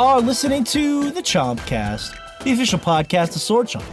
are listening to the Chompcast, the official podcast of Sword Chomp.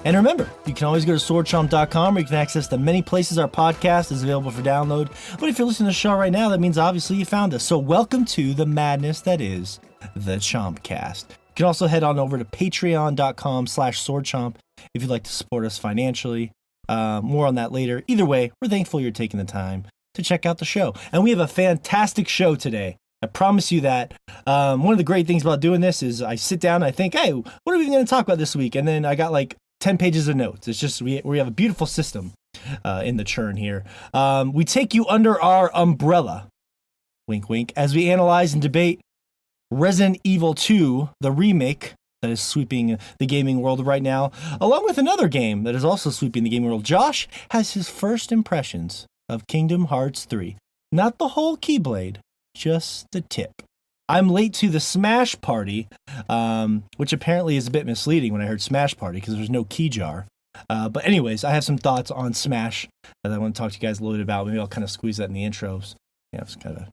And remember, you can always go to swordchomp.com where you can access the many places our podcast is available for download. But if you're listening to the show right now, that means obviously you found us. So welcome to the madness that is the Chompcast. You can also head on over to patreon.com/swordchomp if you'd like to support us financially. More on that later. Either way, we're thankful you're taking the time to check out the show. And we have a fantastic show today. I promise you that. One of the great things about doing this is I sit down and I think, hey, what are we going to talk about this week? And then I got like 10 pages of notes. It's just, we have a beautiful system in the churn here. We take you under our umbrella, wink, wink, as we analyze and debate Resident Evil 2, the remake that is sweeping the gaming world right now, along with another game that is also sweeping the gaming world. Josh has his first impressions of Kingdom Hearts 3. Not the whole Keyblade, just the tip. I'm late to the Smash Party, which apparently is a bit misleading when I heard Smash Party because there's no key jar. But anyways, I have some thoughts on Smash that I want to talk to you guys a little bit about. Maybe I'll kind of squeeze that in the intros. Yeah, it's kind of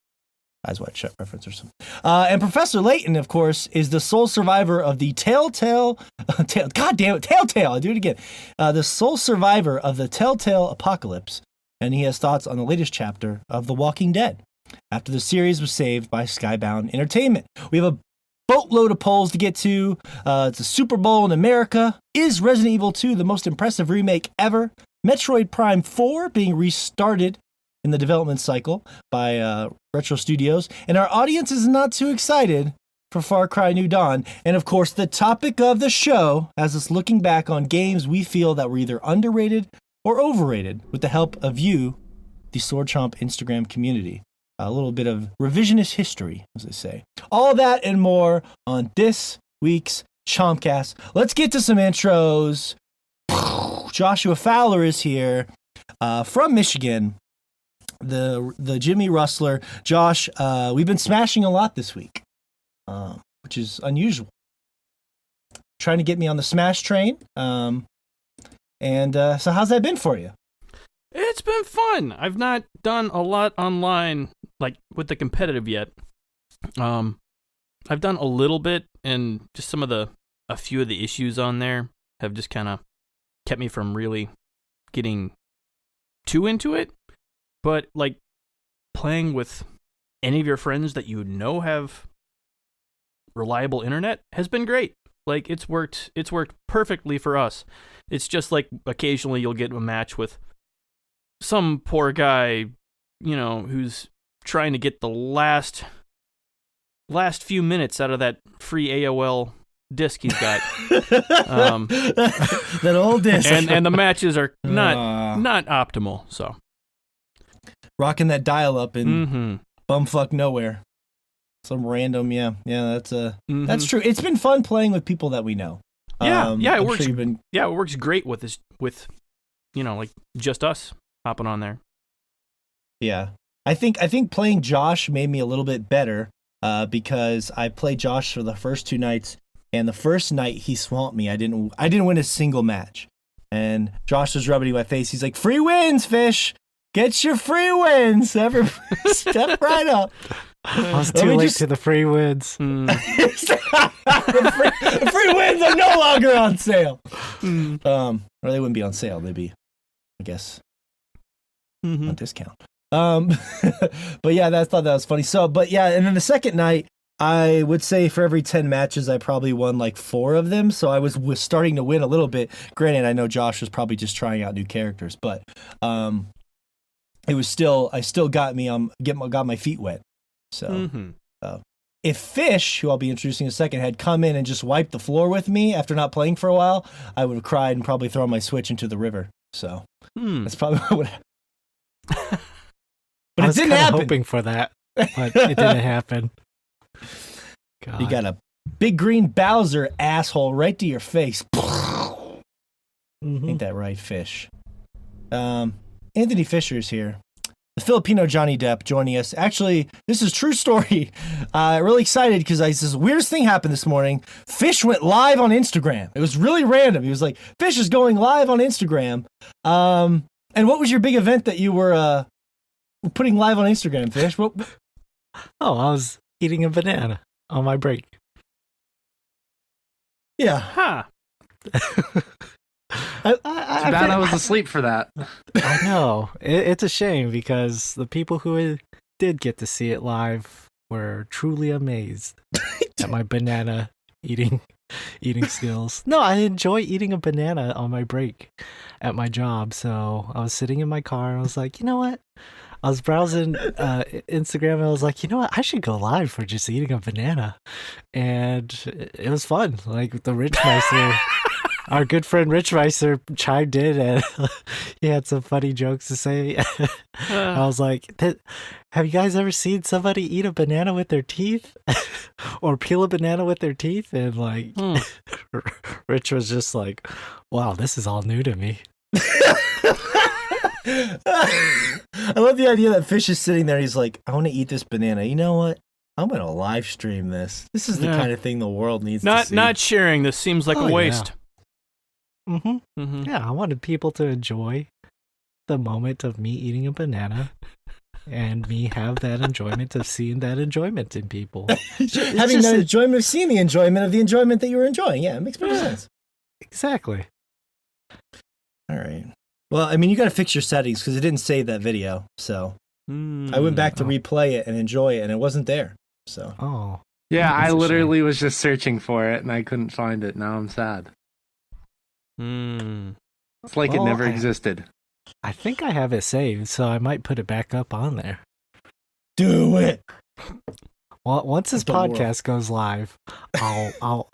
Eyes Wide Shut reference or something. And Professor Layton, of course, is the sole survivor of the Telltale... God damn it, Telltale! I'll do it again. The sole survivor of the Telltale apocalypse. And he has thoughts on the latest chapter of The Walking Dead, after the series was saved by Skybound Entertainment. We have a boatload of polls to get to. It's a Super Bowl in America. Is Resident Evil 2 the most impressive remake ever? Metroid Prime 4 being restarted in the development cycle by Retro Studios. And our audience is not too excited for Far Cry New Dawn. And of course, the topic of the show has us looking back on games we feel that were either underrated or overrated with the help of you, the Sword Chomp Instagram community. A little bit of revisionist history, as they say. All that and more on this week's Chompcast. Let's get to some intros. Joshua Fowler is here from Michigan, the Jimmy Rustler. Josh, we've been smashing a lot this week, which is unusual. Trying to get me on the Smash train. So how's that been for you? It's been fun. I've not done a lot online, like with the competitive yet. I've done a little bit, and just a few of the issues on there have just kind of kept me from really getting too into it. But like playing with any of your friends that you know have reliable internet has been great. Like it's worked perfectly for us. It's just like occasionally you'll get a match with some poor guy, who's trying to get the last few minutes out of that free AOL disc he's got. That old disc. And the matches are not optimal, so. Rocking that dial-up in bumfuck nowhere. Some random, that's true. It's been fun playing with people that we know. It works. Sure it works great with this, like just us hopping on there. Yeah, I think playing Josh made me a little bit better because I played Josh for the first 2 nights, and the first night he swamped me. I didn't win a single match, and Josh was rubbing my face. He's like, "Free wins, Fish. Get your free wins. Everybody step right up." I was too late to the free wins. The free wins are no longer on sale. Or they wouldn't be on sale. They'd be, I guess, on discount. But yeah, I thought that was funny. So, but yeah, and then the second night, I would say for every 10 matches, I probably won like 4 of them. So I was starting to win a little bit. Granted, I know Josh was probably just trying out new characters, but it was still, I still got my feet wet. So if Fish, who I'll be introducing in a second, had come in and just wiped the floor with me after not playing for a while, I would have cried and probably thrown my Switch into the river. So that's probably what would happen. But I it was didn't happen. Hoping for that, but it didn't happen. God. You got a big green Bowser asshole right to your face. Ain't that right, Fish? Anthony Fisher's here. The Filipino Johnny Depp joining us. Actually, this is a true story. Really excited because this weirdest thing happened this morning. Fish went live on Instagram. It was really random. He was like, Fish is going live on Instagram. And what was your big event that you were putting live on Instagram, Fish? Oh, I was eating a banana on my break. Yeah. Huh. Too bad I was asleep for that. I know. It's a shame because the people who did get to see it live were truly amazed at my banana eating skills. No, I enjoy eating a banana on my break at my job. So I was sitting in my car and I was like, you know what? I was browsing Instagram and I was like, you know what? I should go live for just eating a banana. And it was fun. Like the Rich Meister, our good friend Rich Meister chimed in and he had some funny jokes to say. I was like, have you guys ever seen somebody eat a banana with their teeth? Or peel a banana with their teeth? And like, Rich was just like, wow, this is all new to me. I love the idea that Fish is sitting there. He's like, I want to eat this banana. You know what? I'm going to live stream this. This is the kind of thing the world needs to see. Not sharing this seems like a waste. Yeah. Yeah, I wanted people to enjoy the moment of me eating a banana and me have that enjoyment of seeing that enjoyment in people. Having that enjoyment of seeing the enjoyment that you were enjoying. Yeah, it makes perfect sense. Exactly. All right. Well, I mean, you got to fix your settings because it didn't save that video. So I went back to replay it and enjoy it, and it wasn't there. So yeah, I literally was just searching for it and I couldn't find it. Now I'm sad. It's like it never existed. I think I have it saved, so I might put it back up on there. Do it. Well, once this podcast goes live, I'll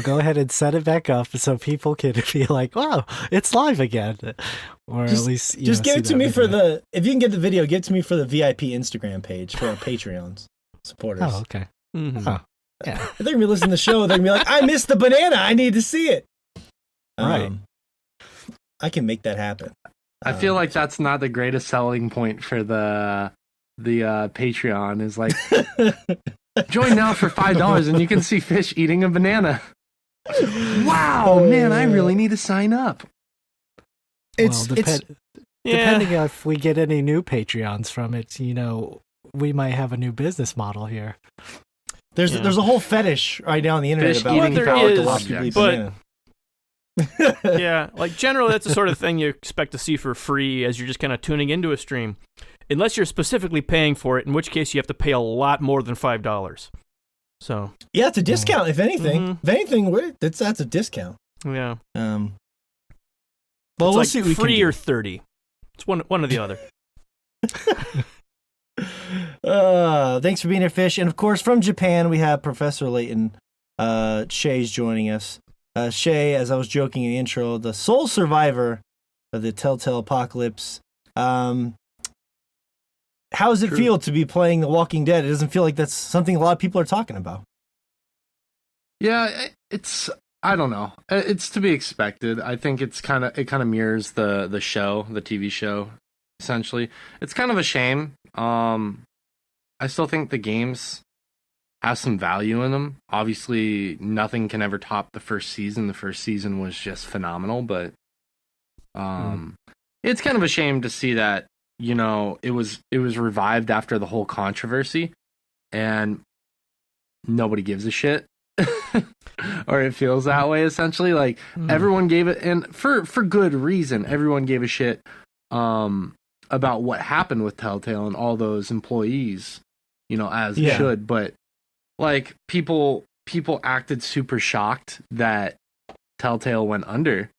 go ahead and set it back up so people can be like, "Wow, it's live again," or at least just give it to me for the. If you can get the video, give it to me for the VIP Instagram page for our Patreons supporters. Oh, okay. Oh, yeah. They're gonna be listening to the show. They're gonna be like, "I missed the banana. I need to see it." Right. I can make that happen. I feel like that's not the greatest selling point for the Patreon is like, join now for $5 and you can see Fish eating a banana. Wow, man, I really need to sign up. Depending if we get any new Patreons from it, we might have a new business model here. There's a whole fetish right now on the internet Fish about eating banana. Yeah, like generally that's the sort of thing you expect to see for free as you're just kind of tuning into a stream, unless you're specifically paying for it, in which case you have to pay a lot more than $5. So yeah, it's a discount. If anything, that's a discount. Yeah. Well, we'll like see. Free or 30. It's one or the other. Thanks for being here, Fish, and of course from Japan we have Professor Layton. Shay's joining us. Shay, as I was joking in the intro, the sole survivor of the Telltale Apocalypse. How does it feel to be playing The Walking Dead? It doesn't feel like that's something a lot of people are talking about. Yeah, I don't know. It's to be expected. I think it kind of mirrors the show, the TV show, essentially. It's kind of a shame. I still think the games have some value in them. Obviously, nothing can ever top the first season. The first season was just phenomenal, but it's kind of a shame to see that, it was revived after the whole controversy and nobody gives a shit. Or it feels that way, essentially. Like everyone gave it, and for good reason, everyone gave a shit about what happened with Telltale and all those employees, as it should, but like people acted super shocked that Telltale went under.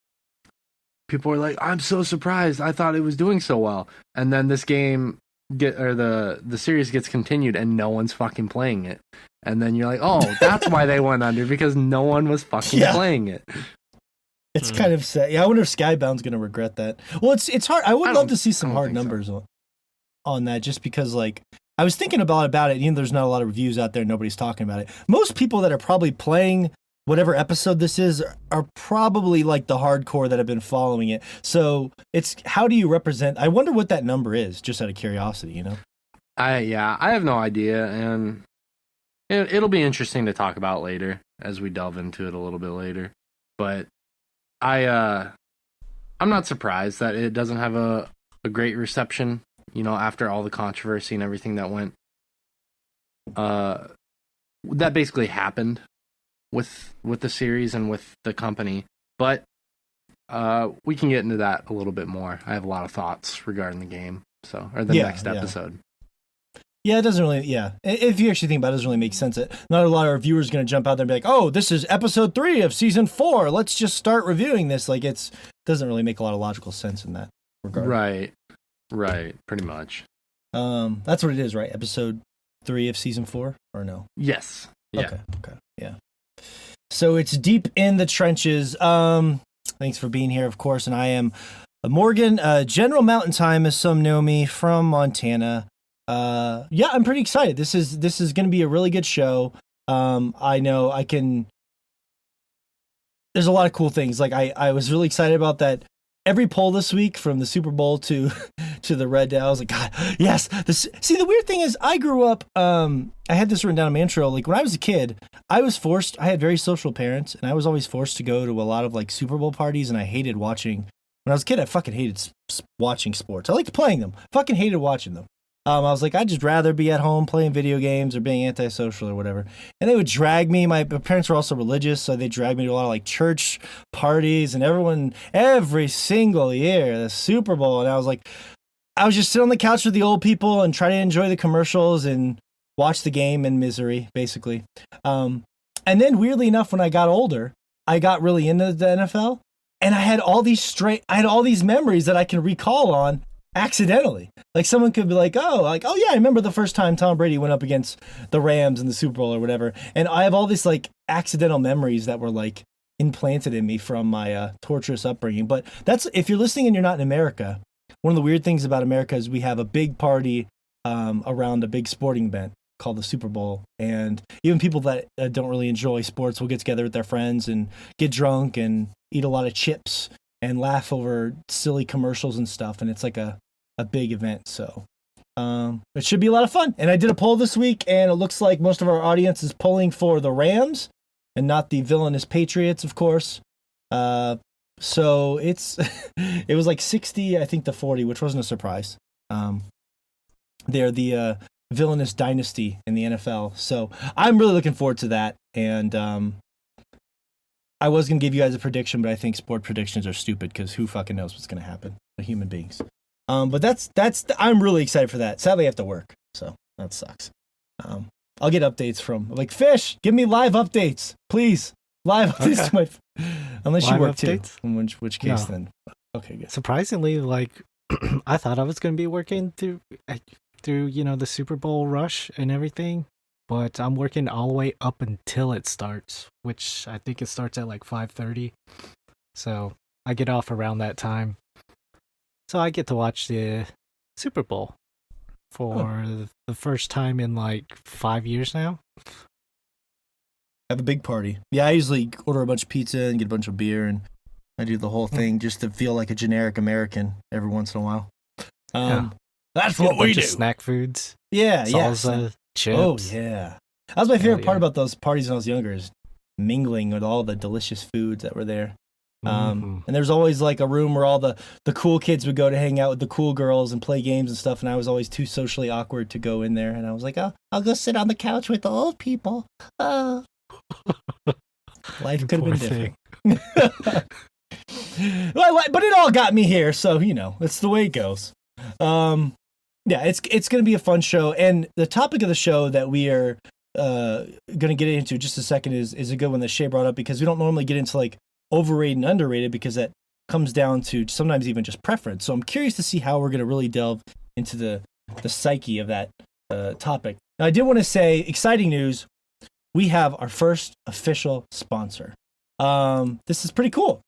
People were like, "I'm so surprised. I thought it was doing so well." And then this game the series gets continued and no one's fucking playing it. And then you're like, "Oh, that's why they went under, because no one was fucking playing it." It's kind of sad. Yeah, I wonder if Skybound's going to regret that. Well, it's hard. I would love to see some hard numbers on that, just because like I was thinking about it, even though there's not a lot of reviews out there, nobody's talking about it. Most people that are probably playing whatever episode this is are probably like the hardcore that have been following it. So it's, how do you represent? I wonder what that number is, just out of curiosity, I have no idea, and it'll be interesting to talk about later as we delve into it a little bit later. But I'm not surprised that it doesn't have a great reception. After all the controversy and everything that went, that basically happened with the series and with the company, but we can get into that a little bit more. I have a lot of thoughts regarding the game, or the next episode. Yeah, it doesn't really. Yeah, if you actually think about it, it doesn't really make sense. Not a lot of our viewers are going to jump out there and be like, "Oh, this is episode 3 of season 4. Let's just start reviewing this." Like, it doesn't really make a lot of logical sense in that regard. Right, pretty much. That's what it is, right? Episode 3 of season 4, or no? Yes. Yeah. Okay. Yeah. So it's deep in the trenches. Thanks for being here, of course, and I am Morgan, General Mountain Time, as some know me, from Montana. Yeah, I'm pretty excited. This is going to be a really good show. I know I can. There's a lot of cool things. Like I was really excited about that. Every poll this week, from the Super Bowl to the Red Dead, I was like, God, yes. See, the weird thing is, I grew up. I had this written down in my intro. Like, when I was a kid, I had very social parents, and I was always forced to go to a lot of like Super Bowl parties, and I hated watching. When I was a kid, I fucking hated watching sports. I liked playing them. Fucking hated watching them. I was like, I'd just rather be at home playing video games or being antisocial or whatever. And they would drag me. My parents were also religious, so they dragged me to a lot of like church parties, and every single year, the Super Bowl. And I was just sit on the couch with the old people and try to enjoy the commercials and watch the game in misery, basically. And then weirdly enough, when I got older, I got really into the NFL, and I had all these memories that I can recall on accidentally. Like, someone could be like, oh yeah, I remember the first time Tom Brady went up against the Rams in the Super Bowl or whatever. And I have all these like accidental memories that were like implanted in me from my torturous upbringing. But that's, if you're listening and you're not in America, one of the weird things about America is we have a big party around a big sporting event called the Super Bowl. And even people that don't really enjoy sports will get together with their friends and get drunk and eat a lot of chips and laugh over silly commercials and stuff. And it's like a big event. So it should be a lot of fun. And I did a poll this week, and it looks like most of our audience is polling for the Rams and not the villainous Patriots, of course. So it was like 60, I think, to 40, which wasn't a surprise. They're the villainous dynasty in the NFL. So I'm really looking forward to that. And I was going to give you guys a prediction, but I think sport predictions are stupid because who fucking knows what's going to happen to human beings. But I'm really excited for that. Sadly, I have to work, so that sucks. I'll get updates from, like, Fish, give me live updates, please. Live updates to my, unless Live you work updates? too. In which case, No. then, okay, good. Surprisingly, like, I thought I was going to be working through the Super Bowl rush and everything, but I'm working all the way up until it starts, which I think it starts at like 5:30. So I get off around that time. So I get to watch the Super Bowl for the first time in like 5 years now. Have a big party. Yeah, I usually order a bunch of pizza and get a bunch of beer, and I do the whole thing just to feel like a generic American every once in a while. That's Get a what we bunch do. of snack foods. Yeah, Salsa, chips. Oh, yeah. That was my favorite part yeah. about those parties when I was younger, is mingling with all the delicious foods that were there. And there's always like a room where all the cool kids would go to hang out with the cool girls and play games and stuff, and I was always too socially awkward to go in there, and I was like, I'll go sit on the couch with the old people. Life could have been different. But it all got me here, so it's the way it goes. Yeah, it's going to be a fun show, and the topic of the show that we are going to get into in just a second is a good one that Shay brought up, because we don't normally get into like overrated and underrated, because that comes down to sometimes even just preference. So I'm curious to see how we're going to really delve into the psyche of that topic. Now, I did want to say, exciting news, we have our first official sponsor. This is pretty cool.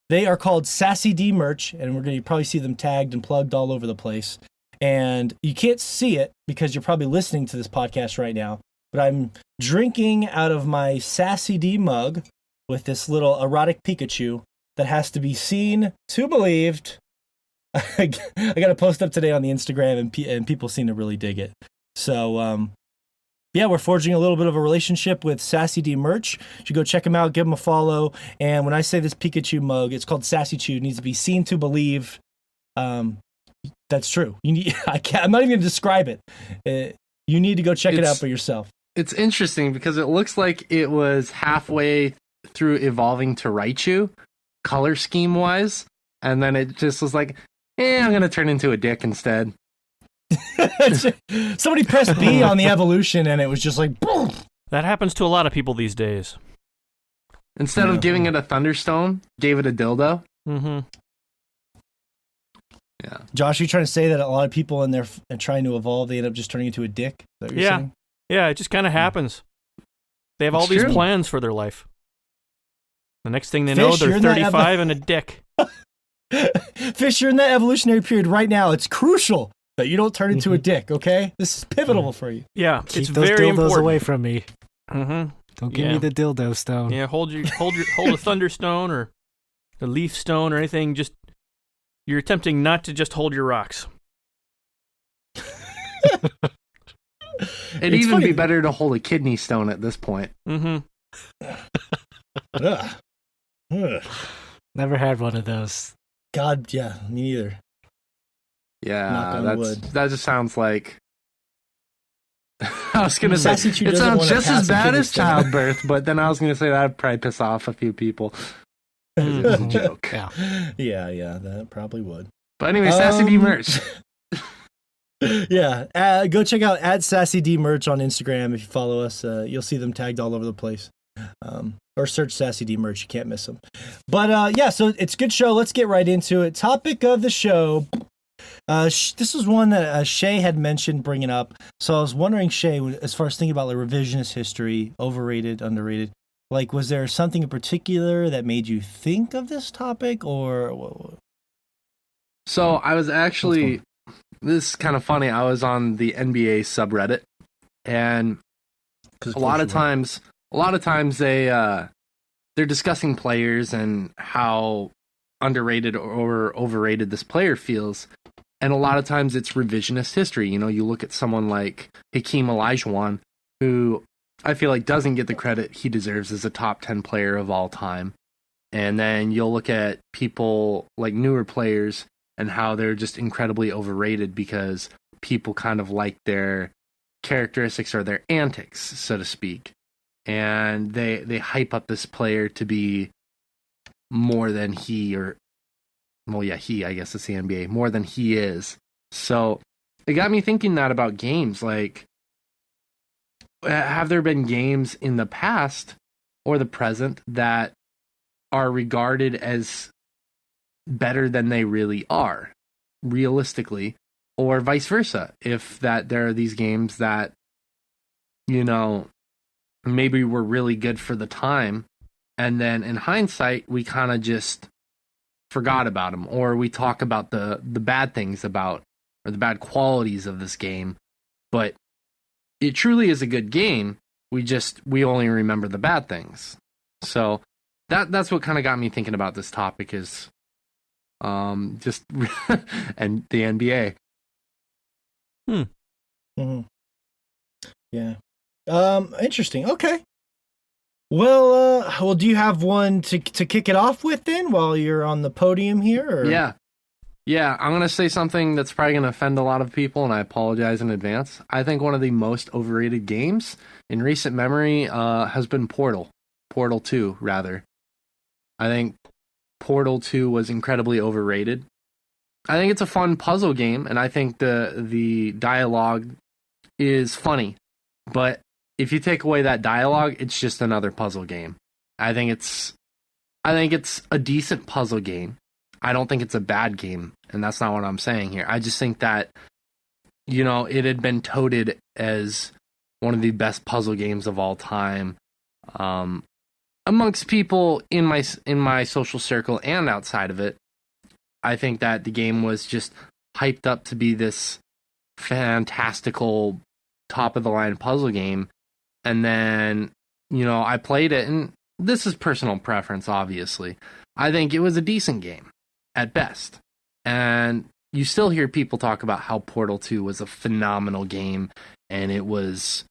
They are called Sassy D Merch, and we're going to probably see them tagged and plugged all over the place. And you can't see it because you're probably listening to this podcast right now, but I'm drinking out of my Sassy D mug with this little erotic Pikachu that has to be seen to believed. I got to post up today on the Instagram, and people seem to really dig it. So, yeah, we're forging a little bit of a relationship with Sassy D Merch. You should go check them out, give them a follow. And when I say this Pikachu mug, it's called Sassy Chew. It needs to be seen to believe. That's true. I'm not even going to describe it. You need to go check it out for yourself. It's interesting because it looks like it was halfway through evolving to Raichu, color scheme wise, and then it just was like, I'm gonna turn into a dick instead. Somebody pressed B on the evolution, and it was just like, boom. That happens to a lot of people these days. Instead of giving it a thunderstone, gave it a dildo. Mm-hmm. Yeah. Josh, you trying to say that a lot of people in there and trying to evolve, they end up just turning into a dick? Is that what you're saying? Yeah, it just kind of happens. They have all these plans for their life. The next thing they know, they're 35 and a dick. Fish, you're in that evolutionary period right now. It's crucial that you don't turn into a dick, okay? This is pivotal for you. Yeah, Keep it's those very dildos important. away from me. Mm-hmm. Don't give me the dildo stone. Yeah, hold a thunderstone or a leaf stone or anything. Just you're attempting not to just hold your rocks. It'd even be better to hold a kidney stone at this point. Mm-hmm. Never had one of those. God, yeah, me neither. Yeah, that just sounds like. I was gonna say it sounds just as bad as childbirth, but then I was gonna say that'd probably piss off a few people. It was a joke. Yeah, that probably would. But anyway, Sassy D merch. Yeah, go check out @SassyD merch on Instagram. If you follow us, you'll see them tagged all over the place. Or search Sassy D merch. You can't miss them. But so it's a good show. Let's get right into it. Topic of the show. This was one that Shay had mentioned bringing up. So I was wondering, Shay, as far as thinking about like revisionist history, overrated, underrated, like was there something in particular that made you think of this topic, or? So I was actually. This is kind of funny. I was on the NBA subreddit, and a lot of times they're discussing players and how underrated or overrated this player feels. And a lot of times it's revisionist history. You know, you look at someone like Hakeem Olajuwon, who I feel like doesn't get the credit he deserves as a top 10 player of all time. And then you'll look at people like newer players and how they're just incredibly overrated because people kind of like their characteristics or their antics, so to speak. And they hype up this player to be more than he, I guess it's the NBA, more than he is. So it got me thinking that about games. Like, have there been games in the past or the present that are regarded as better than they really are, realistically, or vice versa? If that there are these games that, you know, maybe were really good for the time, and then in hindsight, we kind of just forgot about them, or we talk about the bad things about, or the bad qualities of this game, but it truly is a good game. We only remember the bad things. So that's what kind of got me thinking about this topic is just and the NBA. Mm-hmm. Yeah. Interesting. Okay. Well, do you have one to kick it off with then while you're on the podium here? Or? Yeah, I'm going to say something that's probably going to offend a lot of people, and I apologize in advance. I think one of the most overrated games in recent memory has been Portal 2, rather. I think Portal 2 was incredibly overrated. I think it's a fun puzzle game, and I think the dialogue is funny. But if you take away that dialogue, it's just another puzzle game. I think it's a decent puzzle game. I don't think it's a bad game, and that's not what I'm saying here. I just think that, you know, it had been touted as one of the best puzzle games of all time, amongst people in my social circle and outside of it. I think that the game was just hyped up to be this fantastical top of the line puzzle game, and then, you know, I played it, and this is personal preference, obviously. I think it was a decent game at best. And you still hear people talk about how Portal 2 was a phenomenal game and it was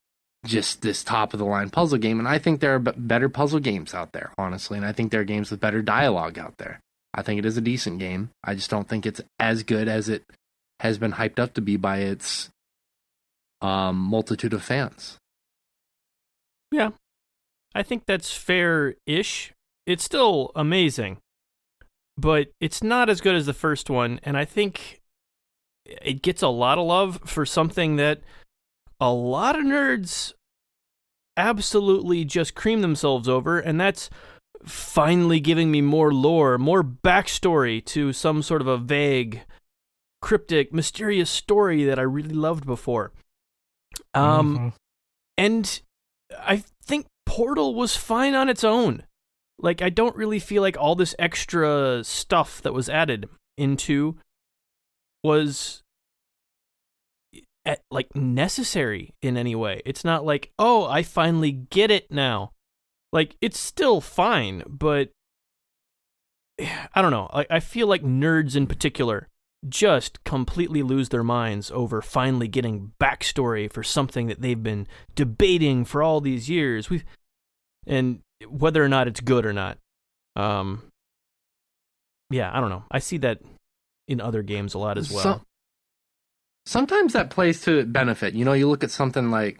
just this top of the line puzzle game. And I think there are better puzzle games out there, honestly. And I think there are games with better dialogue out there. I think it is a decent game. I just don't think it's as good as it has been hyped up to be by its multitude of fans. Yeah. I think that's fair-ish. It's still amazing, but it's not as good as the first one, and I think it gets a lot of love for something that a lot of nerds absolutely just cream themselves over, and that's finally giving me more lore, more backstory to some sort of a vague, cryptic, mysterious story that I really loved before. And I think Portal was fine on its own. Like, I don't really feel like all this extra stuff that was added into was like necessary in any way. It's not like, oh, I finally get it now. Like, it's still fine, but I don't know. I feel like nerds in particular just completely lose their minds over finally getting backstory for something that they've been debating for all these years. And whether or not it's good or not. Yeah, I don't know. I see that in other games a lot as well. Sometimes that plays to benefit. You know, you look at something like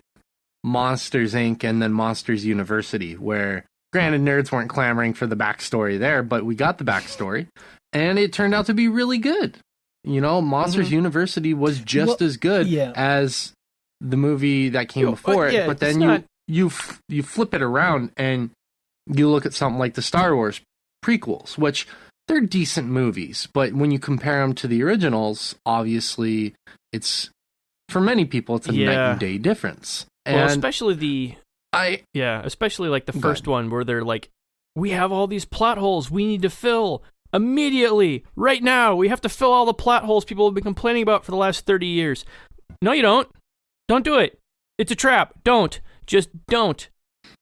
Monsters Inc. and then Monsters University, where granted nerds weren't clamoring for the backstory there, but we got the backstory, and it turned out to be really good. You know, Monsters University was just as good as the movie that came before it, but then you flip it around and you look at something like the Star Wars prequels, which they're decent movies, but when you compare them to the originals, obviously it's, for many people, it's a night and day difference. And well, especially especially like the first one where they're like, we have all these plot holes we need to fill immediately, right now. We have to fill all the plot holes people have been complaining about for the last 30 years. No, you don't. Don't do it. It's a trap. Don't. Just don't.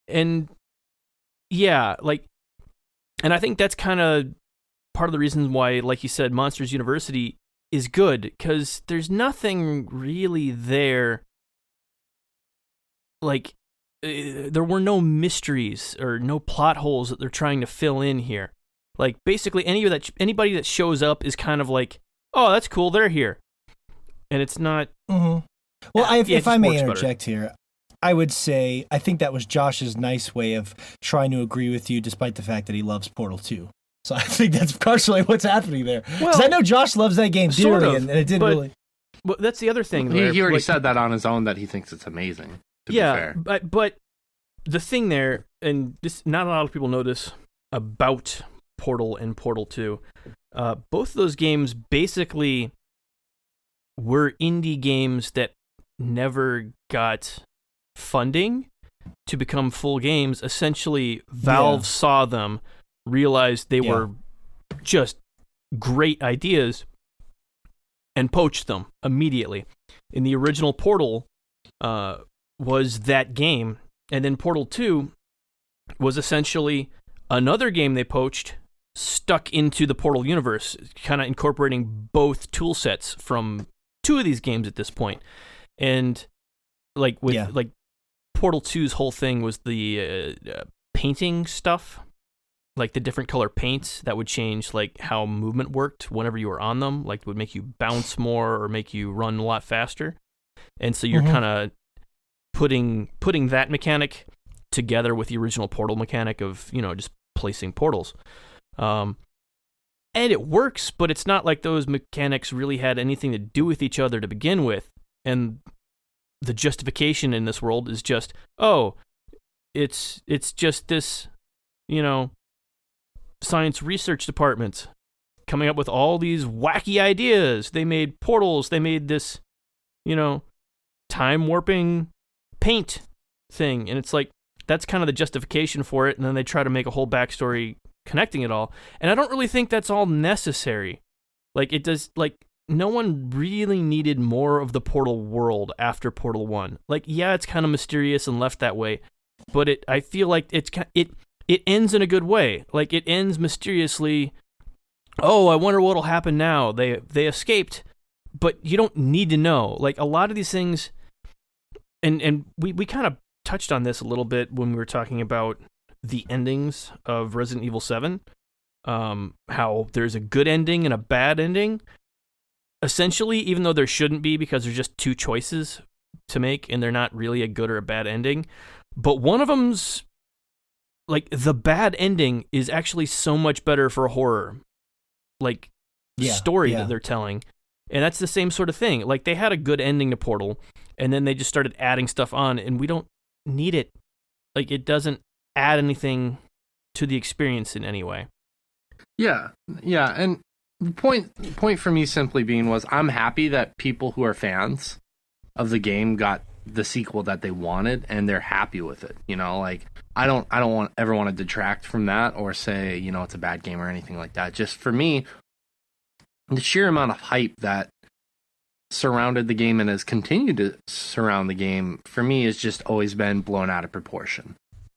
And yeah, like, and I think that's kind of part of the reason why, like you said, Monsters University is good, because there's nothing really there. Like, there were no mysteries or no plot holes that they're trying to fill in here. Like, basically, anybody that shows up is kind of like, oh, that's cool, they're here. And it's not... Well, if I may interject here, I would say I think that was Josh's nice way of trying to agree with you, despite the fact that he loves Portal 2. So I think that's partially what's happening there. Because I know Josh loves that game dearly, and it didn't really... But that's the other thing. He already said that on his own, that he thinks it's amazing, to be fair. But the thing there, and this, not a lot of people know this about Portal and Portal 2, both of those games basically were indie games that never got funding to become full games. Essentially, Valve saw them, realized they were just great ideas, and poached them immediately. In the original Portal was that game, and then Portal 2 was essentially another game they poached, stuck into the Portal universe, kind of incorporating both tool sets from two of these games at this point. And like Portal 2's whole thing was the painting stuff, like the different color paints that would change like how movement worked whenever you were on them, like would make you bounce more or make you run a lot faster. And so you're kind of putting that mechanic together with the original Portal mechanic of, you know, just placing portals. And it works, but it's not like those mechanics really had anything to do with each other to begin with. And the justification in this world is just, oh, it's just this, you know, science research department coming up with all these wacky ideas. They made portals, they made this, you know, time warping paint thing. And it's like, that's kind of the justification for it. And then they try to make a whole backstory connecting it all. And I don't really think that's all necessary. Like, it does, like, no one really needed more of the Portal world after Portal 1. Like, yeah, it's kind of mysterious and left that way, but I feel like it ends in a good way. Like, it ends mysteriously. Oh, I wonder what'll happen now. They escaped, but you don't need to know. Like, a lot of these things, and we kind of touched on this a little bit when we were talking about the endings of Resident Evil 7, how there's a good ending and a bad ending. Essentially, even though there shouldn't be, because there's just two choices to make, and they're not really a good or a bad ending. but one of them's like the bad ending is actually so much better for horror, like story that they're telling, and that's the same sort of thing. Like they had a good ending to Portal, and then they just started adding stuff on, and we don't need it. Like it doesn't add anything to the experience in any way. Yeah, and the point for me simply being was I'm happy that people who are fans of the game got the sequel that they wanted and they're happy with it. You know, like I don't ever want to detract from that or say, you know, it's a bad game or anything like that. Just for me, the sheer amount of hype that surrounded the game and has continued to surround the game for me has just always been blown out of proportion.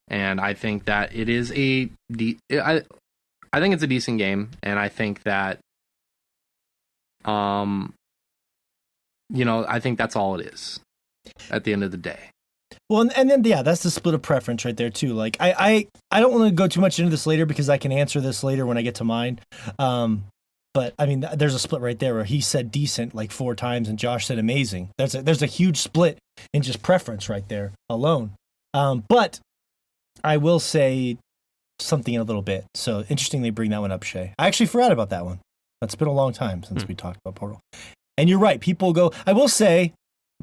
And I think that it is I think it's a decent game, and I think that you know, I think that's all it is at the end of the day. Well, and then that's the split of preference right there too. Like I don't want to go too much into this later because I can answer this later when I get to mine. But I mean, there's a split right there where he said decent like 4 times and Josh said amazing. There's a huge split in just preference right there alone. But I will say something in a little bit. So interestingly, bring that one up, Shay. I actually forgot about that one. It's been a long time since we talked about Portal. And you're right. I will say,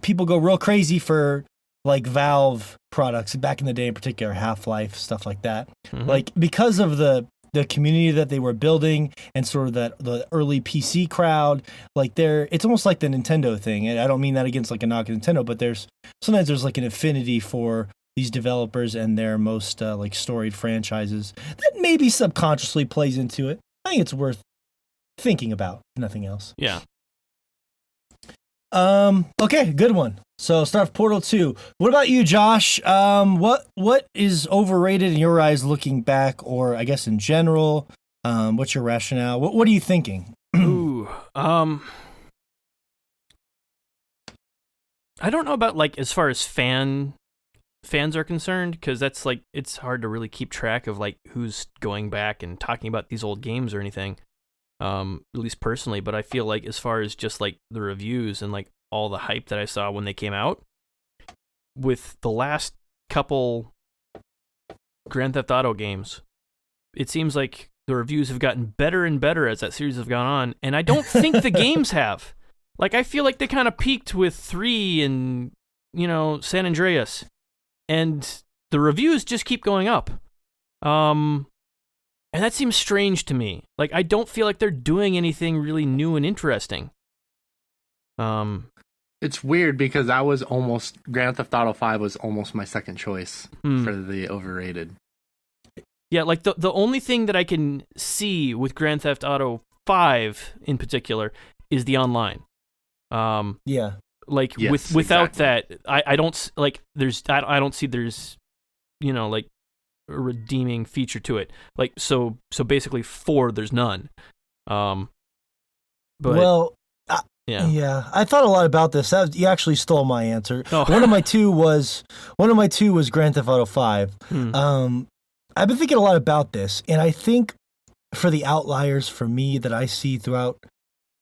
people go real crazy for like Valve products back in the day, in particular, Half-Life, stuff like that. Mm-hmm. Like because of the community that they were building and sort of the early PC crowd, like it's almost like the Nintendo thing. And I don't mean that against like a knock at Nintendo, but sometimes there's like an affinity for these developers and their most like storied franchises that maybe subconsciously plays into it. I think it's worth thinking about, if nothing else. Yeah. Okay, good one. So start with Portal 2. What about you, Josh? What is overrated in your eyes looking back, or I guess in general? What's your rationale? What are you thinking? Ooh, I don't know about like as far as fans are concerned, because that's like it's hard to really keep track of like who's going back and talking about these old games or anything. At least personally, but I feel like as far as just like the reviews and like all the hype that I saw when they came out, with the last couple Grand Theft Auto games, it seems like the reviews have gotten better and better as that series has gone on, and I don't think the games have. Like I feel like they kind of peaked with 3 and, you know, San Andreas, and the reviews just keep going up. And that seems strange to me. Like, I don't feel like they're doing anything really new and interesting. It's weird because Grand Theft Auto 5 was almost my second choice for the overrated. Yeah, like the only thing that I can see with Grand Theft Auto 5 in particular is the online. Yeah. Like yes, without exactly. that, I don't like I don't see there's, you know, like a redeeming feature to it. Like so basically 4 there's none. But well, yeah, I thought a lot about this. You actually stole my answer. Oh. One of my two was Grand Theft Auto 5. I've been thinking a lot about this, and I think for the outliers for me that I see throughout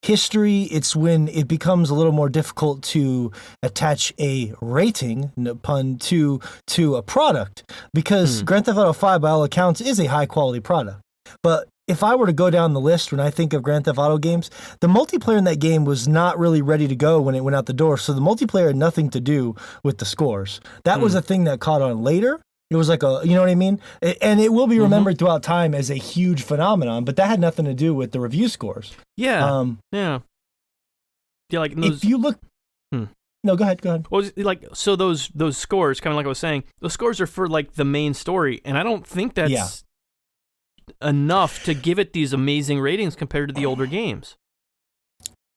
history, it's when it becomes a little more difficult to attach a rating, no pun, to a product, because Grand Theft Auto 5, by all accounts, is a high quality product. But if I were to go down the list when I think of Grand Theft Auto games, the multiplayer in that game was not really ready to go when it went out the door. So the multiplayer had nothing to do with the scores. That was a thing that caught on later. It was like you know what I mean? And it will be remembered throughout time as a huge phenomenon, but that had nothing to do with the review scores. Yeah. Yeah, like those, if you look... No, go ahead. Well, like, so those scores, kind of like I was saying, those scores are for like the main story, and I don't think that's enough to give it these amazing ratings compared to the older games.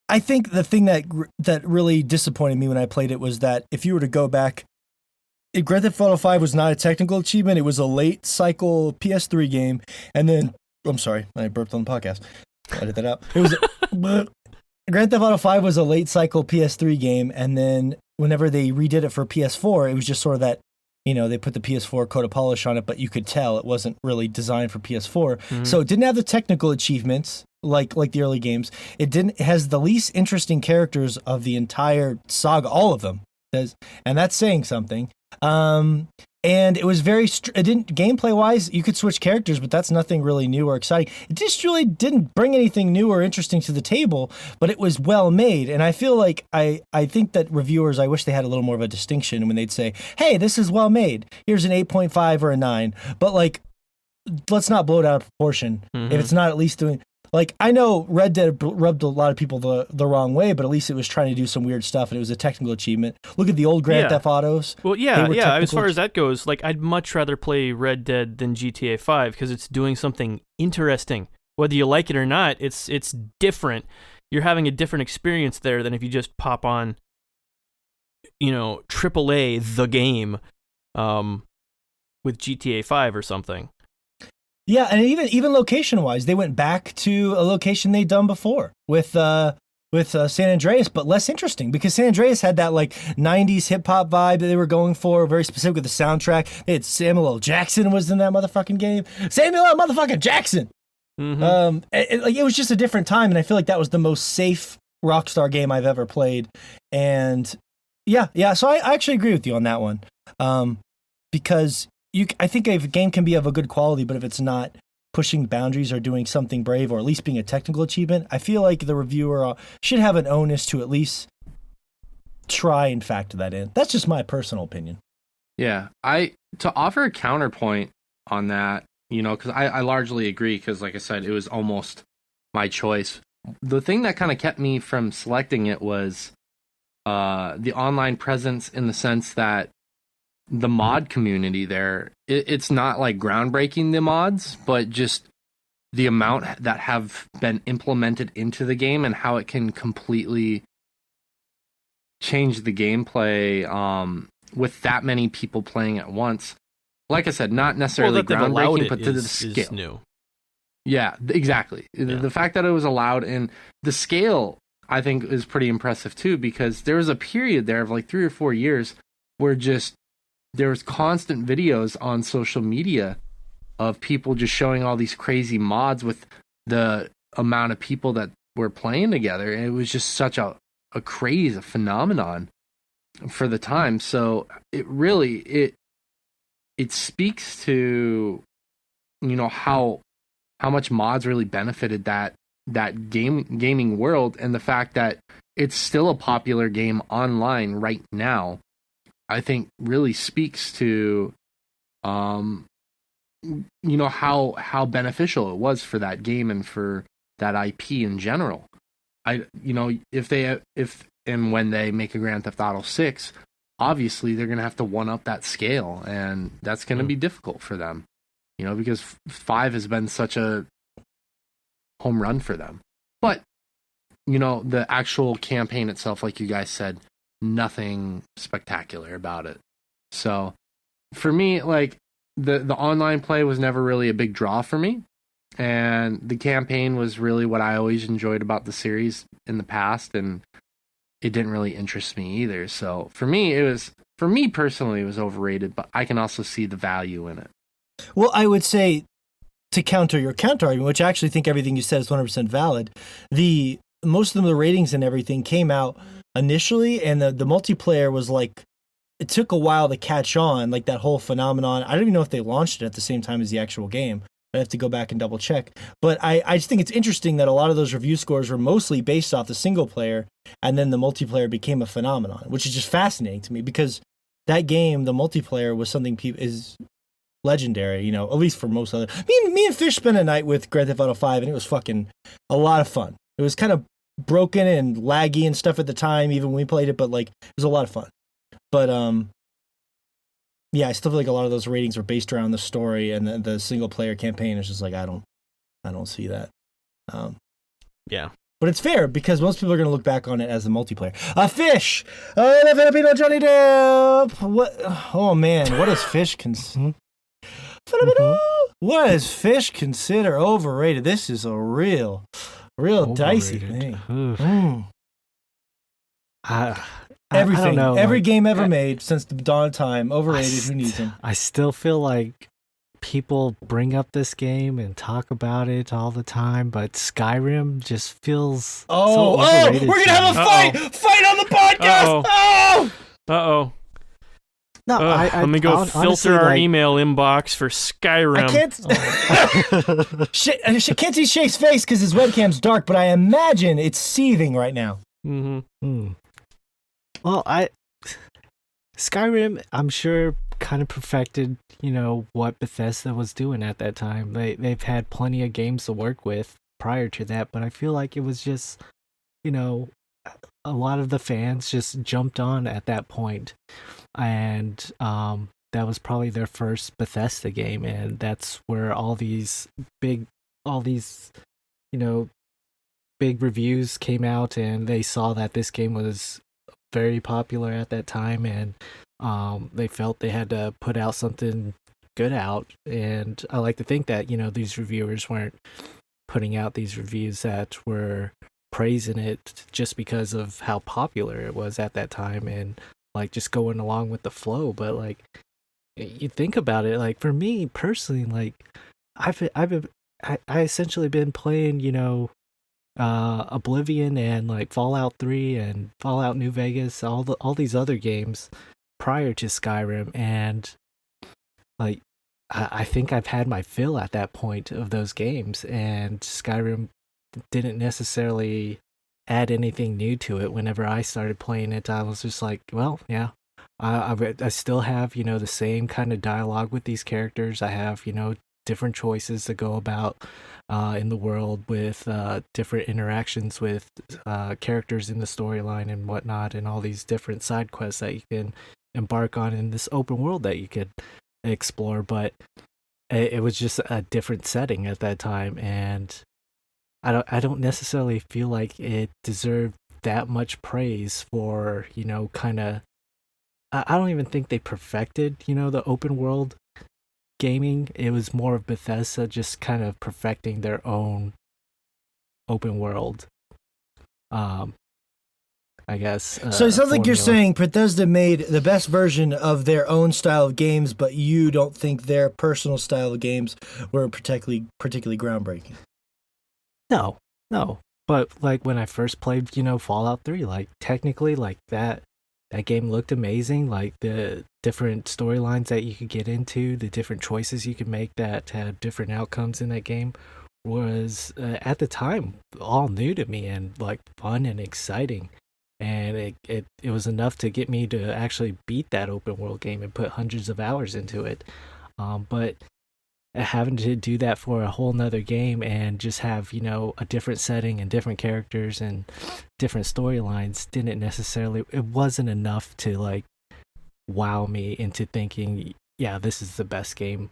I think the thing that really disappointed me when I played it was that if you were to go back, Grand Theft Auto 5 was not a technical achievement. It was a late cycle PS3 game. And then, I'm sorry, I burped on the podcast. Edit that out. It was Grand Theft Auto 5 was a late cycle PS3 game. And then whenever they redid it for PS4, it was just sort of that, you know, they put the PS4 coat of polish on it, but you could tell it wasn't really designed for PS4. So it didn't have the technical achievements like the early games. It has the least interesting characters of the entire saga, all of them. And that's saying something. And it was very, it didn't, gameplay wise, you could switch characters, but that's nothing really new or exciting. It just really didn't bring anything new or interesting to the table, but it was well made. And I feel like, I think that reviewers, I wish they had a little more of a distinction when they'd say, hey, this is well made. Here's an 8.5 or a 9. But like, let's not blow it out of proportion. If it's not at least doing, like, I know Red Dead rubbed a lot of people the wrong way, but at least it was trying to do some weird stuff, and it was a technical achievement. Look at the old Grand Theft Autos. Well, yeah. As far as that goes, like, I'd much rather play Red Dead than GTA 5 because it's doing something interesting. Whether you like it or not, it's different. You're having a different experience there than if you just pop on, AAA the game, with GTA 5 or something. Yeah, and even location-wise, they went back to a location they'd done before with San Andreas, but less interesting because San Andreas had that like 90s hip-hop vibe that they were going for, very specific with the soundtrack. They had Samuel L. Jackson was in that motherfucking game. Samuel L. motherfucking Jackson! It was just a different time, and I feel like that was the most safe Rockstar game I've ever played. And yeah, so I actually agree with you on that one. Because I think a game can be of a good quality, but if it's not pushing boundaries or doing something brave or at least being a technical achievement, I feel like the reviewer should have an onus to at least try and factor that in. That's just my personal opinion. Yeah, to offer a counterpoint on that, because I largely agree because, like I said, it was almost my choice. The thing that kind of kept me from selecting it was the online presence in the sense that the mod community there, it's not like groundbreaking the mods, but just the amount that have been implemented into the game and how it can completely change the gameplay with that many people playing at once. Like I said, not necessarily groundbreaking, but to the scale. Is new. Yeah, exactly. Yeah. The fact that it was allowed, and the scale, I think, is pretty impressive too, because there was a period there of like 3 or 4 years where just there was constant videos on social media of people just showing all these crazy mods with the amount of people that were playing together. And it was just such a craze, a phenomenon for the time. So it really, it speaks to, how much mods really benefited that gaming world, and the fact that it's still a popular game online right now, I think really speaks to, how beneficial it was for that game and for that IP in general. If and when they make a Grand Theft Auto 6, obviously they're going to have to one up that scale, and that's going to be difficult for them, because 5 has been such a home run for them. But, the actual campaign itself, like you guys said, nothing spectacular about it. So for me, like the online play was never really a big draw for me, and the campaign was really what I always enjoyed about the series in the past, and it didn't really interest me either. So for me personally, it was overrated, but I can also see the value in it. Well, I would say, to counter your counter argument, which I actually think everything you said is 100% valid, most of the ratings and everything came out initially, and the multiplayer was like, it took a while to catch on, like that whole phenomenon. I don't even know if they launched it at the same time as the actual game. I have to go back and double check. But I just think it's interesting that a lot of those review scores were mostly based off the single player, and then the multiplayer became a phenomenon, which is just fascinating to me, because that game, the multiplayer, was something is legendary, at least for most other. Me and Fish spent a night with Grand Theft Auto 5, and it was fucking a lot of fun. It was kind of broken and laggy and stuff at the time, even when we played it, but like it was a lot of fun. But yeah, I still feel like a lot of those ratings were based around the story, and the single player campaign is just like, I don't see that. Yeah. But it's fair, because most people are going to look back on it as the multiplayer. Fish! The Filipino Johnny Depp! What? Oh man, what does Fish consider? What does Fish consider overrated? This is a real overrated. Dicey thing. Everything. I don't know, every game ever made since the dawn of time. Overrated. Who needs them? I still feel like people bring up this game and talk about it all the time, but Skyrim just feels so overrated. We're gonna have a fight on the podcast. Uh-oh. No, Let me go filter honestly, our like, email inbox for Skyrim. I can't see Shay's face because his webcam's dark, but I imagine it's seething right now. Mm-hmm. Well, Skyrim, I'm sure, kind of perfected, what Bethesda was doing at that time. They've had plenty of games to work with prior to that, but I feel like it was just, a lot of the fans just jumped on at that point, and that was probably their first Bethesda game, and that's where all these big big reviews came out, and they saw that this game was very popular at that time, and they felt they had to put out something good out. And I like to think that these reviewers weren't putting out these reviews that were praising it just because of how popular it was at that time, and like just going along with the flow. But like, you think about it, like for me personally, like I essentially been playing Oblivion and like Fallout 3 and Fallout New Vegas, all these other games prior to Skyrim, and like I think I've had my fill at that point of those games, and Skyrim didn't necessarily add anything new to it. Whenever I started playing it, I was just like, well, yeah, I still have the same kind of dialogue with these characters. I have different choices to go about in the world, with different interactions with characters in the storyline and whatnot, and all these different side quests that you can embark on in this open world that you could explore. But it was just a different setting at that time, and I don't necessarily feel like it deserved that much praise for kind of. I don't even think they perfected the open world gaming. It was more of Bethesda just kind of perfecting their own open world, I guess. So it sounds like you're formula. saying Bethesda made the best version of their own style of games, but you don't think their personal style of games were particularly groundbreaking. No. But like when I first played, Fallout 3, like technically, like that game looked amazing. Like the different storylines that you could get into, the different choices you could make that had different outcomes in that game was at the time all new to me and like fun and exciting. And it was enough to get me to actually beat that open world game and put hundreds of hours into it. But having to do that for a whole nother game and just have a different setting and different characters and different storylines it wasn't enough to like wow me into thinking, yeah, this is the best game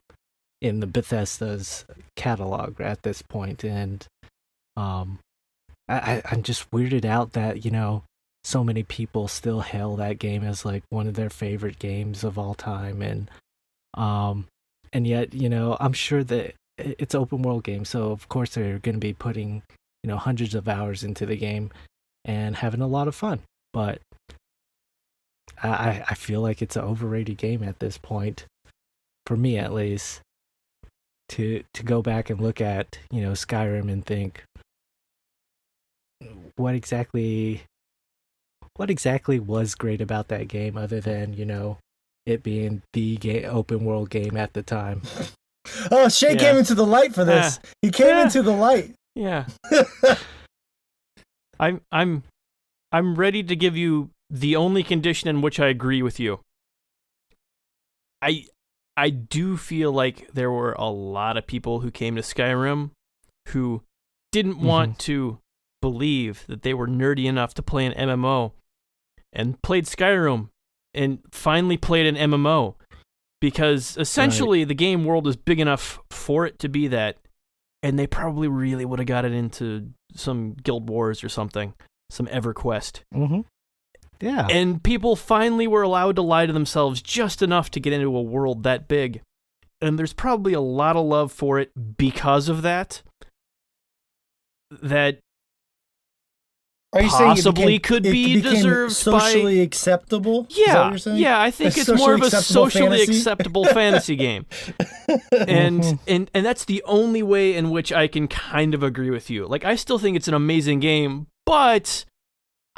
in the Bethesda's catalog at this point. And I'm just weirded out that so many people still hail that game as like one of their favorite games of all time. And yet, I'm sure that it's open world game, so of course they're going to be putting, hundreds of hours into the game and having a lot of fun. But I feel like it's an overrated game at this point, for me at least. To go back and look at, Skyrim and think, what exactly was great about that game other than, it being the open world game at the time. Oh, Shay came into the light for this. He came into the light. Yeah. I'm ready to give you the only condition in which I agree with you. I do feel like there were a lot of people who came to Skyrim who didn't want to believe that they were nerdy enough to play an MMO and played Skyrim and finally played an MMO because essentially the game world is big enough for it to be that, and they probably really would have got it into some Guild Wars or something, some EverQuest. Mm-hmm. Yeah. And people finally were allowed to lie to themselves just enough to get into a world that big. And there's probably a lot of love for it because of that. That Are you saying possibly could be deserved socially by acceptable? Is that Yeah, what you're saying? yeah. I think A it's more of a socially socially fantasy? acceptable fantasy game, and that's the only way in which I can kind of agree with you. Like, I still think it's an amazing game, but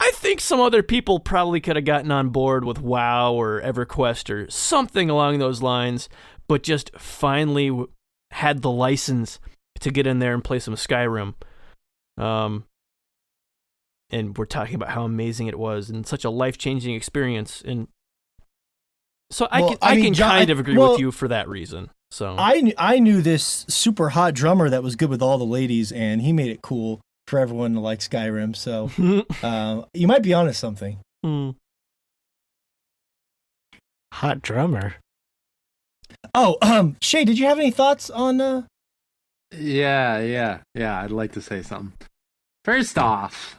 I think some other people probably could have gotten on board with WoW or EverQuest or something along those lines, but just finally had the license to get in there and play some Skyrim. And we're talking about how amazing it was and such a life-changing experience. And so I can kind of agree with you for that reason. So I knew this super hot drummer that was good with all the ladies, and he made it cool for everyone to like Skyrim. So you might be onto something. Hot drummer. Oh, Shay, did you have any thoughts on? Yeah. I'd like to say something. First off,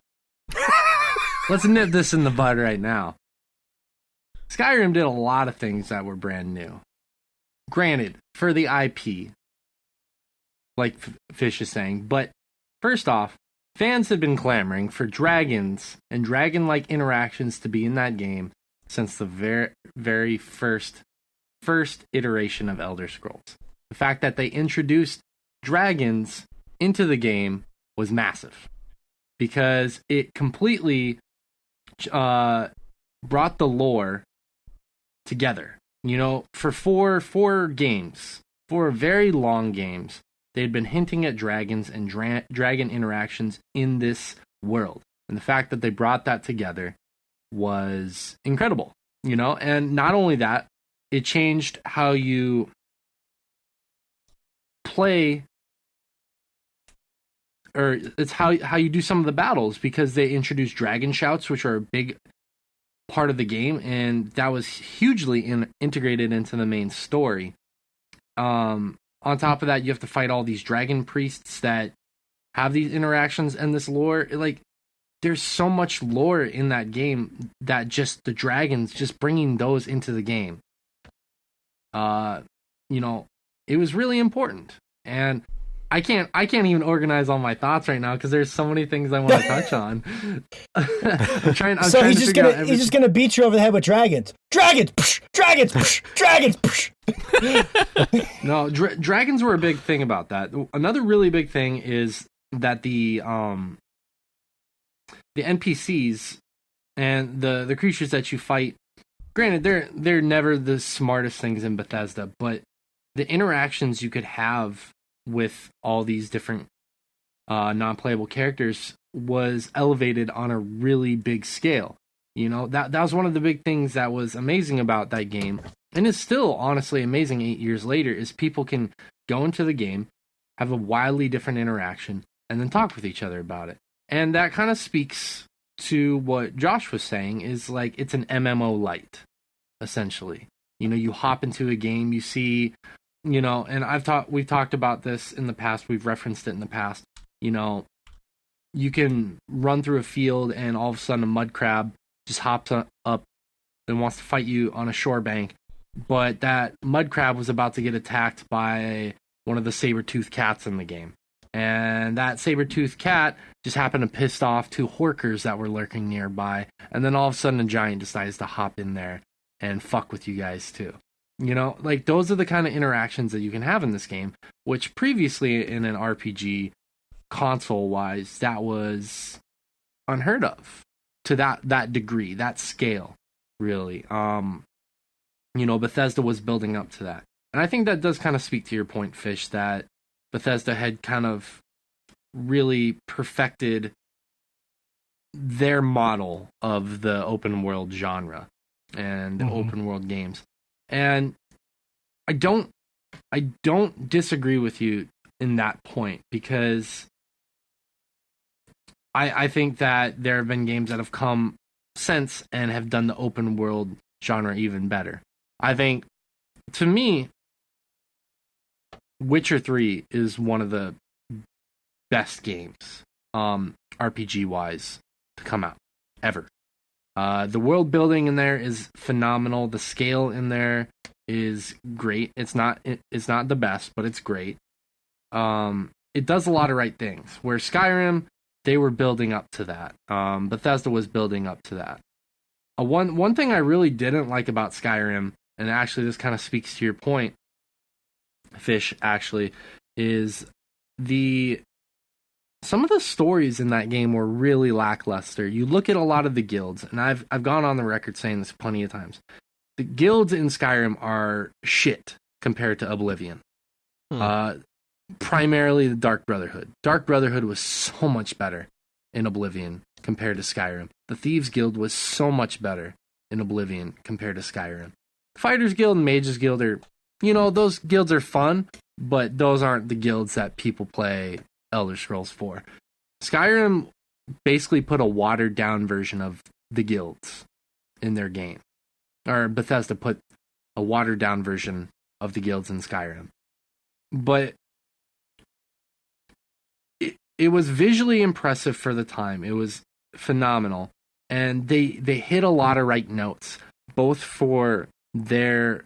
let's nip this in the bud right now. Skyrim did a lot of things that were brand new. Granted, for the IP, like Fish is saying, but first off, fans have been clamoring for dragons and dragon-like interactions to be in that game since the very first iteration of Elder Scrolls. The fact that they introduced dragons into the game was massive because it completely brought the lore together. You know, for four games, 4 very long games, they'd been hinting at dragons and dragon interactions in this world. And the fact that they brought that together was incredible, you know? And not only that, it changed how you play, or it's how you do some of the battles, because they introduced dragon shouts, which are a big part of the game, and that was hugely integrated into the main story. On top of that, you have to fight all these dragon priests that have these interactions and this lore. Like, there's so much lore in that game that just the dragons, just bringing those into the game, you know, it was really important. And I can't even organize all my thoughts right now because there's so many things I want to touch on. I'm trying he's to just figure gonna out he's just gonna beat you over the head with dragons. Dragons, psh, dragons, psh, dragons. Psh. No, dragons were a big thing about that. Another really big thing is that the NPCs and the creatures that you fight, granted they're never the smartest things in Bethesda, but the interactions you could have with all these different non-playable characters was elevated on a really big scale. You know, that was one of the big things that was amazing about that game, and it's still honestly amazing 8 years later, is people can go into the game, have a wildly different interaction, and then talk with each other about it. And that kind of speaks to what Josh was saying, is like it's an MMO light, essentially. You know, you hop into a game, you see, you know, and we've talked about this in the past, we've referenced it in the past, you know, you can run through a field and all of a sudden a mud crab just hops up and wants to fight you on a shore bank, but that mud crab was about to get attacked by one of the saber-toothed cats in the game. And that saber-toothed cat just happened to piss off 2 horkers that were lurking nearby, and then all of a sudden a giant decides to hop in there and fuck with you guys too. You know, like, those are the kind of interactions that you can have in this game, which previously in an RPG, console-wise, that was unheard of to that degree, that scale, really. You know, Bethesda was building up to that. And I think that does kind of speak to your point, Fish, that Bethesda had kind of really perfected their model of the open world genre and open world games. And I don't disagree with you in that point, because I think that there have been games that have come since and have done the open world genre even better. I think, to me, Witcher 3 is one of the best games, RPG wise, to come out ever. The world building in there is phenomenal. The scale in there is great. It's not the best, but it's great. It does a lot of right things. Where Skyrim, they were building up to that. Bethesda was building up to that. One thing I really didn't like about Skyrim, and actually this kind of speaks to your point, Fish, actually, is the some of the stories in that game were really lackluster. You look at a lot of the guilds, and I've gone on the record saying this plenty of times. The guilds in Skyrim are shit compared to Oblivion. Primarily the Dark Brotherhood. Dark Brotherhood was so much better in Oblivion compared to Skyrim. The Thieves Guild was so much better in Oblivion compared to Skyrim. Fighters Guild and Mages Guild are, those guilds are fun, but those aren't the guilds that people play Elder Scrolls for. Skyrim basically put a watered down version of the guilds in their game. Or Bethesda put a watered down version of the guilds in Skyrim. But it was visually impressive for the time. It was phenomenal. And they hit a lot of right notes, both for their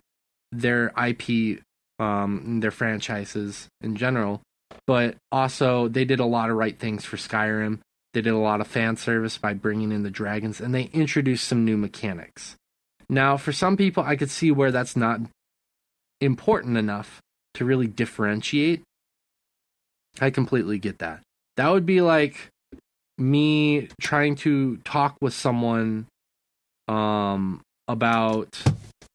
IP, their franchises in general, but also they did a lot of right things for Skyrim. They did a lot of fan service by bringing in the dragons, and they introduced some new mechanics. Now, for some people, I could see where that's not important enough to really differentiate. I completely get that. That would be like me trying to talk with someone about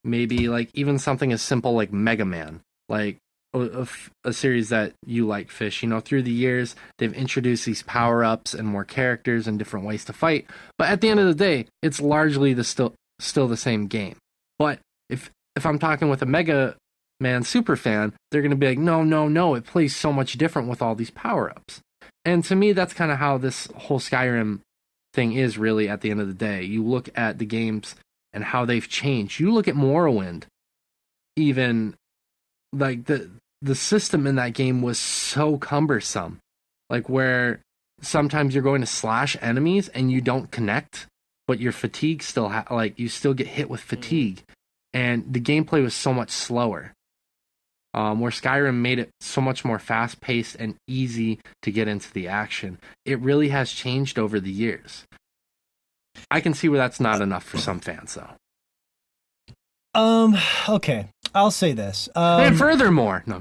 maybe like even something as simple like Mega Man, like a series that you like, Fish. Through the years, they've introduced these power-ups and more characters and different ways to fight. But at the end of the day, it's largely still the same game. But if I'm talking with a Mega Man super fan, they're going to be like, no, it plays so much different with all these power-ups. And to me, that's kind of how this whole Skyrim thing is really at the end of the day. You look at the games and how they've changed. You look at Morrowind, even like the system in that game was so cumbersome. Like where sometimes you're going to slash enemies and you don't connect, but your fatigue still you still get hit with fatigue. And the gameplay was so much slower. Where Skyrim made it so much more fast-paced and easy to get into the action. It really has changed over the years. I can see where that's not enough for some fans, though. Okay, I'll say this. And furthermore, no.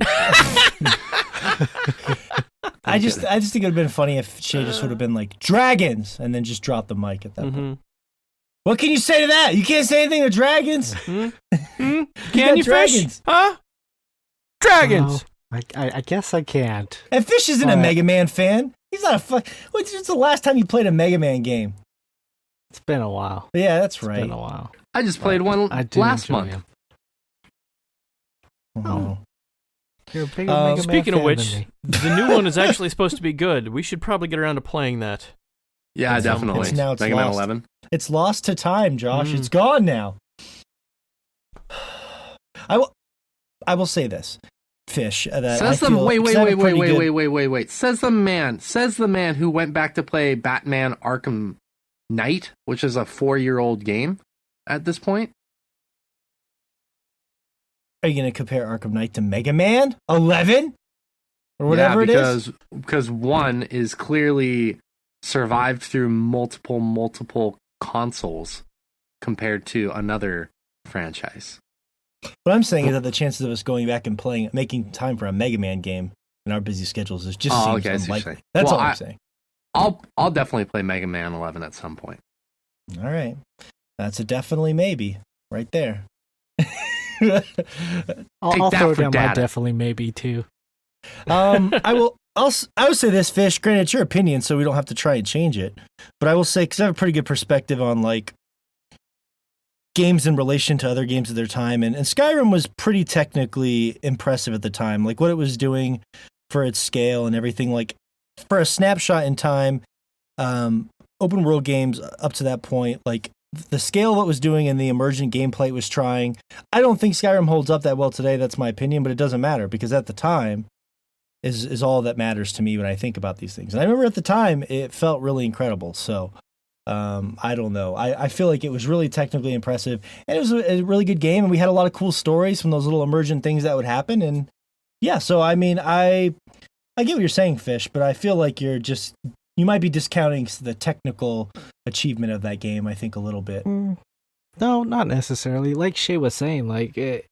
I just think it would have been funny if Shay just would have been like dragons and then just dropped the mic at that point. What can you say to that? You can't say anything to dragons. Can you, dragons? Fish? Huh? Dragons. Well, I guess I can't. And Fish isn't a Mega Man fan. He's not a What's the last time you played a Mega Man game? It's been a while. Yeah, that's right. It's been a while. I just played one last month. Him. Oh. You're a bigger Mega Man Speaking of fan which, than me. the new one is actually supposed to be good. We should probably get around to playing that. Yeah, definitely. It's Mega Man 11. It's lost to time, Josh. It's gone now. I will say this, Fish. That Says the wait. Says the man who went back to play Batman Arkham Knight, which is a 4-year-old game at this point. Are you going to compare Arkham Knight to Mega Man 11 or whatever it is? Because one is clearly survived through multiple consoles compared to another franchise. What I'm saying is that the chances of us going back and making time for a Mega Man game in our busy schedules is just seems unlikely. That's all I'm saying. I'll definitely play Mega Man 11 at some point. All right, that's a definitely maybe right there. I'll throw down my definitely maybe too. I will say this, Fish. Granted, it's your opinion, so we don't have to try and change it. But I will say, because I have a pretty good perspective on like games in relation to other games of their time, and Skyrim was pretty technically impressive at the time. Like what it was doing for its scale and everything. Like for a snapshot in time, open world games up to that point, like the scale of what it was doing and the emergent gameplay it was trying. I don't think Skyrim holds up that well today. That's my opinion, but it doesn't matter because at the time is all that matters to me when I think about these things. And I remember at the time it felt really incredible. So I don't know. I feel like it was really technically impressive and it was a really good game. And we had a lot of cool stories from those little emergent things that would happen. And yeah, so I mean, I get what you're saying, Fish, but I feel like you might be discounting the technical achievement of that game, I think, a little bit. No, not necessarily. Like Shay was saying, like it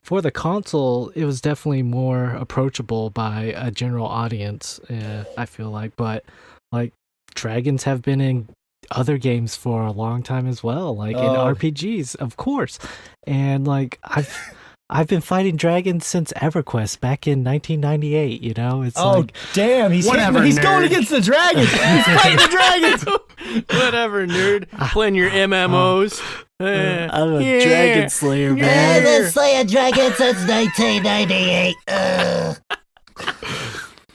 for the console, it was definitely more approachable by a general audience. I feel like, but like dragons have been in other games for a long time as well, like in RPGs, of course. And like I've been fighting dragons since EverQuest back in 1998. You know, it's like, damn, he's whatever, he's going nerd. against the dragons. He's fighting the dragons. Whatever, nerd. Playing your MMOs. I'm a dragon slayer, man. Yeah, been slaying dragons since 1998.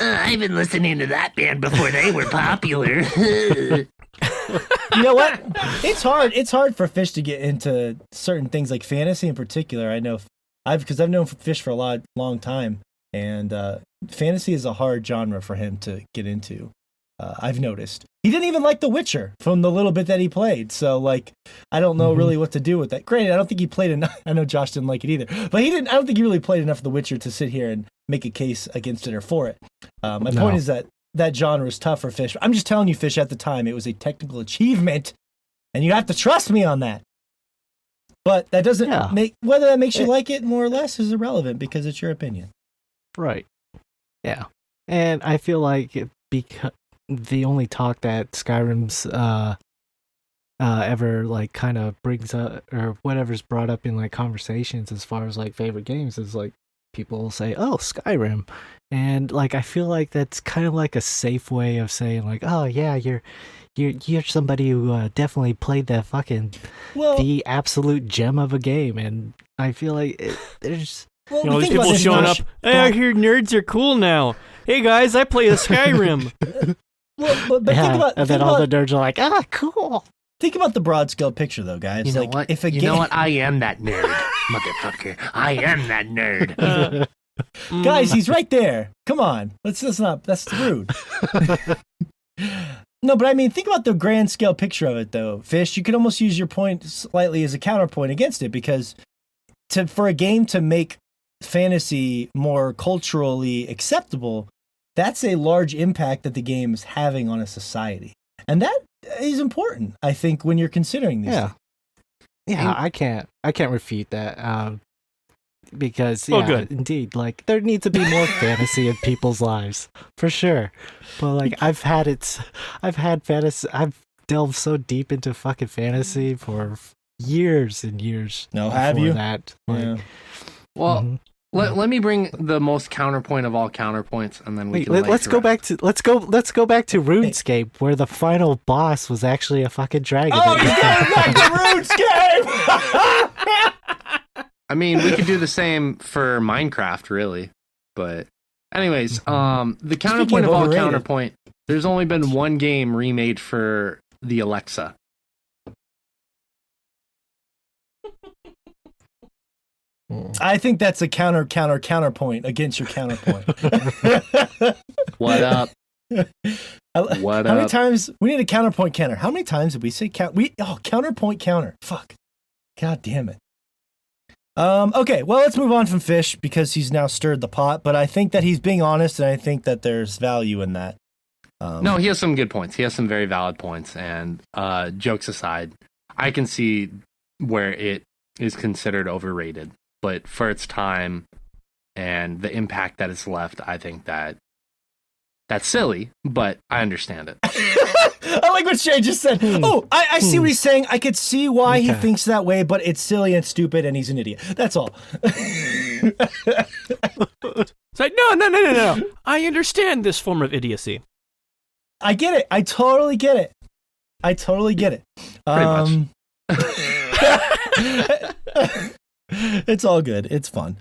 I've been listening to that band before they were popular. You know what? It's hard. It's hard for Fish to get into certain things like fantasy in particular. I know because I've known Fish for a long time, and fantasy is a hard genre for him to get into. I've noticed he didn't even like The Witcher from the little bit that he played. So like, I don't know really what to do with that. Granted, I don't think he played enough. I know Josh didn't like it either, but he didn't. I don't think he really played enough of The Witcher to sit here and make a case against it or for it. My point is that genre is tough for Fish. I'm just telling you, Fish, at the time, it was a technical achievement, and you have to trust me on that. But that doesn't make, whether that makes you like it more or less is irrelevant because it's your opinion. Right. Yeah. And I feel like because the only talk that Skyrim's ever like kind of brings up, or whatever's brought up in like conversations as far as like favorite games, is like people will say, "Oh, Skyrim," and like I feel like that's kind of like a safe way of saying like, "Oh yeah, you're somebody who definitely played that fucking the absolute gem of a game," and I feel like there's. Well, You know, these people showing up. Hey, I hear nerds are cool now. Hey guys, I play a Skyrim. But think about, and then all the nerds are like, cool. Think about the broad scale picture, though, guys. You know like, what? If a you know what? I am that nerd, motherfucker. I am that nerd. Guys, he's right there. Come on, that's rude. No, but I mean, think about the grand scale picture of it, though. Fish, you could almost use your point slightly as a counterpoint against it, because for a game to make fantasy more culturally acceptable, that's a large impact that the game is having on a society, and that is important, I think, when you're considering these things. Yeah, I can't refute that, because good. indeed, like there needs to be more fantasy in people's lives for sure. But like I've fantasy. I've delved so deep into fucking fantasy for years and years. No, have you? That, like, Yeah. Well, let me bring the most counterpoint of all counterpoints, and then we can. let's go back to RuneScape, where the final boss was actually a fucking dragon. Oh, you're going back to RuneScape! I mean, we could do the same for Minecraft, really. But, anyways, the counterpoint of all overrated. counterpoint. There's only been one game remade for the Alexa. I think that's a counterpoint against your counterpoint. What up? How many times we need a counterpoint counter? How many times did we say counterpoint counter? Fuck. God damn it. Okay, well, let's move on from Fish because he's now stirred the pot, but I think that he's being honest, and I think that there's value in that. No, he has some good points. He has some very valid points, and jokes aside, I can see where it is considered overrated. But for its time and the impact that it's left, I think that's silly, but I understand it. I like what Shay just said. Oh, I see what he's saying. I could see why he thinks that way, but it's silly and stupid, and he's an idiot. That's all. It's like, no. I understand this form of idiocy. I get it. I totally get it. Pretty much. It's all good. It's fun.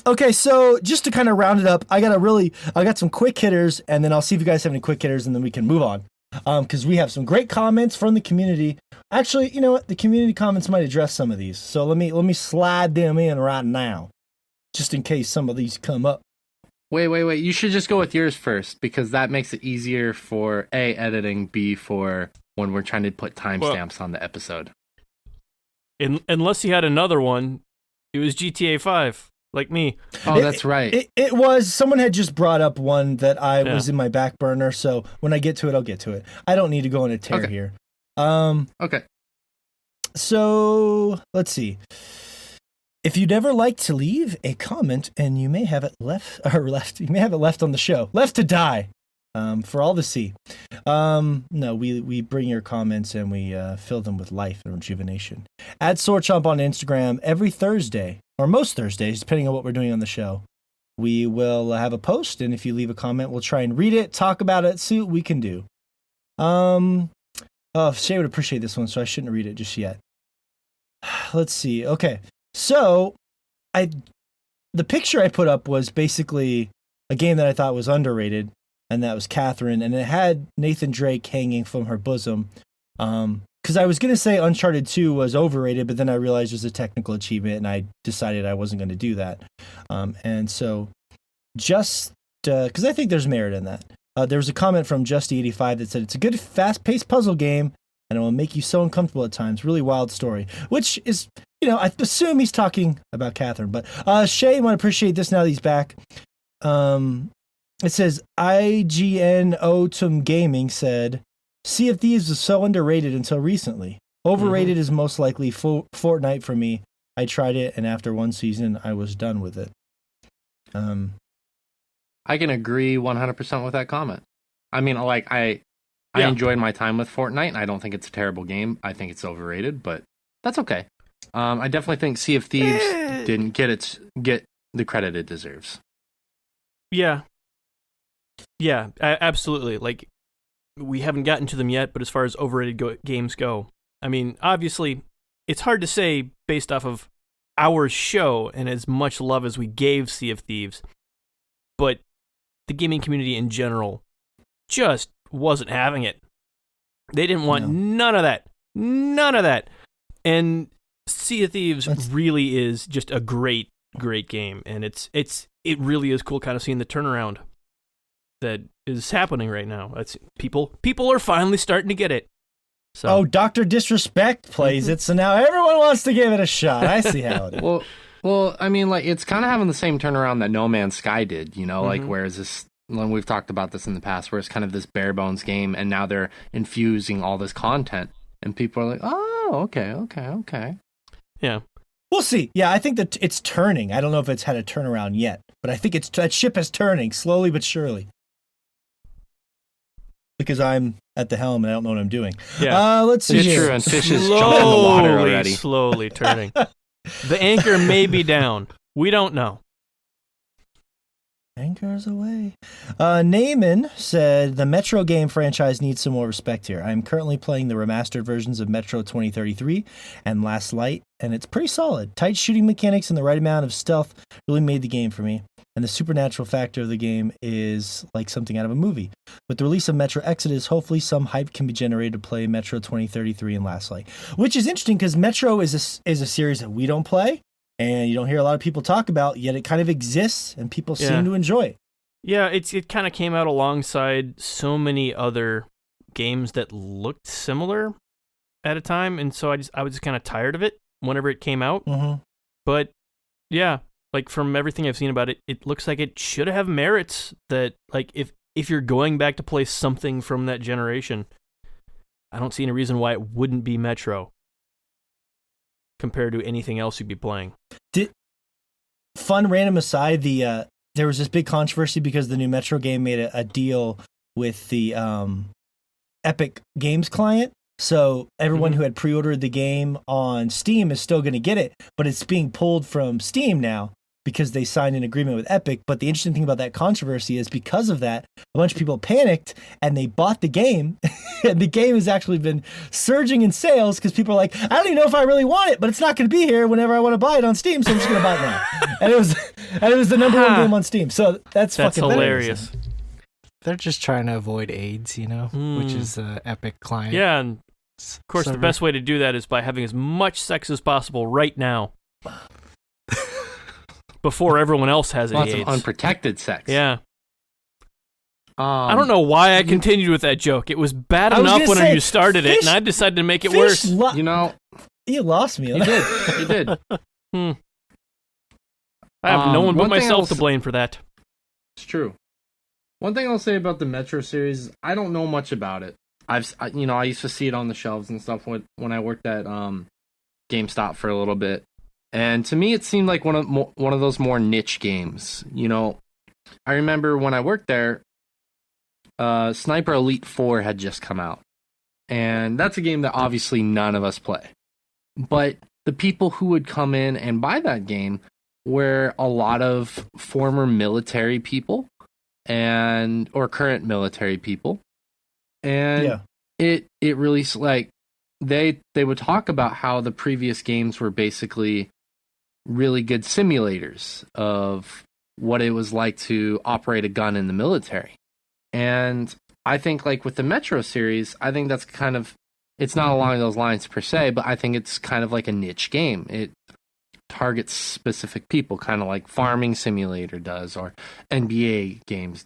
Okay, so just to kind of round it up, I got some quick hitters, and then I'll see if you guys have any quick hitters, and then we can move on. Because we have some great comments from the community. Actually, you know what? The community comments might address some of these. So let me slide them in right now, just in case some of these come up. Wait. You should just go with yours first, because that makes it easier for A, editing, B, for when we're trying to put timestamps on the episode. Unless you had another one, it was GTA 5, like me. Oh, that's right. It was, someone had just brought up one that I was in my back burner, so when I get to it, I'll get to it. I don't need to go on a tear here. Okay. So, let's see. if you'd ever like to leave a comment, and you may have it left, you may have it left on the show, left to die, for all to see. No, we bring your comments and we fill them with life and rejuvenation. At Sword Chomp on Instagram every Thursday, or most Thursdays, depending on what we're doing on the show. We will have a post, and if you leave a comment, we'll try and read it, talk about it, see what we can do. Shay would appreciate this one, so I shouldn't read it just yet. Let's see. Okay. So, the picture I put up was basically a game that I thought was underrated, and that was Catherine, and it had Nathan Drake hanging from her bosom. Because I was going to say Uncharted 2 was overrated, but then I realized it was a technical achievement, and I decided I wasn't going to do that. And so, just because I think there's merit in that. There was a comment from Justy85 that said, it's a good, fast-paced puzzle game, and it will make you so uncomfortable at times. Really wild story. Which is, I assume he's talking about Catherine. But Shay, I want to appreciate this now that he's back. It says, IGN Otum Gaming said, Sea of Thieves was so underrated until recently. Overrated is most likely Fortnite for me. I tried it, and after one season, I was done with it. I can agree 100% with that comment. I mean, I enjoyed my time with Fortnite. I don't think it's a terrible game. I think it's overrated, but that's okay. I definitely think Sea of Thieves didn't get the credit it deserves. Yeah. Yeah, absolutely. Like, we haven't gotten to them yet, but as far as overrated games go, I mean, obviously, it's hard to say based off of our show and as much love as we gave Sea of Thieves, but the gaming community in general just wasn't having it. They didn't want none of that. None of that. And Sea of Thieves really is just a great, great game. And it really is cool kind of seeing the turnaround that is happening right now. It's people are finally starting to get it. So. Dr. Disrespect plays it, so now everyone wants to give it a shot. I see how it is. Well, I mean, like, it's kind of having the same turnaround that No Man's Sky did, like, whereas this, when we've talked about this in the past, where it's kind of this bare bones game, and now they're infusing all this content, and people are like, oh, okay. Yeah. We'll see. Yeah, I think that it's turning. I don't know if it's had a turnaround yet, but I think that ship is turning, slowly but surely. Because I'm at the helm and I don't know what I'm doing. Yeah. Let's see. It's true, and fish is jumping in the water already. Slowly turning. The anchor may be down. We don't know. Anchors away. Naaman said, the Metro game franchise needs some more respect here. I'm currently playing the remastered versions of Metro 2033 and Last Light, and it's pretty solid. Tight shooting mechanics and the right amount of stealth really made the game for me. And the supernatural factor of the game is like something out of a movie. With the release of Metro Exodus, hopefully some hype can be generated to play Metro 2033 and Last Light. Which is interesting because Metro is a series that we don't play. And you don't hear a lot of people talk about, yet it kind of exists, and people seem to enjoy it. Yeah, it kind of came out alongside so many other games that looked similar at a time, and so I was just kind of tired of it whenever it came out. Mm-hmm. But yeah, like from everything I've seen about it, it looks like it should have merits. That like if you're going back to play something from that generation, I don't see any reason why it wouldn't be Metro compared to anything else you'd be playing. Fun random aside, there was this big controversy because the new Metro game made a deal with the Epic Games client. So everyone who had pre-ordered the game on Steam is still going to get it, but it's being pulled from Steam now because they signed an agreement with Epic. But the interesting thing about that controversy is because of that, a bunch of people panicked and they bought the game. And the game has actually been surging in sales because people are like, I don't even know if I really want it, but it's not going to be here whenever I want to buy it on Steam, so I'm just going to buy it now. and it was the number one game on Steam. So that's fucking hilarious. They're just trying to avoid AIDS, which is the Epic client. Yeah, and of course the best way to do that is by having as much sex as possible right now. Before everyone else has Lots AIDS. of unprotected sex. Yeah. I don't know why I continued with that joke. It was bad enough when you started it, and I decided to make it worse. You lost me. You did. You did. I have no one but myself to blame for that. It's true. One thing I'll say about the Metro series, I don't know much about it. I used to see it on the shelves and stuff when I worked at GameStop for a little bit. And to me, it seemed like one of those more niche games. You know, I remember when I worked there, Sniper Elite 4 had just come out. And that's a game that obviously none of us play. But the people who would come in and buy that game were a lot of former military people or current military people. And it really, like, they would talk about how the previous games were basically really good simulators of what it was like to operate a gun in the military. And I think, like, with the Metro series, I think that's kind of, it's not along those lines per se, but I think it's kind of like a niche game. It targets specific people, kind of like Farming Simulator does, or NBA games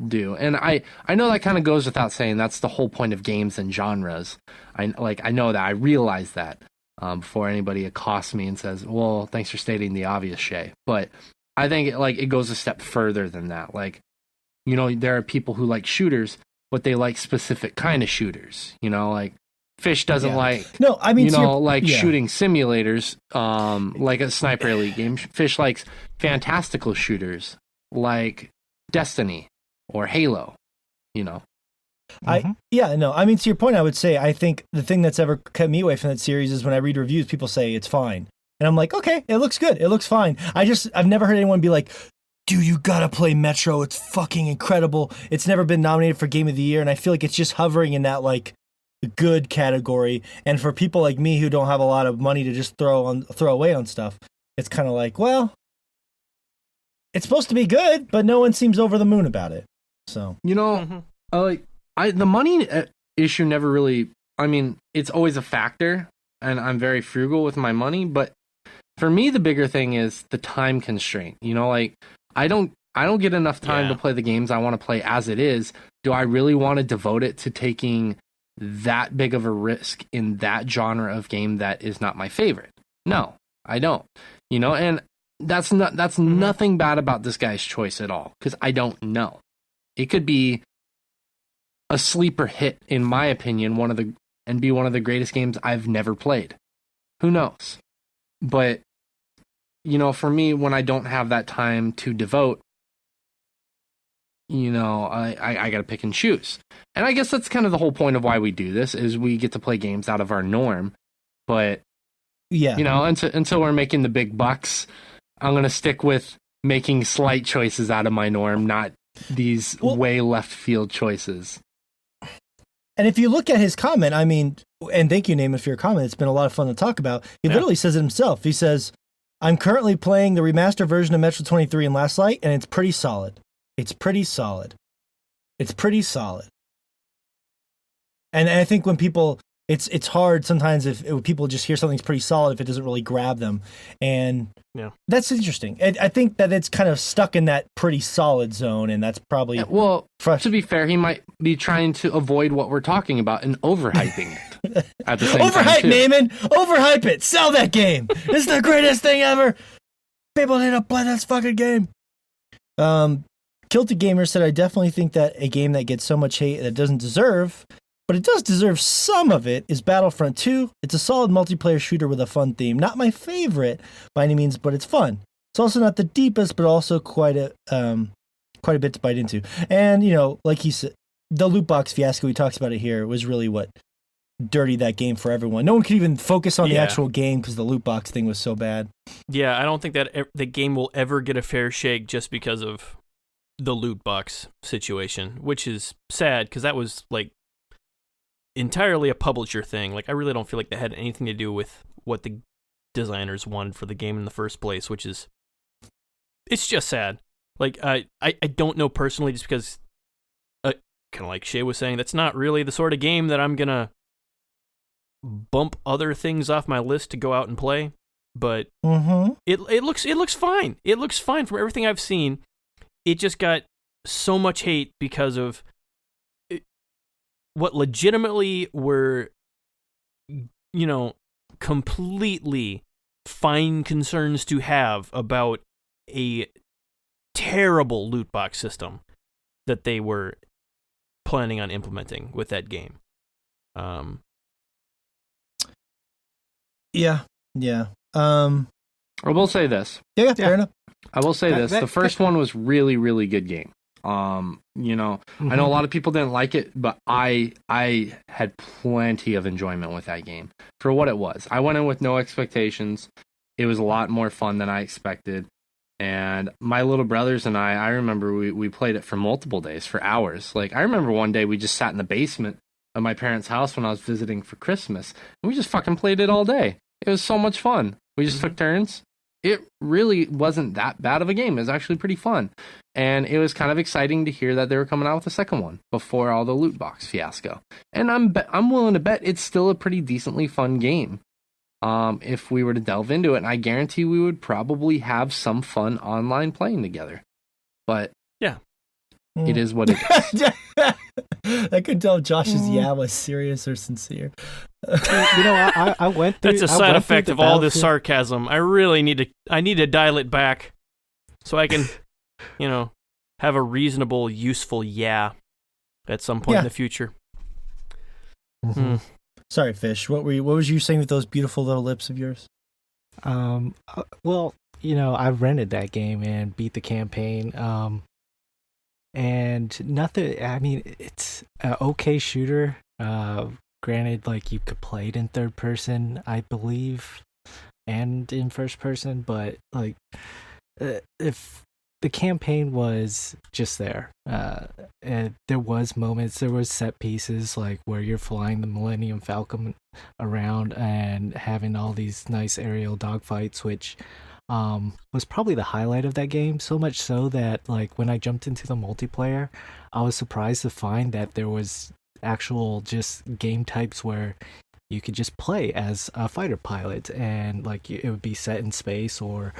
do. And I know that kind of goes without saying. That's the whole point of games and genres. I know that. I realize that before anybody accosts me and says, well, thanks for stating the obvious, Shay. But I think it goes a step further than that. Like, you know, there are people who like shooters, but they like specific kind of shooters. You know, like Fish doesn't like, no, I mean, shooting simulators, like a Sniper Elite game. Fish likes fantastical shooters like Destiny or Halo, you know. I mean, to your point, I would say, I think the thing that's ever kept me away from that series is when I read reviews, people say it's fine. And I'm like, okay, it looks good. It looks fine. I've never heard anyone be like, dude, you gotta play Metro. It's fucking incredible. It's never been nominated for Game of the Year. And I feel like it's just hovering in that, like, good category. And for people like me who don't have a lot of money to just throw away on stuff, it's kind of like, well, it's supposed to be good, but no one seems over the moon about it. So, you know, the money issue never really, I mean, it's always a factor, and I'm very frugal with my money, but for me, the bigger thing is the time constraint. You know, like, I don't get enough time to play the games I want to play as it is. Do I really want to devote it to taking that big of a risk in that genre of game that is not my favorite? No, I don't. You know, and that's nothing bad about this guy's choice at all, because I don't know. It could be a sleeper hit, in my opinion, and be one of the greatest games I've never played. Who knows? But, you know, for me, when I don't have that time to devote, you know, I got to pick and choose. And I guess that's kind of the whole point of why we do this, is we get to play games out of our norm. But, you know, until we're making the big bucks, I'm going to stick with making slight choices out of my norm, not these way left field choices. And if you look at his comment, I mean, and thank you, Naaman, for your comment. It's been a lot of fun to talk about. He literally says it himself. He says, I'm currently playing the remastered version of Metro 23 in Last Light, and it's pretty solid. It's pretty solid. And I think when people, it's hard sometimes if people just hear something's pretty solid, if it doesn't really grab them. And that's interesting. I think that it's kind of stuck in that pretty solid zone, and that's probably to be fair, he might be trying to avoid what we're talking about and overhyping it at the same time. Overhype, Naaman! Overhype it! Sell that game! It's the greatest thing ever! People need to play this fucking game! Kilted Gamer said, I definitely think that a game that gets so much hate that it doesn't deserve, but it does deserve some of it, is Battlefront 2. It's a solid multiplayer shooter with a fun theme. Not my favorite by any means, but it's fun. It's also not the deepest, but also quite a bit to bite into. And, you know, like he said, the loot box fiasco, he talks about it here, was really what dirtied that game for everyone. No one could even focus on the actual game because the loot box thing was so bad. Yeah, I don't think that the game will ever get a fair shake just because of the loot box situation, which is sad because that was, like, entirely a publisher thing. Like, I really don't feel like that had anything to do with what the designers wanted for the game in the first place, which is, it's just sad. Like, I don't know personally, just because, kind of like Shay was saying, that's not really the sort of game that I'm gonna bump other things off my list to go out and play. But it looks fine. It looks fine from everything I've seen. It just got so much hate because of what legitimately were, you know, completely fine concerns to have about a terrible loot box system that they were planning on implementing with that game. Yeah. I will say this. Yeah, fair enough. I will say this. The first one was really, really good game. You know, I know a lot of people didn't like it, but I had plenty of enjoyment with that game for what it was. I went in with no expectations. It was a lot more fun than I expected. And my little brothers and I remember we played it for multiple days, for hours. Like, I remember one day we just sat in the basement of my parents' house when I was visiting for Christmas, and we just fucking played it all day. It was so much fun. We just took turns. It really wasn't that bad of a game. It was actually pretty fun. And it was kind of exciting to hear that they were coming out with a second one before all the loot box fiasco. And I'm willing to bet it's still a pretty decently fun game. If we were to delve into it, and I guarantee we would probably have some fun online playing together. But yeah, it is what it is. I could tell if Josh's was serious or sincere. You know, I went through. That's a side effect of all this sarcasm. I really need to dial it back so I can, you know, have a reasonable, useful at some point in the future. Sorry, Fish. What was you saying with those beautiful little lips of yours? Well, you know, I rented that game and beat the campaign. And nothing. I mean, it's an okay shooter. Granted, like, you could play it in third person, I believe, and in first person, but like, if the campaign was just there, and there was set pieces like where you're flying the Millennium Falcon around and having all these nice aerial dogfights, which was probably the highlight of that game. So much so that, like, when I jumped into the multiplayer, I was surprised to find that there was actual just game types where you could just play as a fighter pilot, and like it would be set in space, or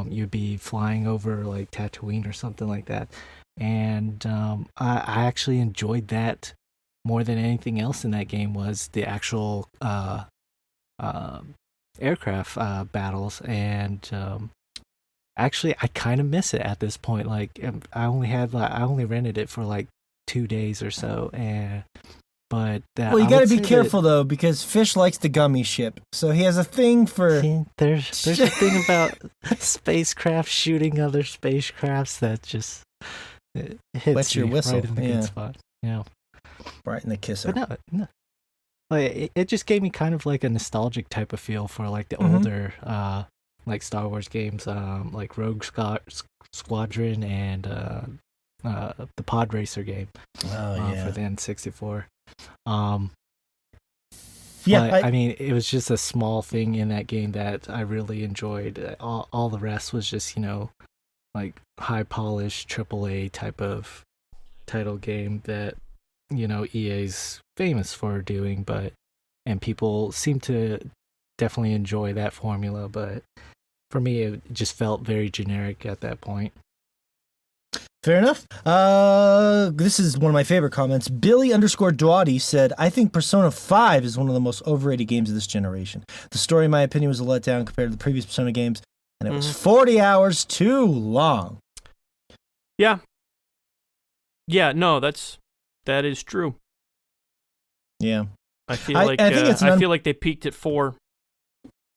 you'd be flying over like Tatooine or something like that. And I actually enjoyed that more than anything else in that game, was the actual aircraft battles. And actually, I kind of miss it at this point. Like, I only rented it for like 2 days or so, but well, you got to be careful though, because Fish likes the gummy ship, so he has a thing for. There's a thing about spacecraft shooting other spacecrafts that just hits wets your whistle right in the good spot. Yeah, right in the kisser. But no. Like, it just gave me kind of like a nostalgic type of feel for like the older like Star Wars games, like Rogue Squadron and the Pod Racer game for the N64. I mean, it was just a small thing in that game that I really enjoyed. All the rest was just, you know, like high polished AAA type of title game that, you know, EA's famous for doing, and people seem to definitely enjoy that formula, but for me it just felt very generic at that point. Fair enough. This is one of my favorite comments. Billy_Doughty said, I think Persona 5 is one of the most overrated games of this generation. The story, in my opinion, was a letdown compared to the previous Persona games, and it was 40 hours too long. Yeah. Yeah, no, that is true. Yeah. I feel like they peaked at 4,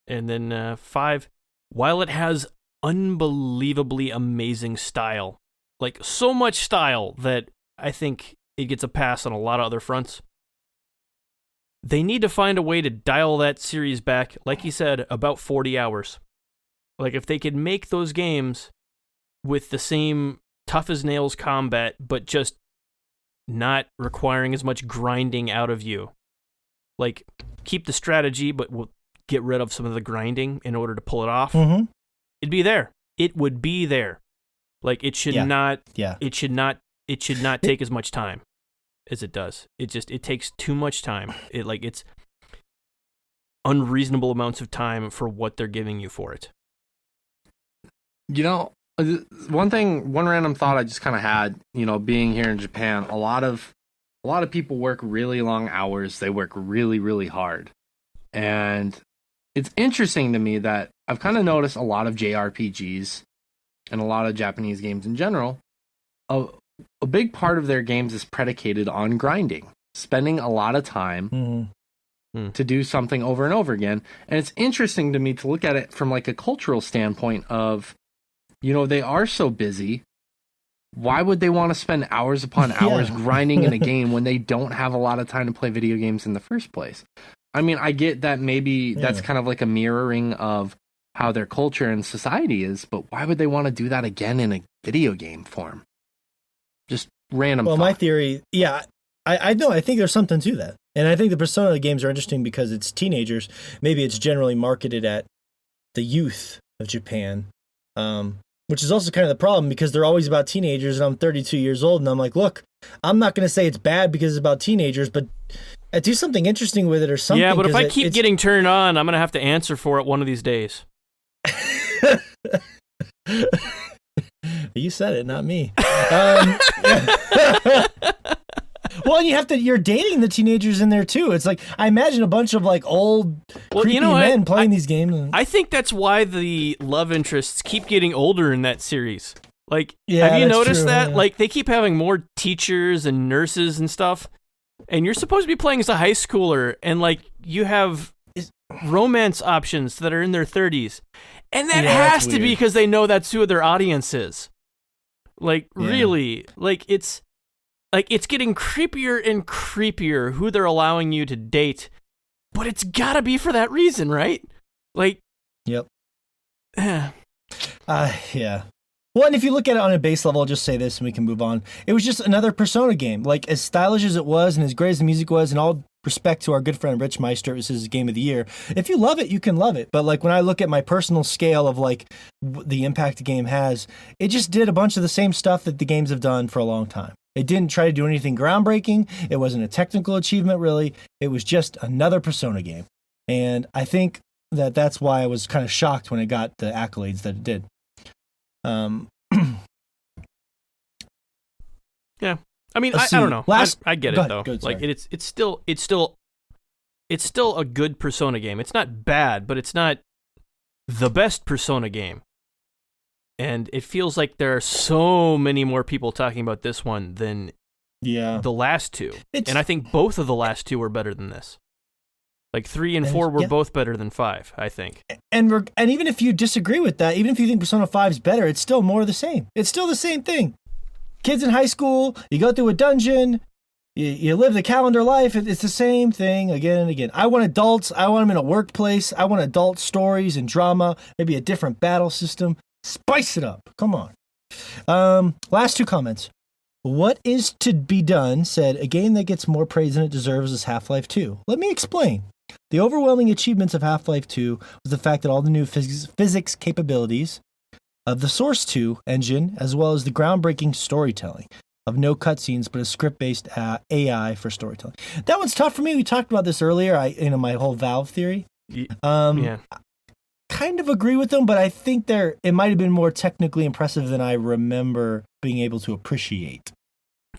and then 5, while it has unbelievably amazing style, like so much style that I think it gets a pass on a lot of other fronts. They need to find a way to dial that series back, like he said, about 40 hours. Like, if they could make those games with the same tough as nails combat, but just not requiring as much grinding out of you. Like, keep the strategy, but we'll get rid of some of the grinding in order to pull it off. It'd be there. It would be there. Like, it should not. Yeah. It should not take as much time as it does. It takes too much time. It's unreasonable amounts of time for what they're giving you for it. You know, one random thought I just kind of had, you know, being here in Japan, a lot of people work really long hours. They work really, really hard. And it's interesting to me that I've kind of noticed a lot of JRPGs and a lot of Japanese games in general, a big part of their games is predicated on grinding, spending a lot of time to do something over and over again. And it's interesting to me to look at it from like a cultural standpoint of, they are so busy. Why would they want to spend hours upon hours grinding in a game when they don't have a lot of time to play video games in the first place? I mean, I get that maybe that's kind of like a mirroring of how their culture and society is, but why would they want to do that again in a video game form? Just random thought. My theory, I know, I think there's something to that. And I think the Persona games are interesting because it's teenagers. Maybe it's generally marketed at the youth of Japan, which is also kind of the problem because they're always about teenagers, and I'm 32 years old, and I'm like, look, I'm not going to say it's bad because it's about teenagers, but do something interesting with it or something. Yeah, but if I keep getting turned on, I'm going to have to answer for it one of these days. You said it, not me. Well, you're dating the teenagers in there too. It's like, I imagine a bunch of like old creepy men playing these games. I think that's why the love interests keep getting older in that series. Like, Yeah, have you that's noticed true, that? yeah. Like, they keep having more teachers and nurses and stuff, and you're supposed to be playing as a high schooler, and like, you have romance options that are in their 30s. And that has to be because they know that's who their audience is. Like, really, it's getting creepier and creepier who they're allowing you to date, but it's gotta be for that reason, right? Like, yep. Yeah. Well, and if you look at it on a base level, I'll just say this and we can move on. It was just another Persona game. Like, as stylish as it was and as great as the music was, and all respect to our good friend Rich Meister, it was his game of the year. If you love it, you can love it. But like, when I look at my personal scale of like the impact the game has, it just did a bunch of the same stuff that the games have done for a long time. It didn't try to do anything groundbreaking. It wasn't a technical achievement, really. It was just another Persona game. And I think that that's why I was kind of shocked when it got the accolades that it did. Yeah. I mean, I don't know. I get it though. Like, it's still a good Persona game. It's not bad, but it's not the best Persona game. And it feels like there are so many more people talking about this one than the last two. And I think both of the last two were better than this. Like 3 and 4 were both better than 5, I think. And even if you disagree with that, even if you think Persona 5 is better, it's still more of the same. It's still the same thing. Kids in high school, you go through a dungeon, you live the calendar life. It's the same thing again and again. I want adults. I want them in a workplace. I want adult stories and drama, maybe a different battle system. Spice it up. Come on. Last two comments. What is to be done said, a game that gets more praise than it deserves is Half-Life 2. Let me explain. The overwhelming achievements of Half-Life 2 was the fact that all the new physics capabilities of the Source 2 engine, as well as the groundbreaking storytelling of no cutscenes, but a script-based AI for storytelling. That one's tough for me. We talked about this earlier, my whole Valve theory. Yeah. Kind of agree with them, but I think it might have been more technically impressive than I remember being able to appreciate.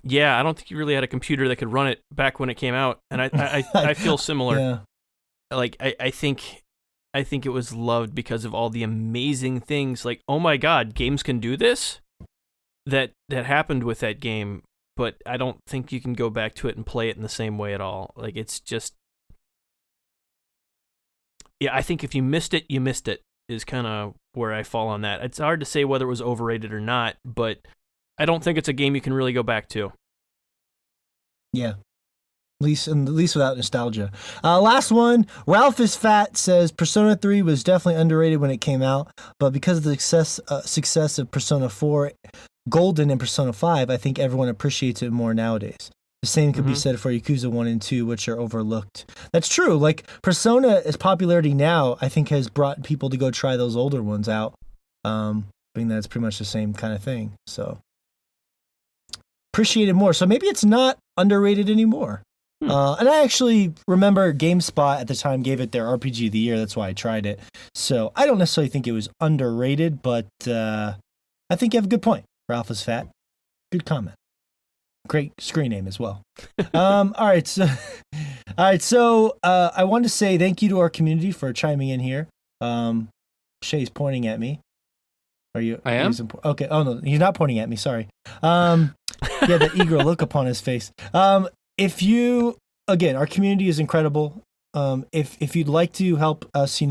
Yeah, I don't think you really had a computer that could run it back when it came out, and I feel similar. Yeah. Like, I think it was loved because of all the amazing things. Like, oh my God, games can do this? That happened with that game, but I don't think you can go back to it and play it in the same way at all. Like, it's just... Yeah, I think if you missed it, you missed it, is kind of where I fall on that. It's hard to say whether it was overrated or not, but I don't think it's a game you can really go back to. Yeah. At least without nostalgia. Last one. Ralph is Fat says Persona 3 was definitely underrated when it came out, but because of the success of Persona 4 Golden and Persona 5, I think everyone appreciates it more nowadays. The same could be said for Yakuza 1 and 2, which are overlooked. That's true. Like, Persona's popularity now, I think, has brought people to go try those older ones out, being that it's pretty much the same kind of thing. So, appreciate it more. So maybe it's not underrated anymore. And I actually remember GameSpot at the time gave it their RPG of the year. That's why I tried it. So I don't necessarily think it was underrated, but I think you have a good point. Ralph is Fat. Good comment. Great screen name as well. All right. So I wanted to say thank you to our community for chiming in here. Shay's pointing at me. Are you? I am? Okay. Oh, no, he's not pointing at me. Sorry. Yeah, that eager look upon his face. If you, again, our community is incredible. if you'd like to help us,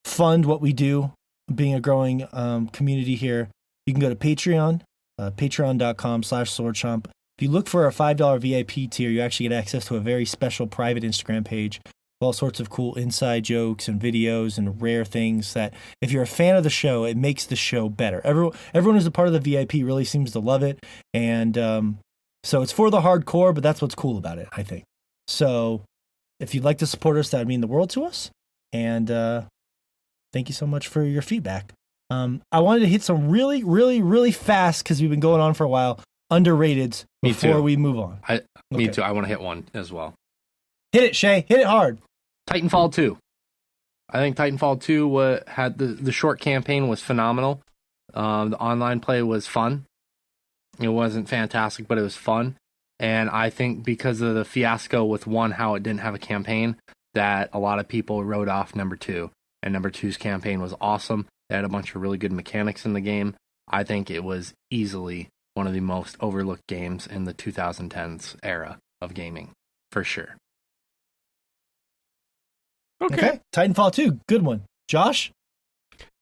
fund what we do, being a growing community here, you can go to Patreon, patreon.com/swordchomp. If you look for our $5 VIP tier, you actually get access to a very special private Instagram page with all sorts of cool inside jokes and videos and rare things that, if you're a fan of the show, it makes the show better. Everyone who's a part of the VIP really seems to love it. And so it's for the hardcore, but that's what's cool about it, I think. So if you'd like to support us, that would mean the world to us. And thank you so much for your feedback. I wanted to hit some really, really, really fast, because we've been going on for a while, underrateds before we move on. Me too. I want to hit one as well. Hit it, Shay. Hit it hard. Titanfall 2. I think Titanfall 2 had the short campaign was phenomenal. The online play was fun. It wasn't fantastic, but it was fun. And I think because of the fiasco with 1, how it didn't have a campaign, that a lot of people wrote off number 2. And number 2's campaign was awesome. They had a bunch of really good mechanics in the game. I think it was easily one of the most overlooked games in the 2010s era of gaming, for sure. Okay. Titanfall 2, good one. Josh?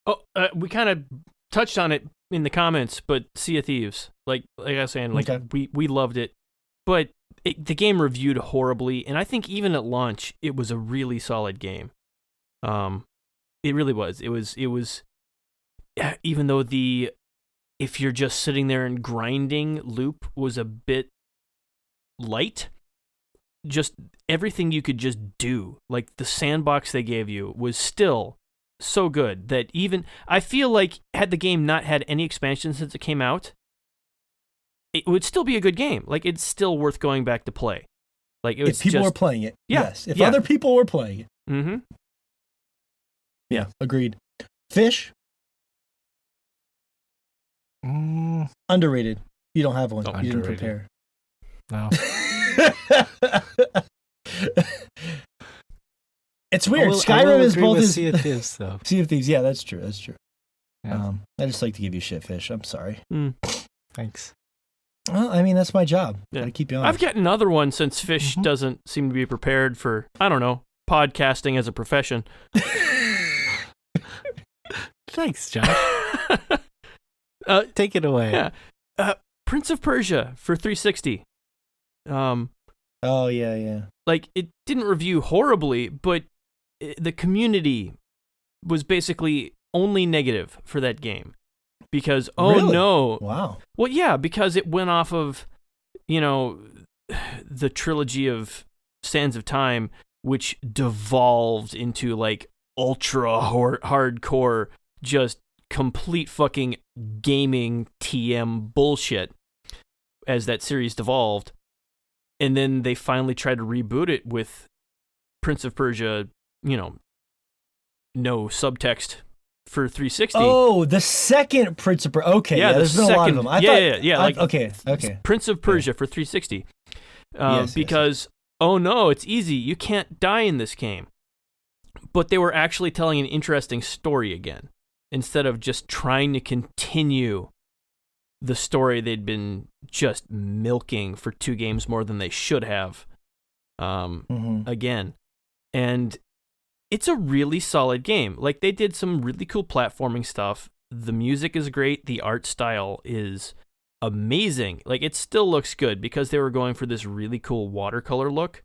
Oh, we kind of touched on it in the comments, but Sea of Thieves, like I was saying, we loved it, but the game reviewed horribly, and I think even at launch, it was a really solid game. It really was. It was, even though if you're just sitting there and grinding loop was a bit light, just everything you could just do, like the sandbox they gave you was still so good that even I feel like had the game not had any expansion since it came out, it would still be a good game. Like, it's still worth going back to play. Like, if people were playing it, yes. If yeah. other people were playing it, mm-hmm. Yeah, agreed. Fish? Underrated. You don't have one. Oh, you underrated. Didn't prepare. No. It's weird. I Skyrim will is agree both with his Sea of Thieves, though. Sea of Thieves. Yeah, that's true. That's true. Yeah. I just like to give you shit, Fish. I'm sorry. Thanks. Well, I mean, that's my job. Yeah. Gotta keep you honest. I've got another one since Fish doesn't seem to be prepared for, I don't know, podcasting as a profession. Thanks, John. Take it away. Yeah. Prince of Persia for 360. Oh, yeah. Like, it didn't review horribly, but the community was basically only negative for that game. Because, Really? no. Wow. Well, yeah, because it went off of, the trilogy of Sands of Time, which devolved into, like, ultra hardcore, just complete fucking gaming TM bullshit as that series devolved. And then they finally tried to reboot it with Prince of Persia, no subtext for 360. Oh, the second Prince of Persia. Okay, yeah, there's been a lot of them. Okay. Prince of Persia for 360. Because, oh no, it's easy. You can't die in this game. But they were actually telling an interesting story again, instead of just trying to continue the story they'd been just milking for 2 games more than they should have. Again. And it's a really solid game. Like, they did some really cool platforming stuff. The music is great. The art style is amazing. Like, it still looks good because they were going for this really cool watercolor look.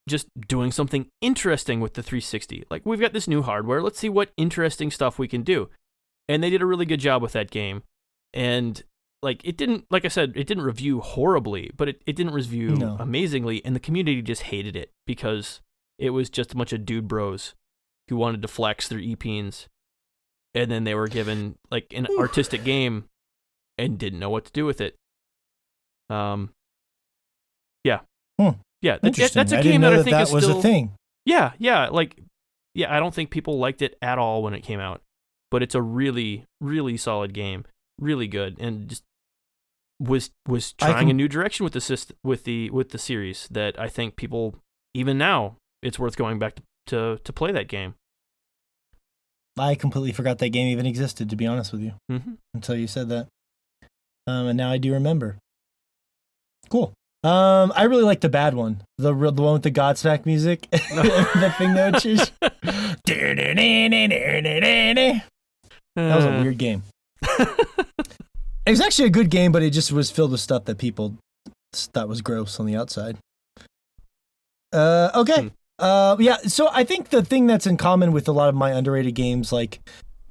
Just doing something interesting with the 360. Like, we've got this new hardware. Let's see what interesting stuff we can do. And they did a really good job with that game. And, like, it didn't, like I said, it didn't review horribly, but it didn't review amazingly. And the community just hated it because it was just a bunch of dude bros who wanted to flex their E-Peens. And then they were given, like, an artistic game and didn't know what to do with it. Yeah. Yeah, that's a game that I think is still... was a thing. Yeah, I don't think people liked it at all when it came out. But it's a really, really solid game. Really good. And just was trying a new direction with the series that I think people, even now, it's worth going back to play that game. I completely forgot that game even existed, to be honest with you, until you said that. And now I do remember. Cool. I really like the bad one, the one with the Godsmack music, the thing that just. That was a weird game. It was actually a good game, but it just was filled with stuff that people thought was gross on the outside. Okay. Yeah, so I think the thing that's in common with a lot of my underrated games like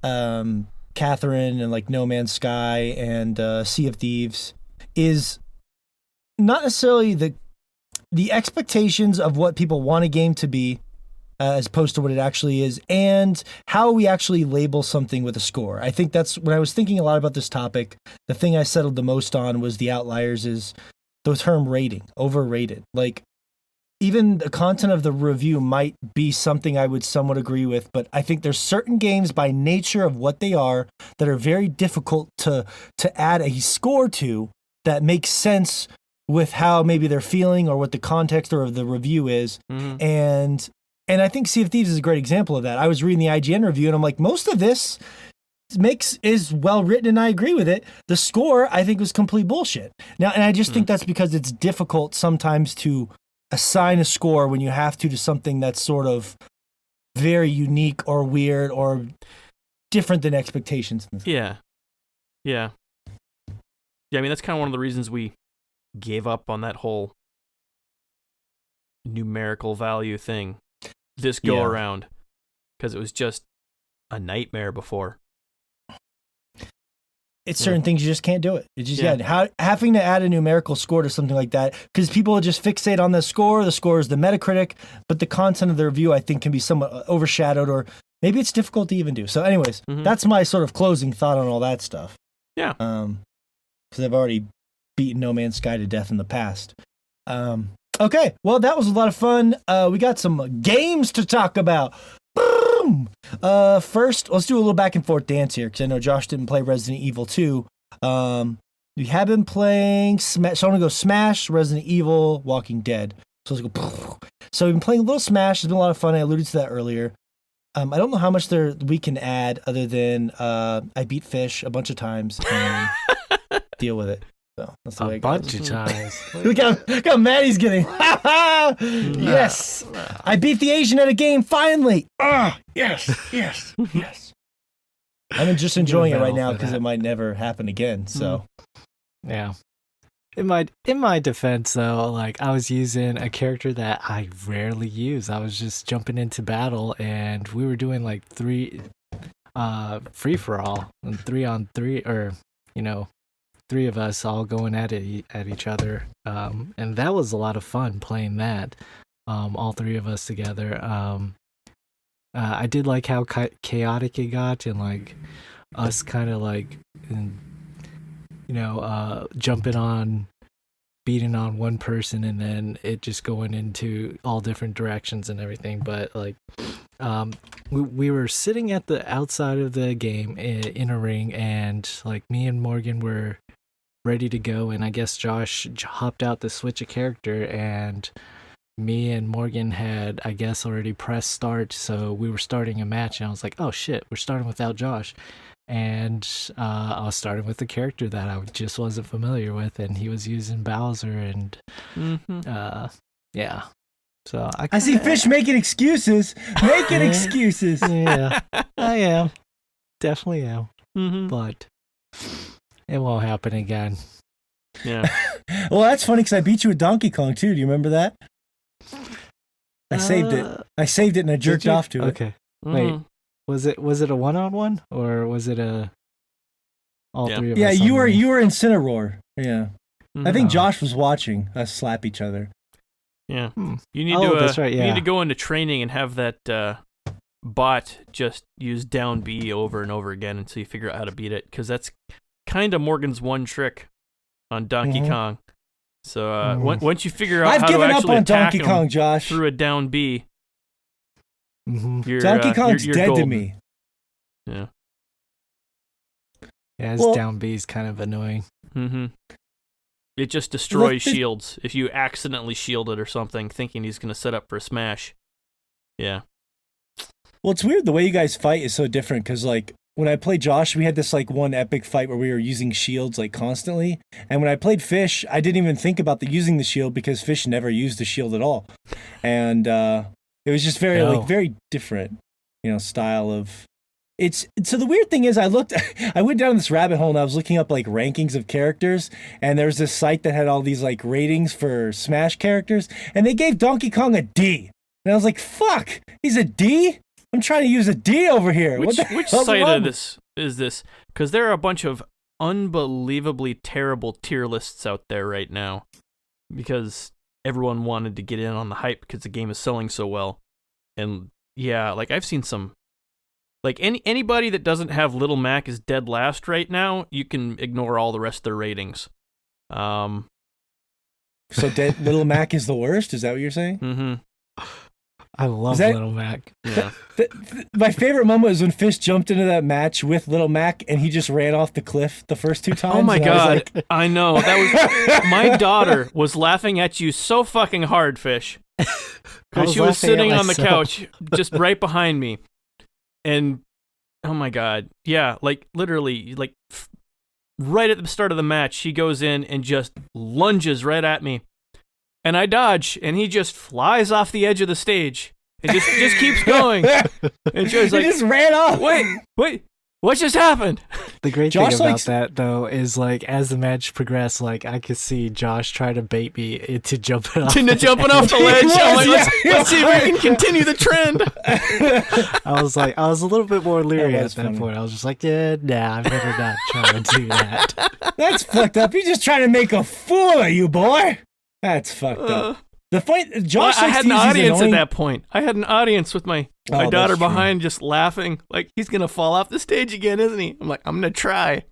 Catherine and like No Man's Sky and Sea of Thieves is not necessarily the expectations of what people want a game to be as opposed to what it actually is, and how we actually label something with a score. I think that's when I was thinking a lot about this topic, the thing I settled the most on was the outliers is the term rating, overrated. Like, even the content of the review might be something I would somewhat agree with, but I think there's certain games by nature of what they are that are very difficult to add a score to that makes sense with how maybe they're feeling or what the context or the review is. Mm-hmm. And I think Sea of Thieves is a great example of that. I was reading the IGN review and I'm like, most of this is well written and I agree with it. The score I think was complete bullshit. Now, and I just think that's because it's difficult sometimes to assign a score when you have to something that's sort of very unique or weird or different than expectations. Yeah. I mean, that's kind of one of the reasons we gave up on that whole numerical value thing this go around, because it was just a nightmare before. It's certain things you just can't do it. It's just having to add a numerical score to something like that, because people just fixate on the score. The score is the Metacritic, but the content of the review I think can be somewhat overshadowed, or maybe it's difficult to even do. So, anyways, that's my sort of closing thought on all that stuff. Yeah. Because I've already beaten No Man's Sky to death in the past. Okay, well, that was a lot of fun. We got some games to talk about. Boom! First, let's do a little back and forth dance here, because I know Josh didn't play Resident Evil 2. We have been playing Smash. So I'm going to go Smash, Resident Evil, Walking Dead. So let's go. So we've been playing a little Smash. It's been a lot of fun. I alluded to that earlier. I don't know how much we can add other than I beat Fish a bunch of times and deal with it. So that's the way it goes. A bunch of times. Look how mad he's getting. Yes. I beat the Asian at a game, finally. Yes. I'm just enjoying it right now because it might never happen again. So, yeah. In my defense, though, like, I was using a character that I rarely use. I was just jumping into battle, and we were doing like free for all, and 3-on-3, or three of us all going at each other, and that was a lot of fun playing that, all three of us together. I did like how chaotic it got, and like us kind of like, jumping on, beating on one person, and then it just going into all different directions and everything. But like, we were sitting at the outside of the game in a ring, and like me and Morgan were ready to go, and I guess Josh hopped out to switch a character, and me and Morgan had, I guess, already pressed start, so we were starting a match, and I was like, oh shit, we're starting without Josh. And I was starting with the character that I just wasn't familiar with, and he was using Bowser, and yeah. So I see Fish making excuses. Excuses. Yeah, I am. Definitely am. But it won't happen again. Yeah. Well, that's funny because I beat you with Donkey Kong too. Do you remember that? I saved it and I jerked off to it. Okay. Wait. Was it a 1-on-1 or was it all three of us? Yeah, you were in Cineroar. Yeah. I think Josh was watching us slap each other. Yeah. You need to that's right, yeah. You need to go into training and have that bot just use down B over and over again until you figure out how to beat it, because that's kind of Morgan's one trick on Donkey Kong. So once you figure out how to actually attack Donkey Kong, Josh, through a down B, Donkey Kong's you're dead golden. to me. Yeah. Yeah, his down B is kind of annoying. It just destroys shields if you accidentally shield it or something, thinking he's going to set up for a smash. Yeah. Well, it's weird. The way you guys fight is so different because, like, when I played Josh, we had this like one epic fight where we were using shields like constantly. And when I played Fish, I didn't even think about using the shield because Fish never used the shield at all. And it was just very different, style of. So the weird thing is I went down this rabbit hole and I was looking up like rankings of characters, and there was this site that had all these like ratings for Smash characters, and they gave Donkey Kong a D. And I was like, fuck, he's a D? I'm trying to use a D over here. Which site of this is this? Because there are a bunch of unbelievably terrible tier lists out there right now because everyone wanted to get in on the hype because the game is selling so well. And yeah, like I've seen some, like anybody that doesn't have Little Mac is dead last right now, you can ignore all the rest of their ratings. So Little Mac is the worst? Is that what you're saying? Mm-hmm. I love Little Mac. Yeah. My favorite moment was when Fish jumped into that match with Little Mac and he just ran off the cliff the first 2 times. Oh my god! I know that was my daughter was laughing at you so fucking hard, Fish, because she was sitting on the couch just right behind me, and oh my god, yeah, like literally, like right at the start of the match, she goes in and just lunges right at me. And I dodge, and he just flies off the edge of the stage. It just keeps going. And Joe's like, he just ran off. Wait, what just happened? The great thing about that, though, is like as the match progressed, like I could see Josh try to bait me into jumping off. Jumping off the ledge. I'm like, let's see if we can continue the trend. I was a little bit more leery at that point. I was just like, yeah, nah, I'm better not trying to do that. That's fucked up. He's just trying to make a fool of you, boy. That's fucked up. The fight, Josh. I had an audience at that point. I had an audience with my daughter behind, just laughing, like he's gonna fall off the stage again, isn't he? I'm like, I'm gonna try.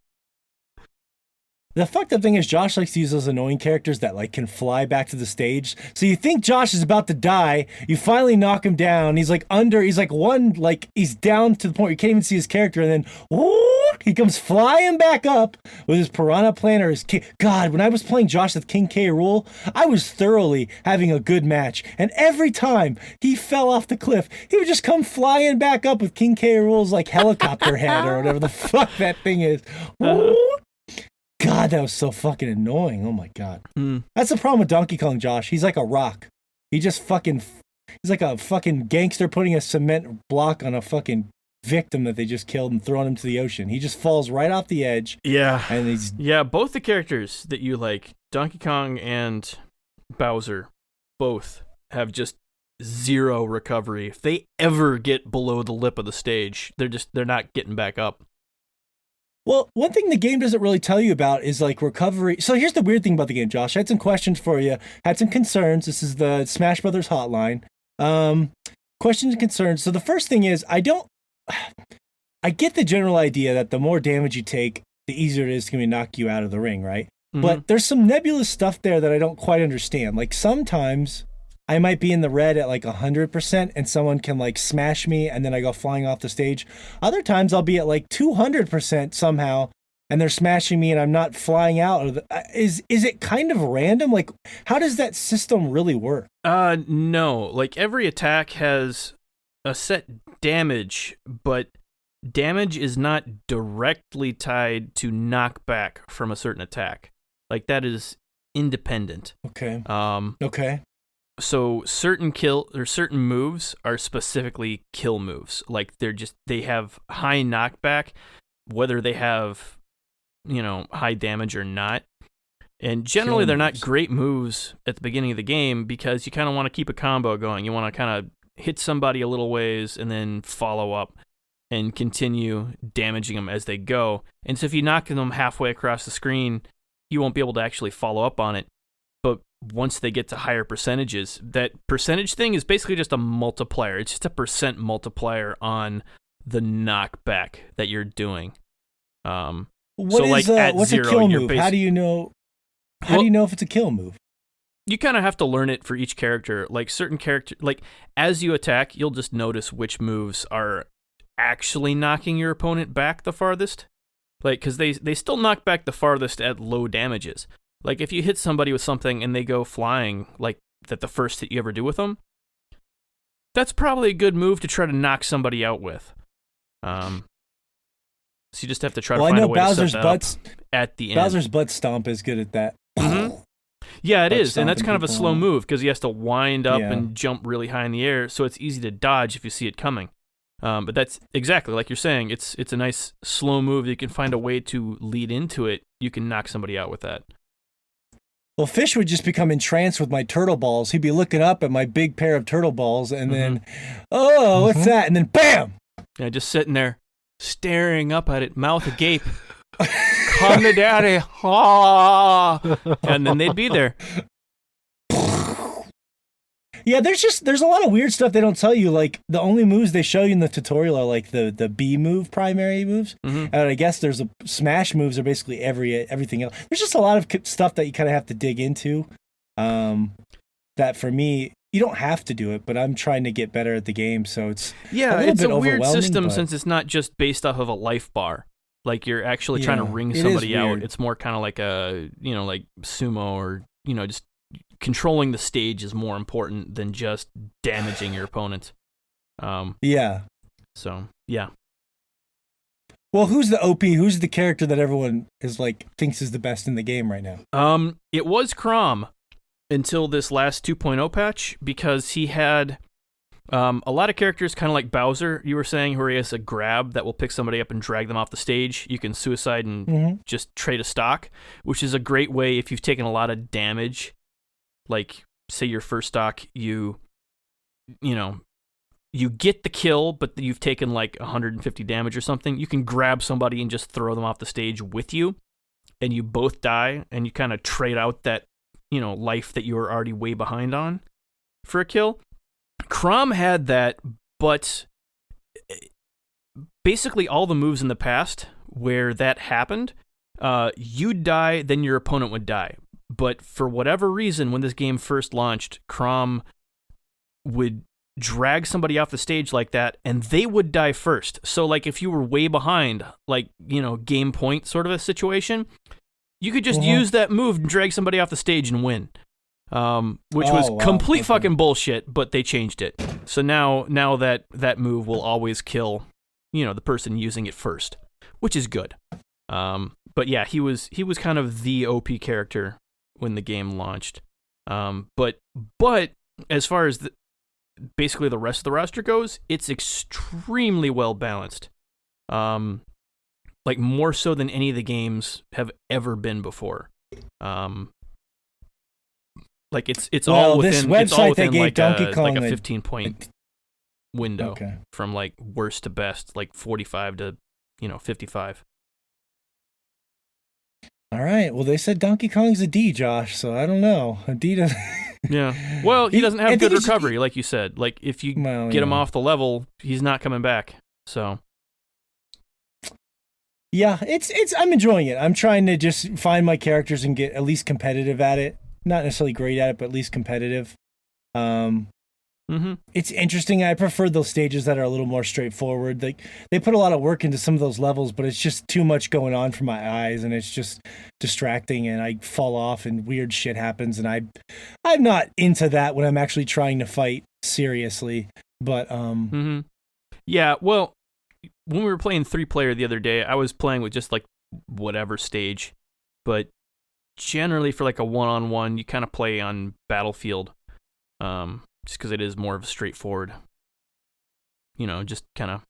The fucked up thing is Josh likes to use those annoying characters that like can fly back to the stage. So you think Josh is about to die, you finally knock him down. He's like he's down to the point where you can't even see his character, and then he comes flying back up with his piranha plant or his God, when I was playing Josh with King K. Rool, I was thoroughly having a good match. And every time he fell off the cliff, he would just come flying back up with King K. Rool's like helicopter head or whatever the fuck that thing is. God, that was so fucking annoying. Oh my god. That's the problem with Donkey Kong, Josh. He's like a rock. He's like a fucking gangster putting a cement block on a fucking victim that they just killed and throwing him to the ocean. He just falls right off the edge. Yeah. And both the characters that you like, Donkey Kong and Bowser, both have just zero recovery. If they ever get below the lip of the stage, they're not getting back up. Well, one thing the game doesn't really tell you about is like recovery. So here's the weird thing about the game, Josh. I had some questions for you. Had some concerns. This is the Smash Brothers hotline. Questions and concerns. So the first thing is, I get the general idea that the more damage you take, the easier it is to knock you out of the ring, right? Mm-hmm. But there's some nebulous stuff there that I don't quite understand. Like sometimes I might be in the red at like 100% and someone can like smash me and then I go flying off the stage. Other times I'll be at like 200% somehow and they're smashing me and I'm not flying out. Is it kind of random? Like, how does that system really work? No. Like every attack has a set damage, but damage is not directly tied to knockback from a certain attack. Like that is independent. Okay. Okay. So certain moves are specifically kill moves. Like they have high knockback, whether they have, high damage or not. And generally they're not great moves at the beginning of the game because you kind of want to keep a combo going. You want to kind of hit somebody a little ways and then follow up and continue damaging them as they go. And so if you knock them halfway across the screen, you won't be able to actually follow up on it. But once they get to higher percentages, that percentage thing is basically just a multiplier. It's just a percent multiplier on the knockback that you're doing. What's a kill move? How do you know? How do you know if it's a kill move? You kind of have to learn it for each character. Like certain like as you attack, you'll just notice which moves are actually knocking your opponent back the farthest. Like, because they still knock back the farthest at low damages. Like, if you hit somebody with something and they go flying, like that the first hit you ever do with them, that's probably a good move to try to knock somebody out with. So you just have to try to Well, I find a know way to Bowser's set that up butts. at the end. Bowser's butt stomp is good at that. Mhm. Yeah, it Like is, and that's kind of a stomping slow people. move because he has to wind up Yeah. and jump really high in the air, so it's easy to dodge if you see it coming. But that's exactly like you're saying. It's a nice slow move that you can find a way to lead into it. You can knock somebody out with that. Well, Fish would just become entranced with my turtle balls. He'd be looking up at my big pair of turtle balls, and then, oh, what's that? And then, bam! Yeah, just sitting there, staring up at it, mouth agape. Come to daddy. Ah! And then they'd be there. Yeah, there's a lot of weird stuff they don't tell you. Like, the only moves they show you in the tutorial are like the B move, primary moves. Mhm. And I guess there's smash moves are basically everything else. There's just a lot of stuff that you kind of have to dig into. That for me, you don't have to do it, but I'm trying to get better at the game, so it's Yeah, little it's bit a weird overwhelming, system but- since it's not just based off of a life bar. Like you're actually trying to Yeah, wring it is somebody out. weird. It's more kind of like a, like sumo or, just controlling the stage is more important than just damaging your opponent. Yeah. So, yeah. Well, who's the OP? Who's the character that everyone is like thinks is the best in the game right now? It was Chrom until this last 2.0 patch because he had a lot of characters kind of like Bowser, you were saying, where he has a grab that will pick somebody up and drag them off the stage. You can suicide and just trade a stock, which is a great way if you've taken a lot of damage. Like, say your first stock, you get the kill, but you've taken like 150 damage or something. You can grab somebody and just throw them off the stage with you, and you both die, and you kind of trade out that, life that you were already way behind on for a kill. Chrom had that, but basically all the moves in the past where that happened, you'd die, then your opponent would die. But for whatever reason, when this game first launched, Chrom would drag somebody off the stage like that, and they would die first. So, like, if you were way behind, like, game point sort of a situation, you could just use that move and drag somebody off the stage and win. Which was complete fucking bullshit, but they changed it. So now that move will always kill, the person using it first, which is good. But yeah, he was kind of the OP character when the game launched. But as far as basically the rest of the roster goes, it's extremely well balanced. Like more so than any of the games have ever been before. Like it's all within, this website it's all within they gave like Donkey Kong like a a- 15-point window Okay. from like worst to best, like 45 to 55. All right. Well, they said Donkey Kong's a D, Josh. So I don't know. A D doesn't. Yeah. Well, he doesn't I have think good it's- recovery, like you said. Like if you Well, get him yeah. off the level, he's not coming back. So Yeah, it's. I'm enjoying it. I'm trying to just find my characters and get at least competitive at it. Not necessarily great at it, but at least competitive. It's interesting. I prefer those stages that are a little more straightforward. Like they put a lot of work into some of those levels, but it's just too much going on for my eyes, and it's just distracting. And I fall off, and weird shit happens, and I'm not into that when I'm actually trying to fight seriously. But yeah. Well, when we were playing 3-player the other day, I was playing with just like whatever stage, but generally for like a one-on-one, you kind of play on Battlefield. Just because it is more of a straightforward, just kind of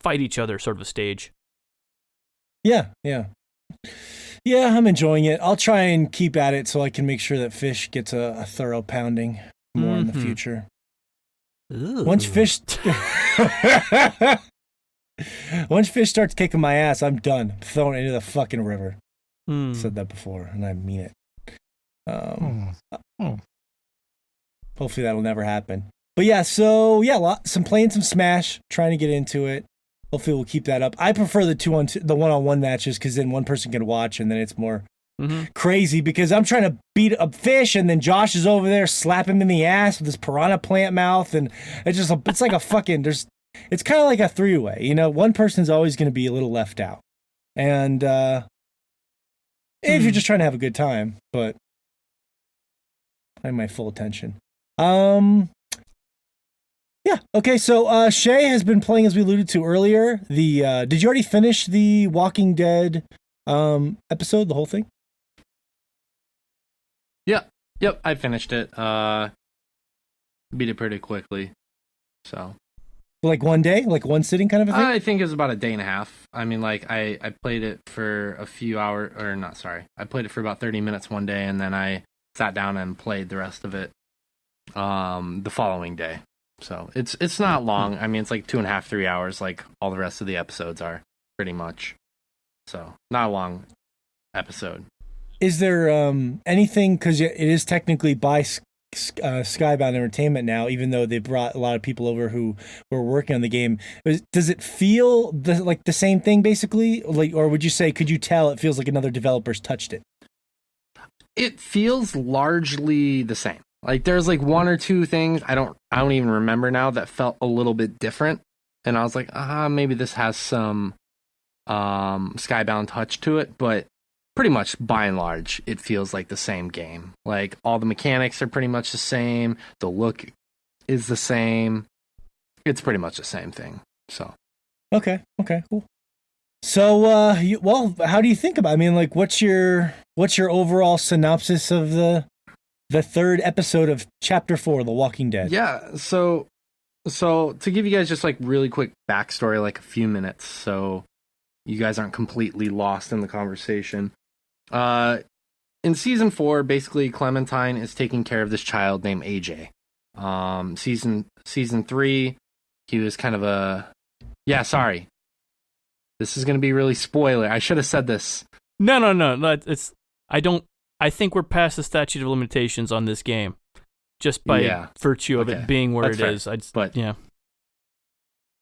fight each other sort of a stage. yeah, I'm enjoying it. I'll try and keep at it so I can make sure that Fish gets a thorough pounding more in the future. Once Fish starts kicking my ass, I'm done. I'm throwing it into the fucking river. Said that before, and I mean it. Hopefully that'll never happen. But yeah, so yeah, playing some Smash, trying to get into it. Hopefully we'll keep that up. I prefer the one-on-one matches because then one person can watch, and then it's more crazy because I'm trying to beat up Fish, and then Josh is over there slapping him in the ass with his piranha plant mouth, and it's like a fucking it's kind of like a three-way. One person's always going to be a little left out, and if you're just trying to have a good time, but I have my full attention. Yeah. Okay. So Shay has been playing, as we alluded to earlier. The did you already finish the Walking Dead episode, the whole thing? Yep, I finished it. Beat it pretty quickly. So Like one day, like one sitting, kind of a thing. I think it was about a day and a half. I mean, like I played it for a few hours, or not. Sorry, I played it for about 30 minutes one day, and then I sat down and played the rest of it the following day. So it's not long. I mean, it's like 2.5, 3 hours, like all the rest of the episodes are, pretty much. So not a long episode. Is there anything, because it is technically by Skybound Entertainment now, even though they brought a lot of people over who were working on the game, does it feel like the same thing basically, like, or would you say, could you tell it feels like another developer's touched it? It feels largely the same. Like there's like one or two things I don't even remember now that felt a little bit different, and I was like, maybe this has some Skybound touch to it, but pretty much by and large it feels like the same game. Like all the mechanics are pretty much the same, the look is the same, it's pretty much the same thing. So okay, cool. So well, how do you think about it? I mean, like, what's your overall synopsis of the third episode of Chapter 4, The Walking Dead? Yeah, so to give you guys just like really quick backstory, like a few minutes, so you guys aren't completely lost in the conversation. In season 4, basically Clementine is taking care of this child named AJ. Season 3, he was kind of a... Yeah, sorry. This is going to be really spoiler. I should have said this. No. I think we're past the statute of limitations on this game, just by virtue of it being where That's it fair. is.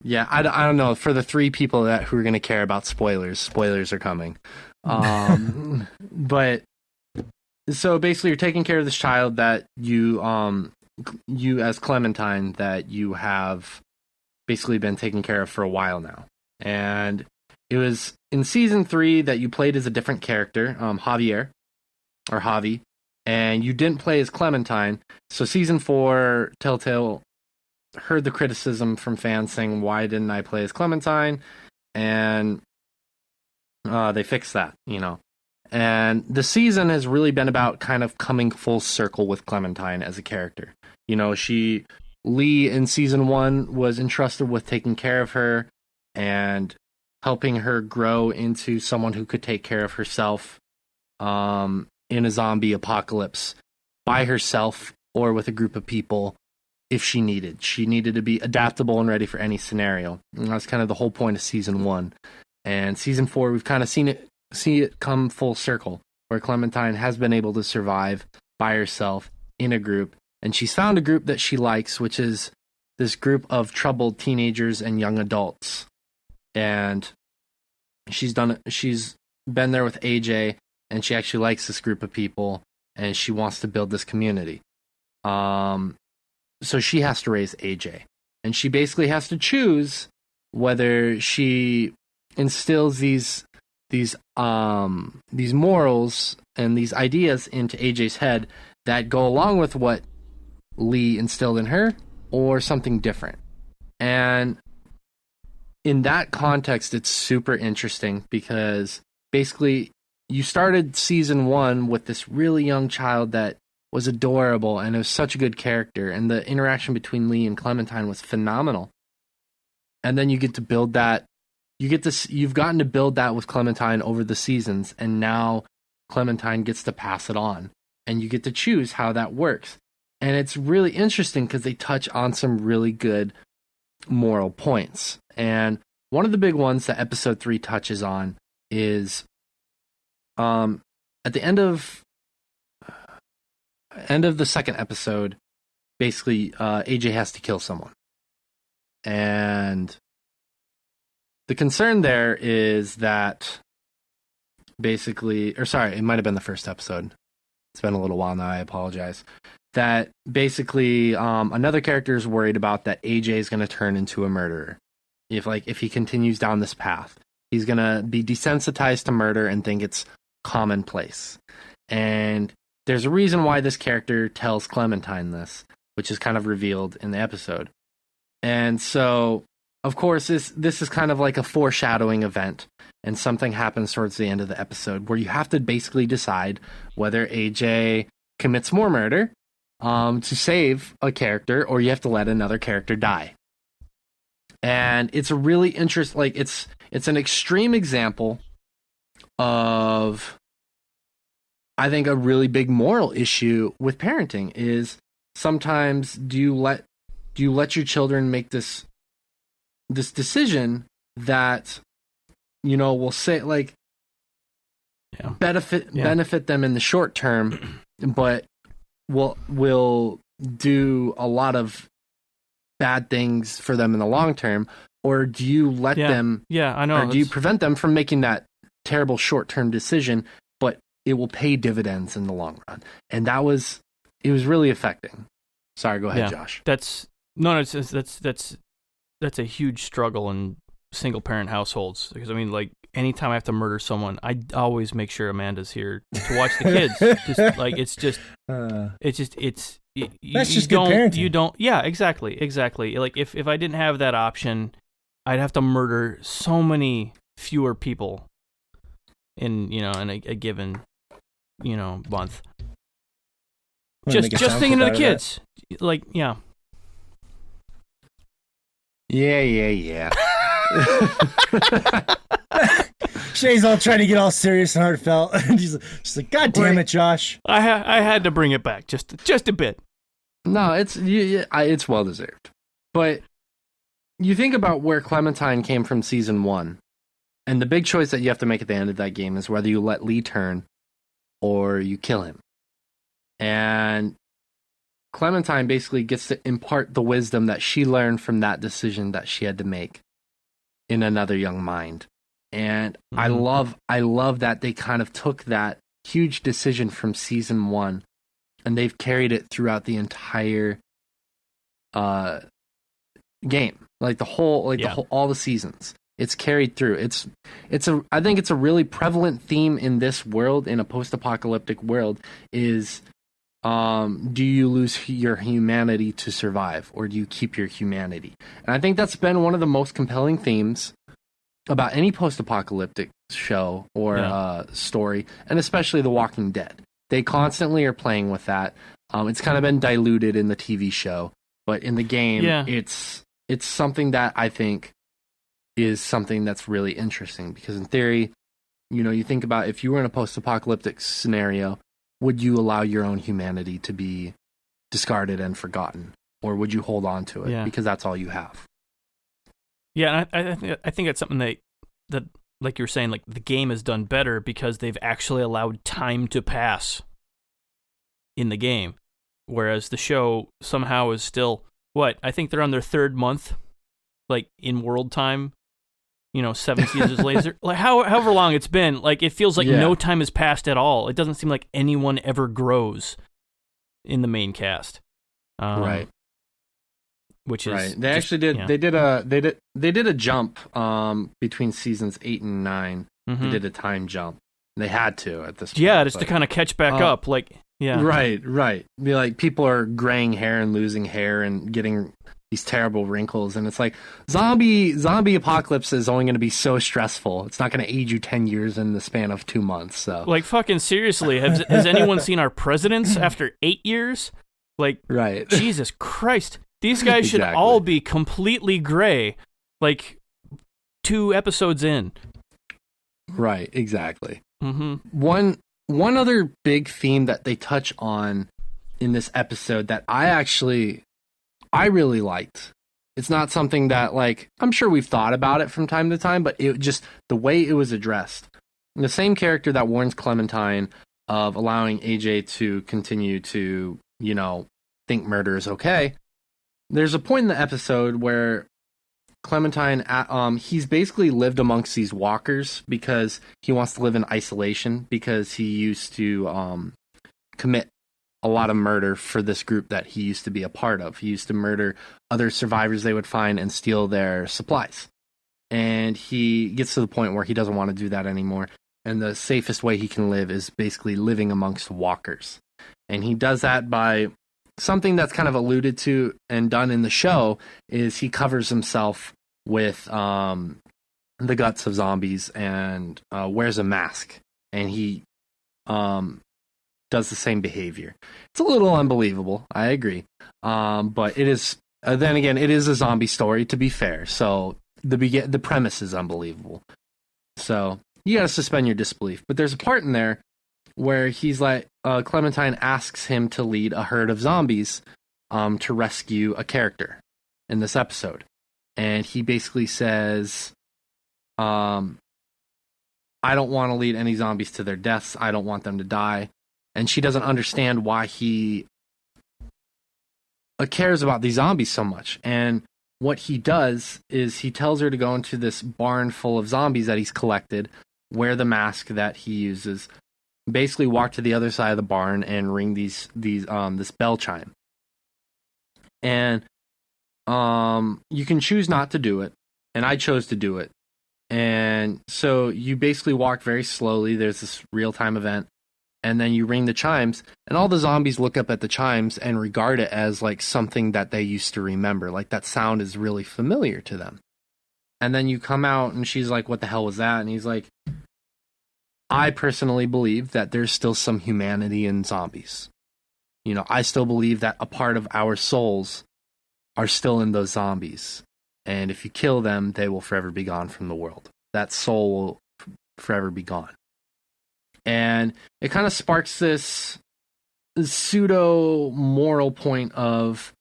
Yeah, I don't know. For the 3 people who are going to care about spoilers are coming. But so basically, you're taking care of this child that you as Clementine, that you have basically been taking care of for a while now. And it was in season 3 that you played as a different character, Javi, and you didn't play as Clementine. So season 4, Telltale heard the criticism from fans saying, why didn't I play as Clementine? And they fixed that, And the season has really been about kind of coming full circle with Clementine as a character. Lee in season 1 was entrusted with taking care of her and helping her grow into someone who could take care of herself in a zombie apocalypse by herself or with a group of people if she needed. She needed to be adaptable and ready for any scenario. And that's kind of the whole point of season 1. And season 4, we've kind of see it come full circle, where Clementine has been able to survive by herself in a group, and she's found a group that she likes, which is this group of troubled teenagers and young adults. And she's been there with AJ, and she actually likes this group of people, and she wants to build this community. So she has to raise AJ, and she basically has to choose whether she instills these morals and these ideas into AJ's head that go along with what Lee instilled in her, or something different. And in that context, it's super interesting because basically you started season 1 with this really young child that was adorable and it was such a good character, and the interaction between Lee and Clementine was phenomenal. And then you get to build that. You've gotten to build that with Clementine over the seasons, and now Clementine gets to pass it on, and you get to choose how that works. And it's really interesting because they touch on some really good moral points. And one of the big ones that episode 3 touches on is at the end of the second episode, basically AJ has to kill someone. And the concern there is that basically, or sorry, it might have been the first episode. It's been a little while now, I apologize. That basically another character is worried about that AJ is going to turn into a murderer. If he continues down this path, he's going to be desensitized to murder and think it's commonplace. And there's a reason why this character tells Clementine this, which is kind of revealed in the episode. And so, of course, this is kind of like a foreshadowing event, and something happens towards the end of the episode where you have to basically decide whether AJ commits more murder to save a character, or you have to let another character die. And it's a really interesting, like, it's an extreme example of, I think, a really big moral issue with parenting is sometimes do you let your children make this decision that, you know, will say, like, benefit them in the short term, but will do a lot of bad things for them in the long term? Or do you let them, I know, or do you prevent them from making that terrible short-term decision, but it will pay dividends in the long run? And it was really affecting. Sorry, go ahead, Josh. That's a huge struggle in single parent households, because I mean, like, anytime I have to murder someone, I always make sure Amanda's here to watch the kids. Just like that's just good parenting. You don't. Yeah, exactly. Like if I didn't have that option, I'd have to murder so many fewer people in a given month. Just thinking of the kids, like Yeah. Shay's all trying to get all serious and heartfelt, and she's like, "God damn it, Josh!" I had to bring it back just a bit. No, it's well deserved. But you think about where Clementine came from season 1, and the big choice that you have to make at the end of that game is whether you let Lee turn or you kill him. And Clementine basically gets to impart the wisdom that she learned from that decision that she had to make in another young mind. And I love that they kind of took that huge decision from season 1 and they've carried it throughout the entire game. Like all the seasons. It's carried through. I think it's a really prevalent theme in this world, in a post-apocalyptic world, is do you lose your humanity to survive, or do you keep your humanity? And I think that's been one of the most compelling themes about any post-apocalyptic show or story, and especially The Walking Dead. They constantly are playing with that. It's kind of been diluted in the TV show, but in the game, it's something that I think is something that's really interesting, because in theory, you think about if you were in a post-apocalyptic scenario, would you allow your own humanity to be discarded and forgotten, or would you hold on to it because that's all you have? Yeah, and I think it's something that like you were saying, like, the game has done better because they've actually allowed time to pass in the game, whereas the show somehow is still, I think they're on their 3rd month, like, in world time, 7 seasons later, like however long it's been, like, it feels like no time has passed at all. It doesn't seem like anyone ever grows in the main cast, right? Which is right. They actually did. Yeah. They did a jump between seasons 8 and 9. Mm-hmm. They did a time jump. They had to at this point. Yeah, just to kind of catch back up. Like, right. Be like, people are graying hair and losing hair and getting these terrible wrinkles, and it's like zombie apocalypse is only going to be so stressful. It's not going to age you 10 years in the span of 2 months. So, like, fucking seriously, has anyone seen our presidents after 8 years? Like, right? Jesus Christ. These guys should all be completely gray, like, 2 episodes in. Right, exactly. Mm-hmm. One other big theme that they touch on in this episode that I really liked. It's not something that, like, I'm sure we've thought about it from time to time, but it just, the way it was addressed. The same character that warns Clementine of allowing AJ to continue to, think murder is okay. There's a point in the episode where Clementine, he's basically lived amongst these walkers because he wants to live in isolation, because he used to commit a lot of murder for this group that he used to be a part of. He used to murder other survivors they would find and steal their supplies. And he gets to the point where he doesn't want to do that anymore. And the safest way he can live is basically living amongst walkers. And he does that by something that's kind of alluded to and done in the show is he covers himself with the guts of zombies and wears a mask, and he does the same behavior. It's a little unbelievable, I agree, but it is. Then again, it is a zombie story, to be fair. So the premise is unbelievable. So you got to suspend your disbelief. But there's a part in there where he's like, Clementine asks him to lead a herd of zombies to rescue a character in this episode. And he basically says, I don't want to lead any zombies to their deaths. I don't want them to die. And she doesn't understand why he cares about these zombies so much. And what he does is he tells her to go into this barn full of zombies that he's collected, wear the mask that he uses, basically walk to the other side of the barn and ring this bell chime. And you can choose not to do it, and I chose to do it. And so you basically walk very slowly. There's this real-time event, and then you ring the chimes, and all the zombies look up at the chimes and regard it as like something that they used to remember. Like that sound is really familiar to them. And then you come out, and she's like, "What the hell was that?" And he's like, I personally believe that there's still some humanity in zombies. You know, I still believe that a part of our souls are still in those zombies. And if you kill them, they will forever be gone from the world. That soul will forever be gone. And it kind of sparks this pseudo moral point of,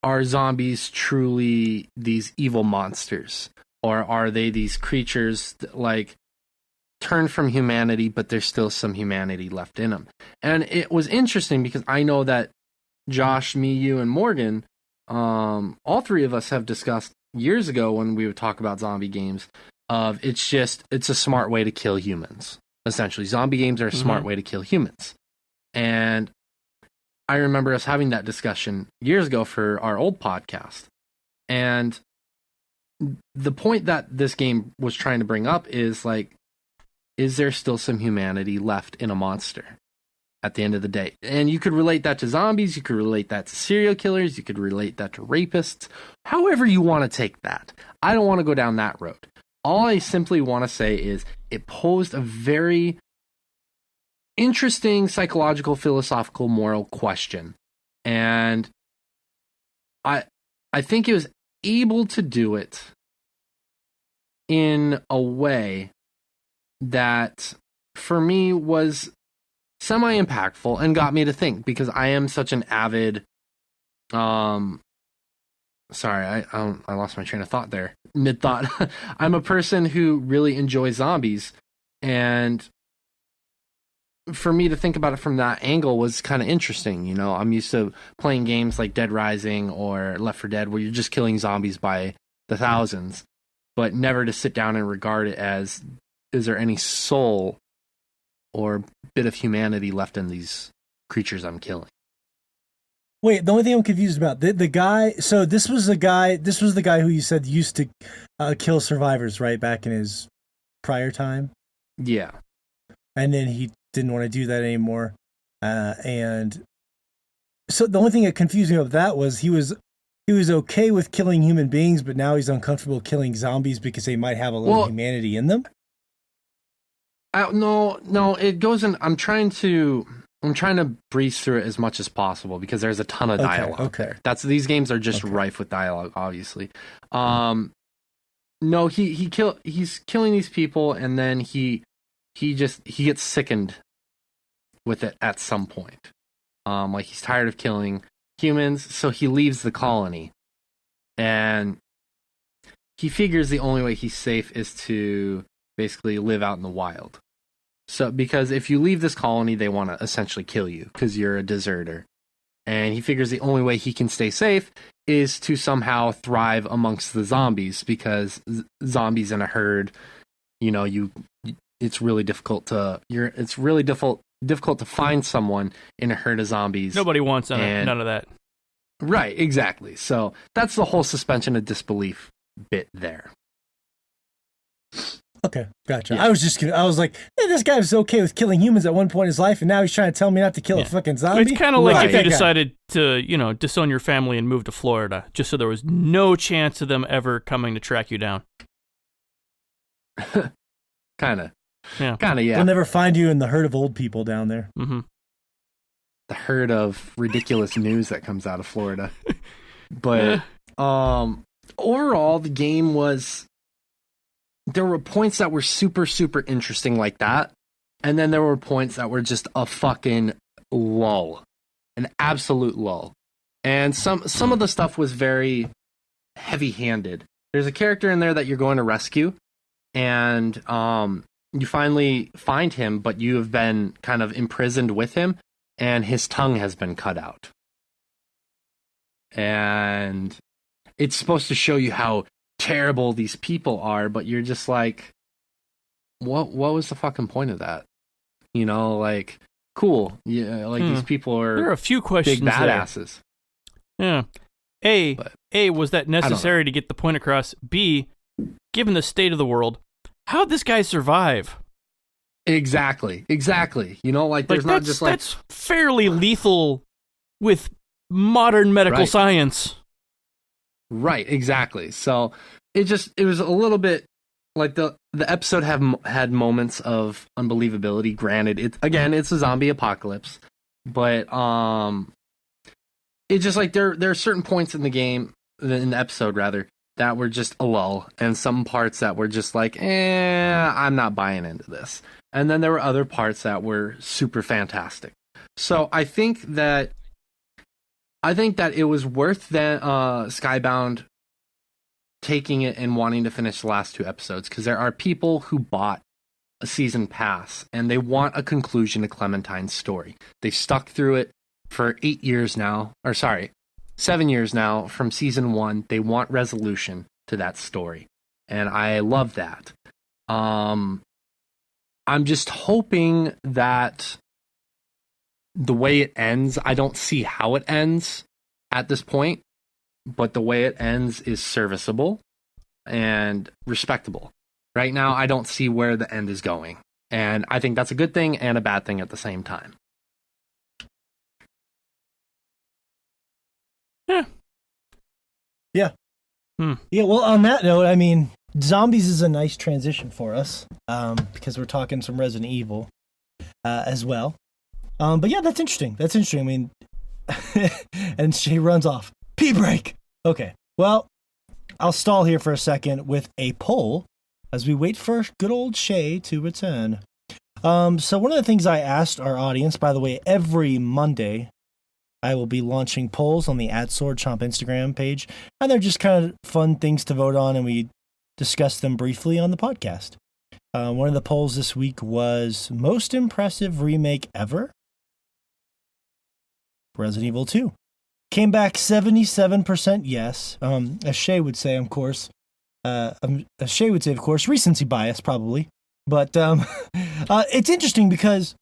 are zombies truly these evil monsters? Or are they these creatures that, like, turn from humanity, but there's still some humanity left in them? And it was interesting because I know that Josh, me, you, and Morgan, all three of us have discussed years ago when we would talk about zombie games of it's a smart way to kill humans. Essentially, zombie games are a smart way to kill humans. And I remember us having that discussion years ago for our old podcast. And the point that this game was trying to bring up is like, is there still some humanity left in a monster at the end of the day? And you could relate that to zombies, you could relate that to serial killers, you could relate that to rapists, however you want to take that. I don't want to go down that road. All I simply want to say is it posed a very interesting psychological, philosophical, moral question. And I think it was able to do it in a way that for me was semi-impactful and got me to think, because I am such an avid sorry, I lost my train of thought there mid-thought. I'm a person who really enjoys zombies, and for me to think about it from that angle was kind of interesting. You know, I'm used to playing games like Dead Rising or Left 4 Dead where you're just killing zombies by the thousands, but never to sit down and regard it as, is there any soul or bit of humanity left in these creatures I'm killing? Wait, the only thing I'm confused about, the guy, so this was the guy who you said used to kill survivors, right, back in his prior time? Yeah. And then he didn't want to do that anymore. And so the only thing that confused me about that was he was okay with killing human beings, but now he's uncomfortable killing zombies because they might have a little humanity in them? No, it goes in, I'm trying to breeze through it as much as possible because there's a ton of dialogue there. These games are just rife with dialogue, obviously. No, he's killing these people, and then he gets sickened with it at some point. Like he's tired of killing humans, so he leaves the colony, and he figures the only way he's safe is to basically live out in the wild. So, because if you leave this colony, they want to essentially kill you because you're a deserter. And he figures the only way he can stay safe is to somehow thrive amongst the zombies, because zombies in a herd, you know, it's really difficult to find someone in a herd of zombies. Nobody wants none of that. Right, exactly. So that's the whole suspension of disbelief bit there. Okay, gotcha. Yeah. I was like, hey, this guy was okay with killing humans at one point in his life, and now he's trying to tell me not to kill a fucking zombie. It's kind of like Right. if you Okay, decided to, disown your family and move to Florida, just so there was no chance of them ever coming to track you down. Kind of. Yeah. Yeah. They'll never find you in the herd of old people down there. Mm-hmm. The herd of ridiculous news that comes out of Florida. But overall, the game was. There were points that were super, super interesting like that. And then there were points that were just a fucking lull. An absolute lull. And some of the stuff was very heavy-handed. There's a character in there that you're going to rescue. And you finally find him, but you have been kind of imprisoned with him. And his tongue has been cut out. And it's supposed to show you how terrible these people are, but you're just like, what was the fucking point of that? Like, cool. Yeah, like these people There are are a few questions big badasses. there. Yeah. But A, was that necessary to get the point across? B, given the state of the world, how'd this guy survive? Exactly. Like there's not just like that's fairly lethal with modern medical Right. science. right, exactly. So it was a little bit like the episode had moments of unbelievability. Granted, it's a zombie apocalypse, but it's just like there are certain points in the episode rather, that were just a lull, and some parts that were just like, I'm not buying into this. And then there were other parts that were super fantastic. So I think that it was worth Skybound taking it and wanting to finish the last 2 episodes, because there are people who bought a season pass and they want a conclusion to Clementine's story. They stuck through it for 7 years now from season 1. They want resolution to that story, and I love that. I'm just hoping that the way it ends, I don't see how it ends at this point, but the way it ends is serviceable and respectable. Right now, I don't see where the end is going, and I think that's a good thing and a bad thing at the same time. Yeah. Yeah, well, on that note, I mean, zombies is a nice transition for us, because we're talking some Resident Evil as well. But yeah, that's interesting. I mean, and she runs off. Pee break! Okay, well, I'll stall here for a second with a poll as we wait for good old Shay to return. So one of the things I asked our audience, by the way, every Monday, I will be launching polls on the @SwordChomp Instagram page, and they're just kind of fun things to vote on, and we discuss them briefly on the podcast. One of the polls this week was most impressive remake ever. Resident Evil 2. Came back 77% yes. As Shay would say, of course, recency bias probably. But it's interesting because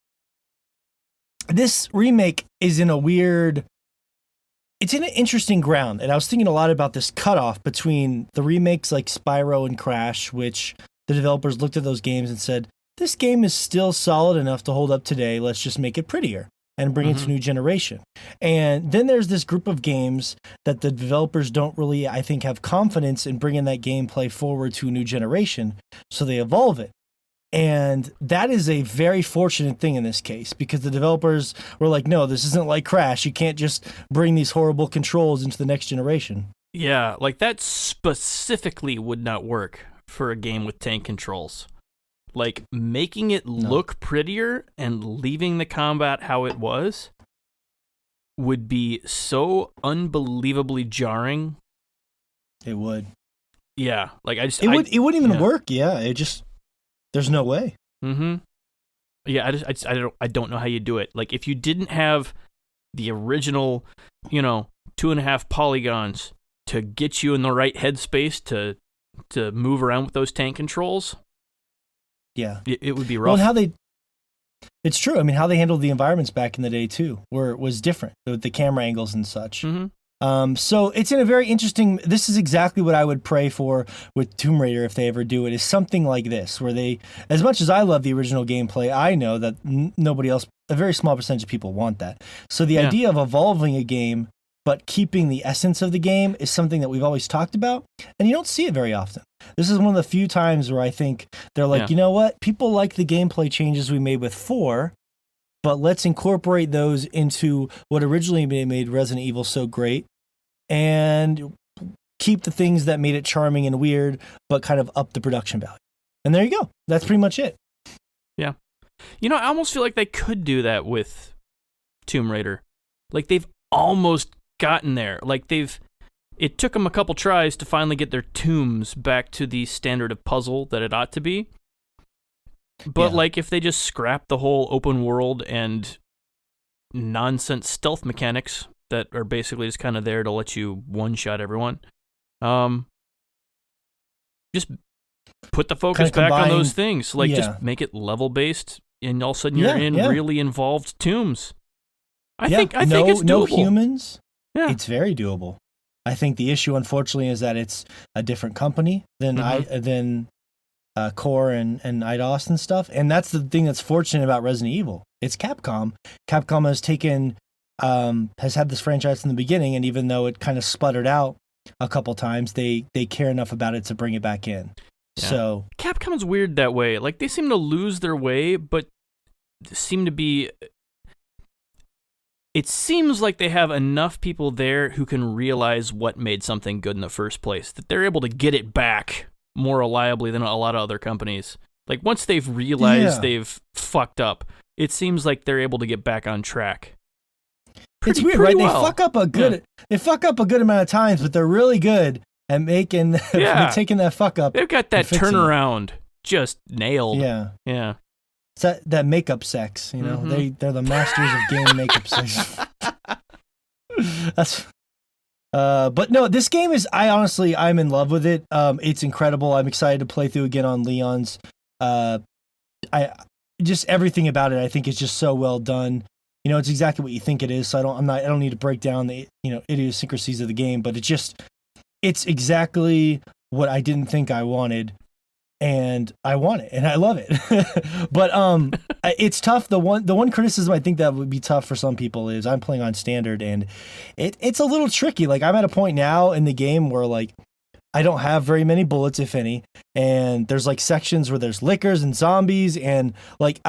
this remake is in it's in an interesting ground. And I was thinking a lot about this cutoff between the remakes like Spyro and Crash, which the developers looked at those games and said, this game is still solid enough to hold up today. Let's just make it prettier and bring it to a new generation. And then there's this group of games that the developers don't really, I think, have confidence in bringing that gameplay forward to a new generation. So they evolve it. And that is a very fortunate thing in this case, because the developers were like, no, this isn't like Crash. You can't just bring these horrible controls into the next generation. Yeah, like that specifically would not work for a game with tank controls. Like making it look prettier and leaving the combat how it was would be so unbelievably jarring. It would. Yeah, like it wouldn't even work. Yeah, it just, there's no way. Mm-hmm. Yeah, I don't know how you do it. Like if you didn't have the original, 2.5 polygons to get you in the right headspace to move around with those tank controls. Yeah. It would be rough. Well, it's true. I mean, how they handled the environments back in the day too, where it was different with the camera angles and such. Mm-hmm. So it's in a very interesting. This is exactly what I would pray for with Tomb Raider if they ever do it. Is something like this, where they, as much as I love the original gameplay, I know that nobody else, a very small percentage of people want that. So the idea of evolving a game but keeping the essence of the game is something that we've always talked about, and you don't see it very often. This is one of the few times where I think they're like, you know what, people like the gameplay changes we made with 4. But let's incorporate those into what originally made Resident Evil so great and keep the things that made it charming and weird, but kind of up the production value. And there you go. That's pretty much it. Yeah. You know, I almost feel like they could do that with Tomb Raider. Like, they've almost gotten there. Like, it took them a couple tries to finally get their tombs back to the standard of puzzle that it ought to be. But, like, if they just scrap the whole open world and nonsense stealth mechanics that are basically just kind of there to let you one-shot everyone, just put the focus back on those things. Like, just make it level-based, and all of a sudden you're in really involved tombs. I think it's doable. No humans. Yeah. It's very doable. I think the issue, unfortunately, is that it's a different company than Core and Eidos and stuff, and that's the thing that's fortunate about Resident Evil. It's Capcom. Capcom has had this franchise from the beginning, and even though it kind of sputtered out a couple times, they care enough about it to bring it back in. Yeah. So Capcom's weird that way. Like, they seem to lose their way, but seem to be. It seems like they have enough people there who can realize what made something good in the first place, that they're able to get it back more reliably than a lot of other companies. Like, once they've realized they've fucked up, it seems like they're able to get back on track. It's weird, right? Well. They fuck up a good amount of times, but they're really good at taking that fuck up. They've got that turnaround just nailed. Yeah. Yeah. It's that makeup sex, you know. They're the masters of game makeup sex. That's but no, this game is, I'm in love with it. It's incredible. I'm excited to play through again on Leon's. I just everything about it I think is just so well done. You know, it's exactly what you think it is. So I don't need to break down the, idiosyncrasies of the game, but it's exactly what I didn't think I wanted, and I want it, and I love it. But it's tough. The one criticism I think that would be tough for some people is I'm playing on standard, and it's a little tricky. Like, I'm at a point now in the game where, like, I don't have very many bullets, if any, and there's like sections where there's lickers and zombies, and like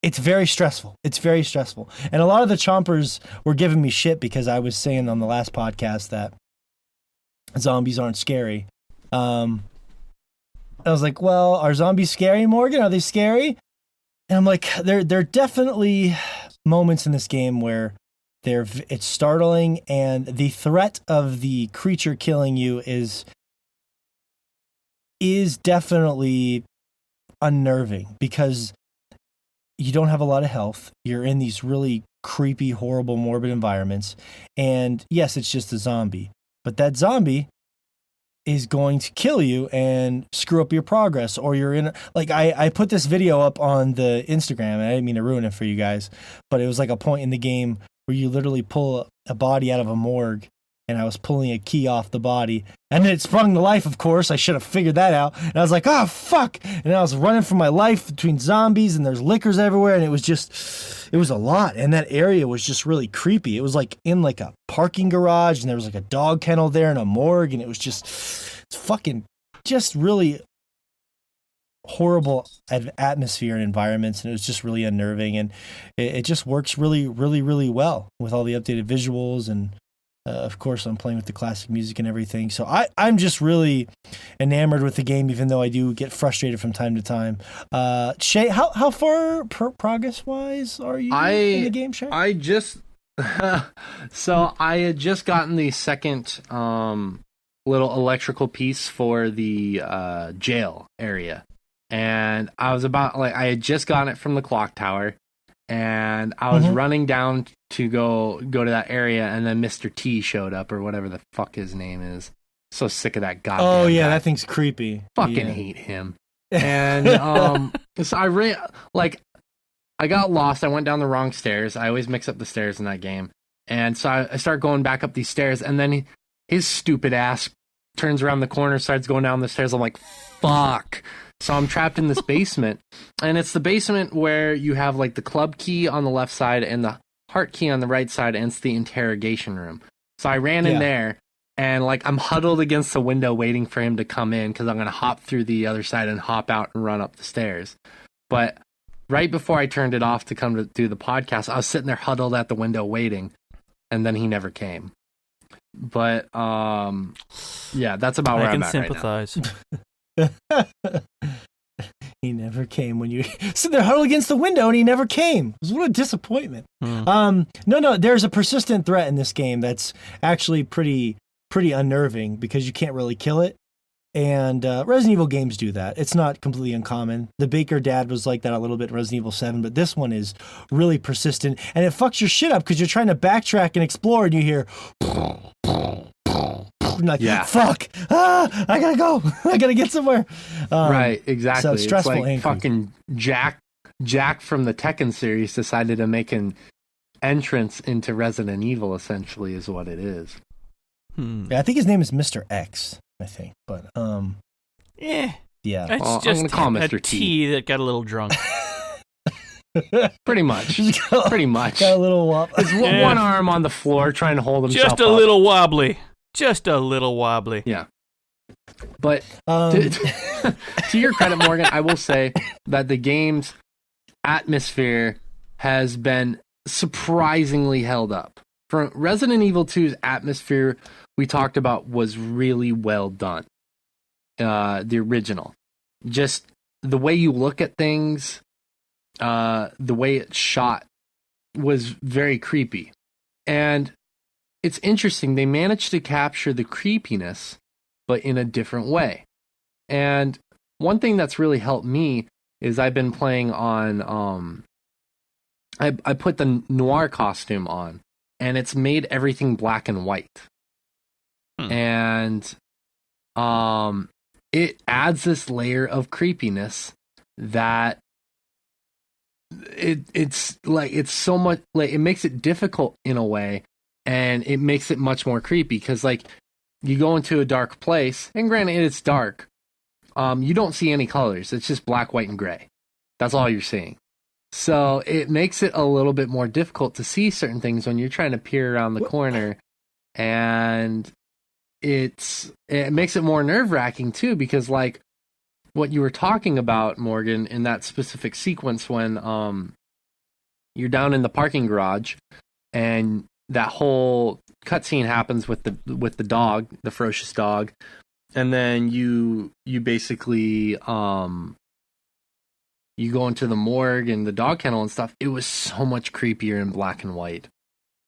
it's very stressful. It's very stressful. And a lot of the chompers were giving me shit because I was saying on the last podcast that zombies aren't scary. I was like, well, are zombies scary, Morgan? Are they scary? And I'm like, there are definitely moments in this game where it's startling, and the threat of the creature killing you is definitely unnerving because you don't have a lot of health. You're in these really creepy, horrible, morbid environments. And yes, it's just a zombie, but that zombie is going to kill you and screw up your progress, or you're in, like, I put this video up on the Instagram, and I didn't mean to ruin it for you guys, but it was like a point in the game where you literally pull a body out of a morgue, and I was pulling a key off the body, and then it sprung to life, of course. I should have figured that out. And I was like, oh, fuck. And I was running for my life between zombies, and there's lickers everywhere, and it was a lot. And that area was just really creepy. It was like in like a parking garage, and there was like a dog kennel there and a morgue, and it was just really horrible atmosphere and environments, and it was just really unnerving, and it just works really, really, really well with all the updated visuals, and of course I'm playing with the classic music and everything. So I'm just really enamored with the game, even though I do get frustrated from time to time. Shay, how far progress wise are you in the game, Shay? I just so I had just gotten the second little electrical piece for the jail area. And I was I had just gotten it from the clock tower, and I was running down to go to that area, and then Mr. T showed up, or whatever the fuck his name is. So sick of that goddamn Oh yeah, guy. that thing's creepy. Fucking hate him. And so I ran, like, I got lost. I went down the wrong stairs. I always mix up the stairs in that game. And so I start going back up these stairs, and then his stupid ass turns around the corner, starts going down the stairs. I'm like, fuck. So I'm trapped in this basement, and it's the basement where you have like the club key on the left side and the heart key on the right side, and it's the interrogation room. So I ran in there, and like I'm huddled against the window waiting for him to come in because I'm going to hop through the other side and hop out and run up the stairs. But right before I turned it off to come to do the podcast, I was sitting there huddled at the window waiting, and then he never came. But yeah, that's about where I'm at sympathize. right now. He never came when you sit there huddled against the window, and he never came. What a disappointment. No, there's a persistent threat in this game that's actually pretty unnerving because you can't really kill it. And Resident Evil games do that. It's not completely uncommon. The Baker Dad was like that a little bit in Resident Evil 7, but this one is really persistent, and it fucks your shit up because you're trying to backtrack and explore, and you hear like, fuck, I gotta go. I gotta get somewhere. Right, exactly. So it's stressful like and fucking Jack from the Tekken series decided to make an entrance into Resident Evil, essentially, is what it is. Yeah, I think his name is Mr. X, I think. But, yeah. Yeah. It's I'm just gonna call him a Mr. T that got a little drunk. Pretty much. Pretty much. Got a little wop. His one arm on the floor trying to hold himself Just a up. little wobbly. Just a little wobbly. Yeah. But to your credit, Morgan, I will say that the game's atmosphere has been surprisingly held up. For Resident Evil 2's atmosphere, we talked about was really well done. The original. Just the way you look at things, the way it's shot was very creepy. And it's interesting, they managed to capture the creepiness, but in a different way. And one thing that's really helped me is I've been playing on, I put the noir costume on, and it's made everything black and white. And it adds this layer of creepiness that it's so much, like, it makes it difficult in a way. And it makes it much more creepy because, like, you go into a dark place, and granted, it's dark. You don't see any colors. It's just black, white, and gray. That's all you're seeing. So it makes it a little bit more difficult to see certain things when you're trying to peer around the corner. And it makes it more nerve-wracking, too, because, like, what you were talking about, Morgan, in that specific sequence when you're down in the parking garage, and that whole cutscene happens with the dog, the ferocious dog, and then you basically you go into the morgue and the dog kennel and stuff. It was so much creepier in black and white.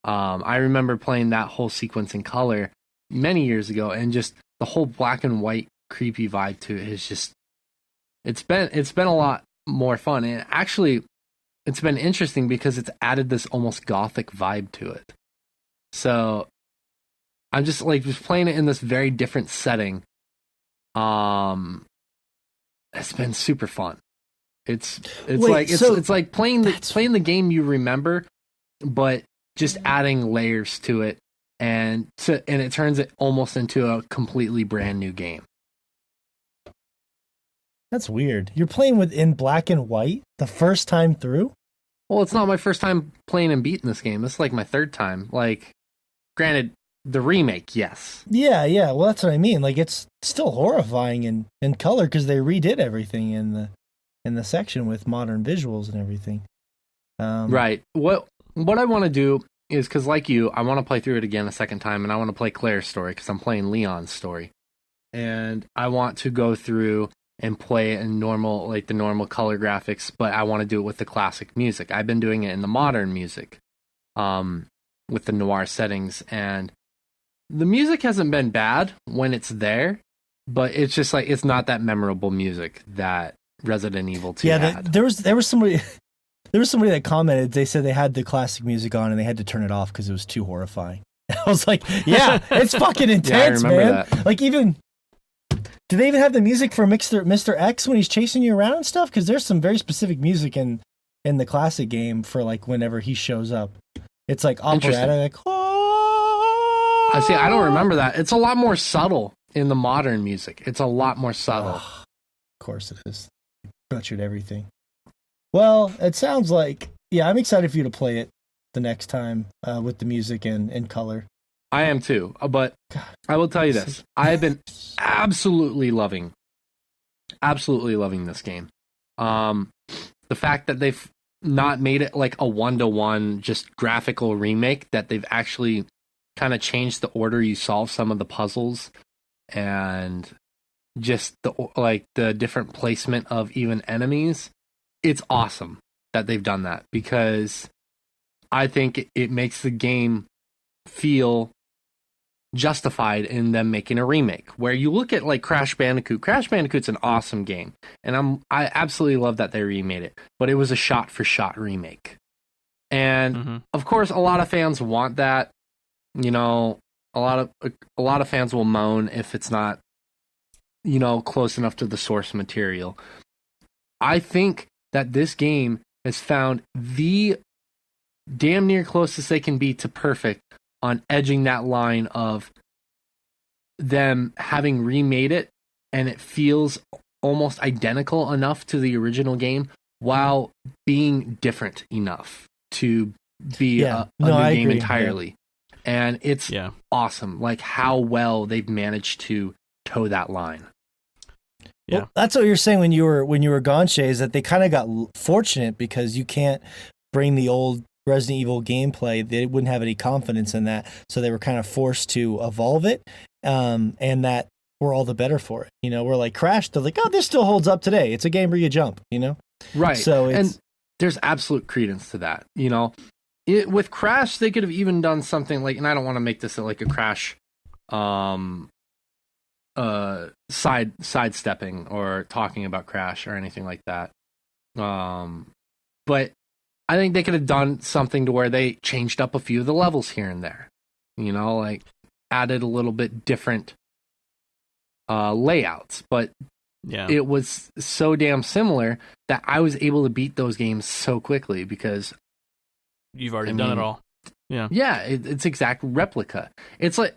I remember playing that whole sequence in color many years ago, and just the whole black and white creepy vibe to it is just it's been a lot more fun. And actually, it's been interesting because it's added this almost gothic vibe to it. So I'm just playing it in this very different setting. It's been super fun. It's like playing the game you remember, but just adding layers to it, and it turns it almost into a completely brand new game. That's weird. You're playing in black and white the first time through? Well, it's not my first time playing and beating this game. It's like my third time. Like, granted, the remake, yes. Yeah. Well, that's what I mean. Like, it's still horrifying in color because they redid everything in the section with modern visuals and everything. Right. What I want to do is, because like you, I want to play through it again a second time, and I want to play Claire's story because I'm playing Leon's story. And I want to go through and play it in the normal color graphics, but I want to do it with the classic music. I've been doing it in the modern music, with the noir settings, and the music hasn't been bad when it's there, but it's just like, it's not that memorable music that Resident Evil 2 had. There was somebody that commented, they said they had the classic music on and they had to turn it off because it was too horrifying. I was like, yeah, it's fucking intense, I remember man. that. Like, do they even have the music for Mr. X when he's chasing you around and stuff? Because there's some very specific music in the classic game for, like, whenever he shows up. It's like Interesting. operatic, like, I see. I don't remember that. It's a lot more subtle in the modern music. It's a lot more subtle. Of course it is. Butchered everything. Well, it sounds like, yeah, I'm excited for you to play it the next time with the music and color. I am too. But I will tell you this. I have been absolutely loving this game. The fact that they've not made it like a one-to-one just graphical remake, that they've actually kind of changed the order you solve some of the puzzles and just the different placement of even enemies. It's awesome that they've done that, because I think it makes the game feel justified in them making a remake. Where you look at like Crash Bandicoot's an awesome game, and I absolutely love that they remade it, but it was a shot for shot remake. And of course a lot of fans want that. You know, a lot of fans will moan if it's not, you know, close enough to the source material. I think that this game has found the damn near closest they can be to perfect on edging that line of them having remade it and it feels almost identical enough to the original game while being different enough to be a new game entirely. Yeah. And it's awesome, like how well they've managed to toe that line. Yeah, well, that's what you're saying when you were gone, Shay, is that they kind of got fortunate because you can't bring the old Resident Evil gameplay. They wouldn't have any confidence in that, so they were kind of forced to evolve it, and that we're all the better for it. You know, we're like Crash. They're like, oh, this still holds up today. It's a game where you jump. You know, right? So and there's absolute credence to that. You know. With Crash, they could have even done something like, and I don't want to make this like a Crash sidestepping or talking about Crash or anything like that. But I think they could have done something to where they changed up a few of the levels here and there. You know, like added a little bit different layouts. But it was so damn similar that I was able to beat those games so quickly because you've already done it all. Yeah. Yeah, it's exact replica. It's like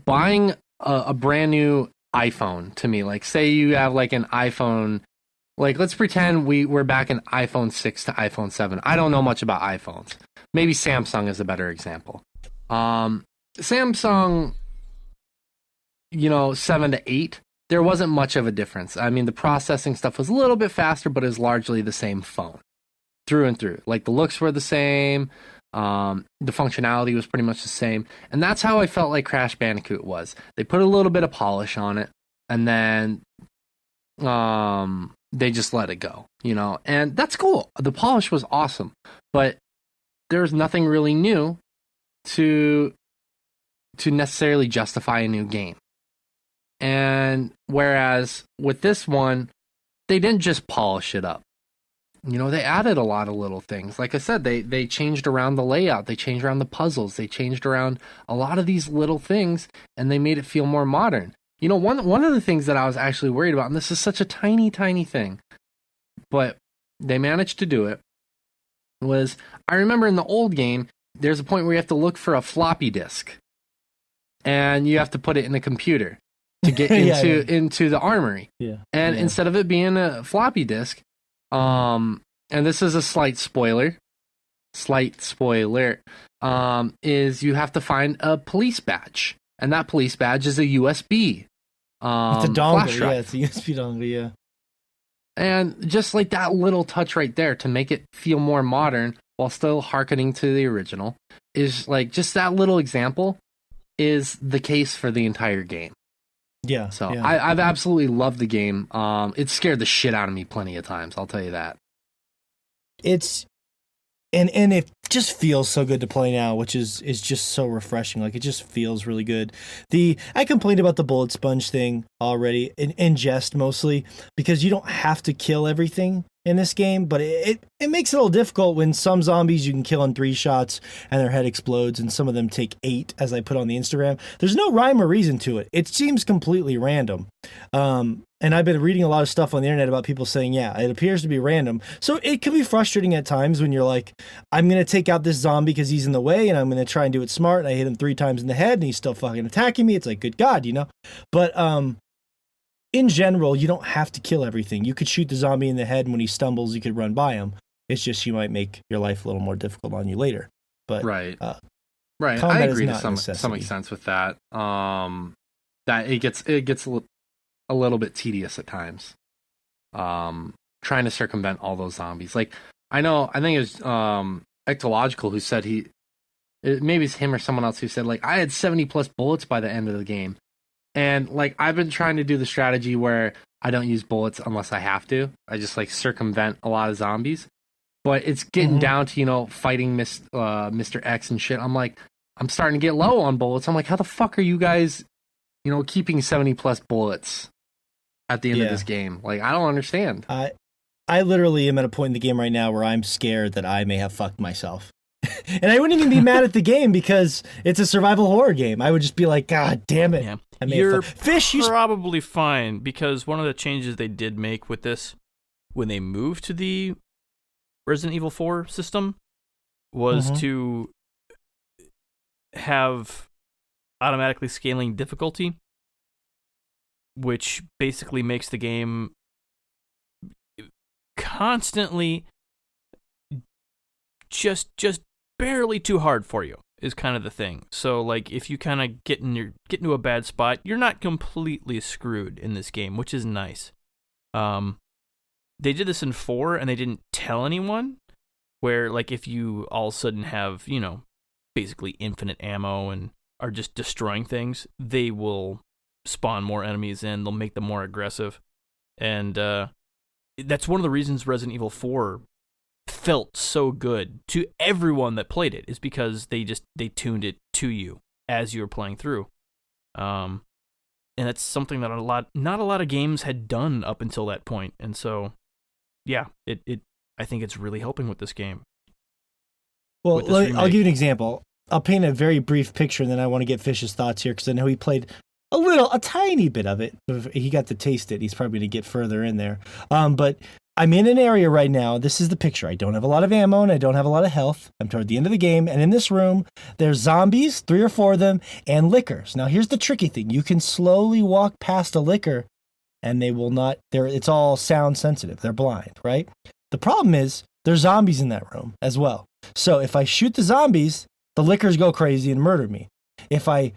buying a brand new iPhone to me. Like, say you have like an iPhone, like let's pretend we're back in iPhone 6 to iPhone 7. I don't know much about iPhones. Maybe Samsung is a better example. Samsung, you know, 7 to 8, there wasn't much of a difference. I mean, the processing stuff was a little bit faster, but it was largely the same phone through and through. Like the looks were the same. The functionality was pretty much the same. And that's how I felt like Crash Bandicoot was. They put a little bit of polish on it and then they just let it go, you know, and that's cool. The polish was awesome, but there's nothing really new to necessarily justify a new game. And whereas with this one, they didn't just polish it up. You know, they added a lot of little things. Like I said, they changed around the layout. They changed around the puzzles. They changed around a lot of these little things, and they made it feel more modern. You know, one of the things that I was actually worried about, and this is such a tiny, tiny thing, but they managed to do it, was I remember in the old game, there's a point where you have to look for a floppy disk, and you have to put it in a computer to get into the armory. Yeah. And instead of it being a floppy disk, and this is a slight spoiler, is you have to find a police badge. And that police badge is a USB. It's a dongle, yeah, it's a USB dongle, yeah. And just like that little touch right there to make it feel more modern while still hearkening to the original is like just that little example is the case for the entire game. Yeah. So I've absolutely loved the game. It scared the shit out of me plenty of times. I'll tell you that. It's and it just feels so good to play now, which is just so refreshing. Like it just feels really good. I complained about the bullet sponge thing already in jest mostly because you don't have to kill everything in this game, but it makes it a little difficult when some zombies you can kill in 3 shots and their head explodes, and some of them take 8, as I put on the Instagram. There's no rhyme or reason to it. It seems completely random. And I've been reading a lot of stuff on the internet about people saying, yeah, it appears to be random. So it can be frustrating at times when you're like, I'm going to take out this zombie because he's in the way, and I'm going to try and do it smart, and I hit him 3 times in the head, and he's still fucking attacking me. It's like, good God, you know? But in general, you don't have to kill everything. You could shoot the zombie in the head, and when he stumbles, you could run by him. It's just you might make your life a little more difficult on you later. But right. I agree to some extent with that. That it gets a little bit tedious at times. Trying to circumvent all those zombies. Like, I think it was Ectological who said maybe it's him or someone else who said, like, I had 70 plus bullets by the end of the game. And, like, I've been trying to do the strategy where I don't use bullets unless I have to. I just, like, circumvent a lot of zombies. But it's getting down to, fighting Mr. X and shit. I'm like, I'm starting to get low on bullets. I'm like, how the fuck are you guys, keeping 70 plus bullets at the end of this game? Like, I don't understand. I literally am at a point in the game right now where I'm scared that I may have fucked myself. And I wouldn't even be mad at the game because it's a survival horror game. I would just be like, God damn it. Yeah. You're probably fine, because one of the changes they did make with this when they moved to the Resident Evil 4 system was to have automatically scaling difficulty, which basically makes the game constantly just barely too hard for you, is kind of the thing. So, like, if you kind of get into a bad spot, you're not completely screwed in this game, which is nice. They did this in 4, and they didn't tell anyone, where, like, if you all of a sudden have, basically infinite ammo and are just destroying things, they will spawn more enemies in, they'll make them more aggressive. And that's one of the reasons Resident Evil 4 felt so good to everyone that played it, is because they tuned it to you as you were playing through. And that's something that not a lot of games had done up until that point. And so, yeah, I think it's really helping with this game. Well, I'll give you an example. I'll paint a very brief picture, and then I want to get Fish's thoughts here, because I know he played a tiny bit of it. If he got to taste it, he's probably going to get further in there. But I'm in an area right now. This is the picture. I don't have a lot of ammo, and I don't have a lot of health. I'm toward the end of the game, and in this room, there's zombies, 3 or 4 of them, and lickers. Now, here's the tricky thing. You can slowly walk past a licker, and they will not. It's all sound sensitive. They're blind, right? The problem is there's zombies in that room as well. So if I shoot the zombies, the lickers go crazy and murder me. If I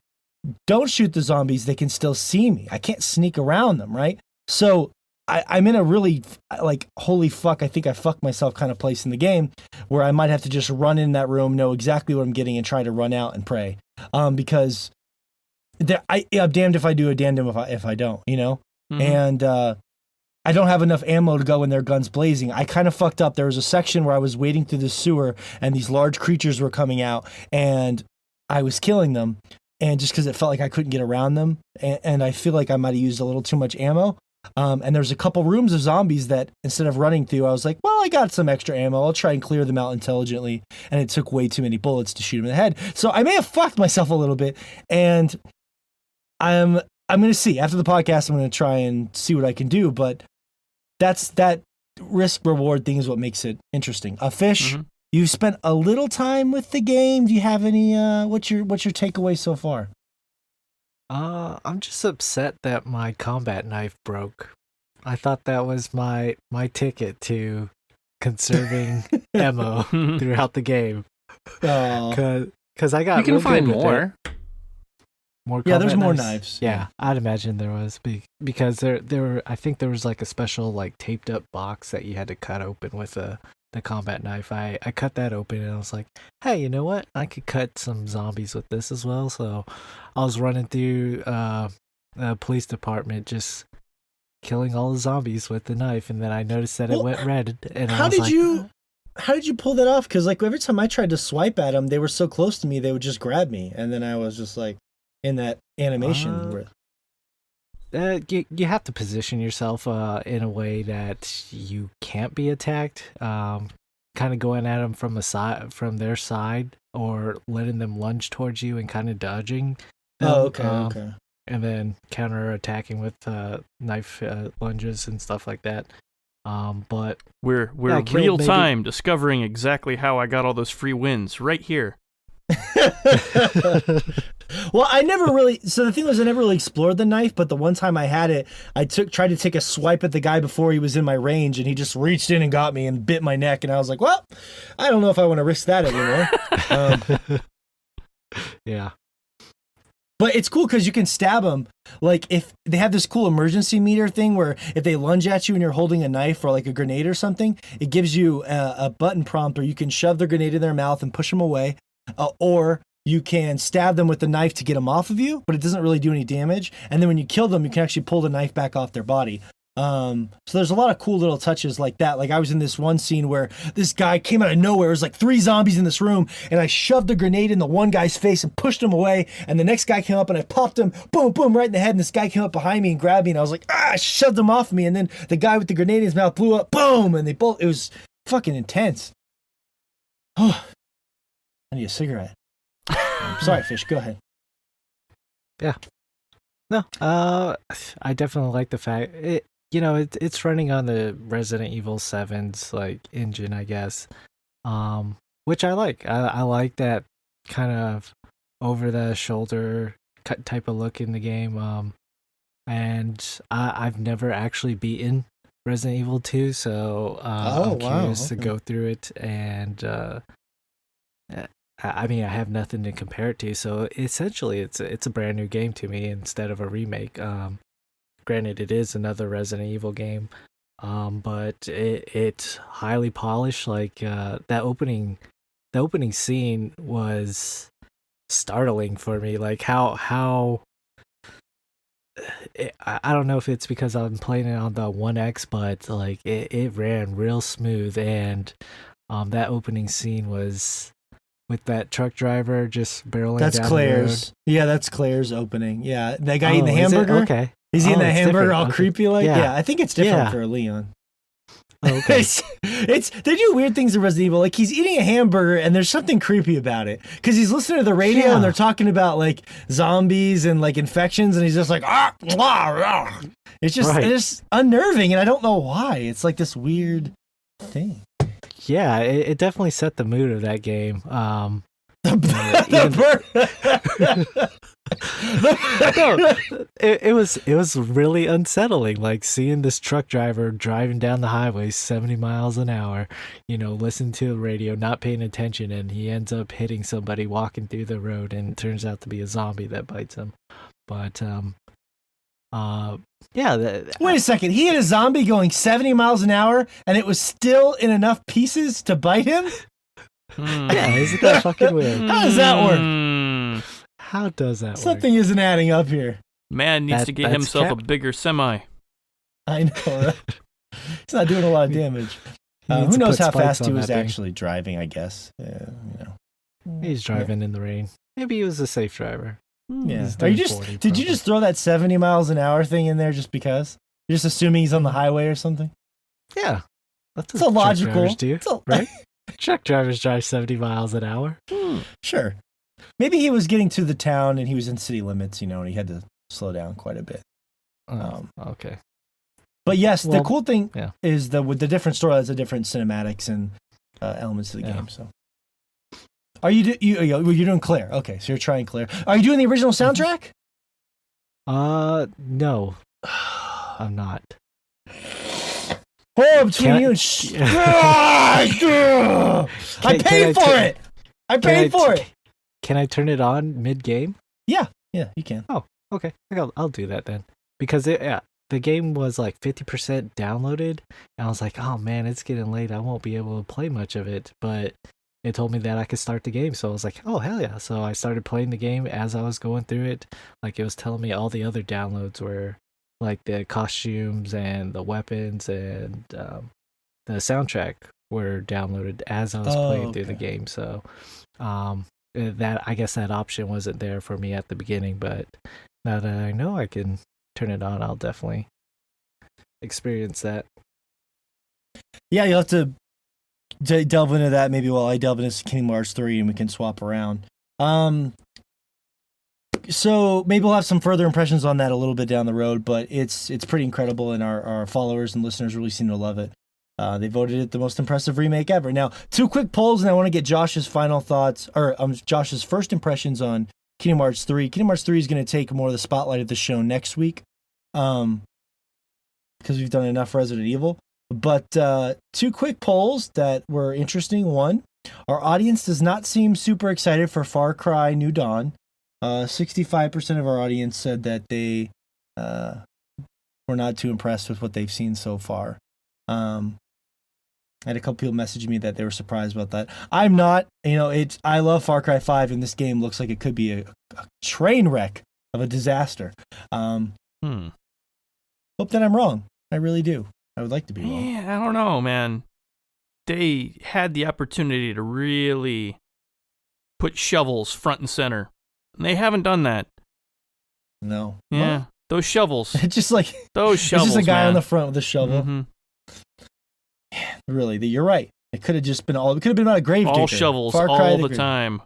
don't shoot the zombies, they can still see me. I can't sneak around them, right? So I'm in a really, like, holy fuck, I think I fucked myself kind of place in the game, where I might have to just run in that room, know exactly what I'm getting, and try to run out and pray. Because I'm damned if I do, damned if I don't, And I don't have enough ammo to go when their guns blazing. I kind of fucked up. There was a section where I was wading through the sewer, and these large creatures were coming out, and I was killing them. And just because it felt like I couldn't get around them, and I feel like I might have used a little too much ammo. And there's a couple rooms of zombies that instead of running through, I was like, well, I got some extra ammo. I'll try and clear them out intelligently. And it took way too many bullets to shoot them in the head. So I may have fucked myself a little bit. And I'm going to see. After the podcast, I'm going to try and see what I can do. But that risk reward thing is what makes it interesting. Fish, you've spent a little time with the game. Do you have any, what's your takeaway so far? I'm just upset that my combat knife broke. I thought that was my ticket to conserving ammo throughout the game. Because I got you can find more. More yeah, there's more knives. knives. Yeah, I'd imagine there was because there were. I think there was like a special like taped up box that you had to cut open with the combat knife. I cut that open and I was like, hey, you know what? I could cut some zombies with this as well. So I was running through the police department just killing all the zombies with the knife, and then I noticed that it went red. And how did you pull that off? Because like every time I tried to swipe at them, they were so close to me, they would just grab me, and then I was just like in that animation. you have to position yourself in a way that you can't be attacked. Kind of going at them from their side, or letting them lunge towards you and kind of dodging them. Oh, okay. And then counter attacking with knife lunges and stuff like that. But we're I killed real maybe- time discovering exactly how I got all those free wins right here. Well, I never really. So the thing was, I never really explored the knife. But the one time I had it, I tried to take a swipe at the guy before he was in my range, and he just reached in and got me and bit my neck. And I was like, well, I don't know if I want to risk that anymore. yeah. But it's cool because you can stab them. Like, if they have this cool emergency meter thing where if they lunge at you and you're holding a knife or like a grenade or something, it gives you a button prompt where you can shove the grenade in their mouth and push them away, or you can stab them with the knife to get them off of you, but it doesn't really do any damage. And then when you kill them, you can actually pull the knife back off their body. So there's a lot of cool little touches like that. Like I was in this one scene where this guy came out of nowhere. It was like 3 zombies in this room, and I shoved the grenade in the one guy's face and pushed him away. And the next guy came up and I popped him, boom, boom, right in the head. And this guy came up behind me and grabbed me, and I was like, shoved him off me. And then the guy with the grenade in his mouth blew up, boom, and it was fucking intense. Oh, I need a cigarette. Sorry, Fish, go ahead. No, I definitely like the fact it's running on the Resident Evil 7's like engine, I guess, which I like. I like that kind of over the shoulder type of look in the game. And I've never actually beaten Resident Evil 2, so I'm curious to go through it. And I mean, I have nothing to compare it to, so essentially it's a brand new game to me instead of a remake. Granted, it is another Resident Evil game, but it's highly polished. Like that opening scene was startling for me. Like how I don't know if it's because I'm playing it on the 1X, but like it ran real smooth, and that opening scene was with that truck driver just barreling That's down Claire's. the road. Yeah, that's Claire's opening. Yeah, that guy eating the Is it? hamburger. Okay. He's eating the it's hamburger different. all Okay. creepy like. Yeah. Yeah, I think it's different Yeah. for Leon. Okay. it's they do weird things in Resident Evil. Like he's eating a hamburger and there's something creepy about it because he's listening to the radio Yeah. and they're talking about like zombies and like infections, and he's just like It's just Right. it's unnerving, and I don't know why. It's like this weird thing. Yeah, it definitely set the mood of that game. It was really unsettling, like seeing this truck driver driving down the highway 70 miles an hour, listening to the radio, not paying attention, and he ends up hitting somebody walking through the road, and it turns out to be a zombie that bites him. But yeah. Wait a second. He hit a zombie going 70 miles an hour, and it was still in enough pieces to bite him? Yeah, isn't that fucking weird? How does that work? How does that work? Something isn't adding up here. Man needs to get that's himself a cap- bigger semi. I know, right? He's not doing a lot of damage. He needs Who to knows put how spikes fast he on was that thing. actually driving, I guess. Yeah, He's driving in the rain. Maybe he was a safe driver. Yeah. He's Are you doing just 40 did you probably. just throw that 70 miles an hour thing in there just because? You're just assuming he's on the highway or something? Yeah. That's It's a what truck logical. drivers do, it's a- right? Truck drivers drive 70 miles an hour. Sure. Maybe he was getting to the town and he was in city limits, and he had to slow down quite a bit. Okay. But yes, the Well, cool thing yeah. is with the different story has the different cinematics and elements of the Yeah. game. So, are you're doing Claire? Okay, so you're trying Claire. Are you doing the original soundtrack? No, I'm not. Oh, between Can I- you and I paid for it. I paid for it. Can I turn it on mid-game? Yeah, you can. Okay, I'll do that then. Because the game was like 50% downloaded, and I was like, oh man, it's getting late. I won't be able to play much of it. But it told me that I could start the game, so I was like, oh hell yeah. So I started playing the game as I was going through it. Like it was telling me all the other downloads were like the costumes and the weapons and the soundtrack were downloaded as I was playing through the okay. game. So that I guess that option wasn't there for me at the beginning, but now that I know, I can turn it on, I'll definitely experience that. Yeah, you'll have to delve into that maybe while I delve into Kingdom Hearts 3 and we can swap around. So maybe we'll have some further impressions on that a little bit down the road, but it's pretty incredible, and our followers and listeners really seem to love it. They voted it the most impressive remake ever. Now, 2 quick polls, and I want to get Josh's final thoughts, or Josh's first impressions on Kingdom Hearts 3. Kingdom Hearts 3 is going to take more of the spotlight of the show next week, because we've done enough Resident Evil. But 2 quick polls that were interesting. One, our audience does not seem super excited for Far Cry New Dawn. 65% of our audience said that they were not too impressed with what they've seen so far. I had a couple people message me that they were surprised about that. I'm not. I love Far Cry 5, and this game looks like it could be a train wreck of a disaster. Hope that I'm wrong. I really do. I would like to be wrong. Yeah, I don't know, man. They had the opportunity to really put shovels front and center, and they haven't done that. No. Yeah, Well, those shovels. it's just like Those shovels, it's just a guy man. on the front with a shovel. Mhm. Really, you're right. It could have just been all. It could have been about a grave digger. All shovels, Far Cry all the the Grave- time.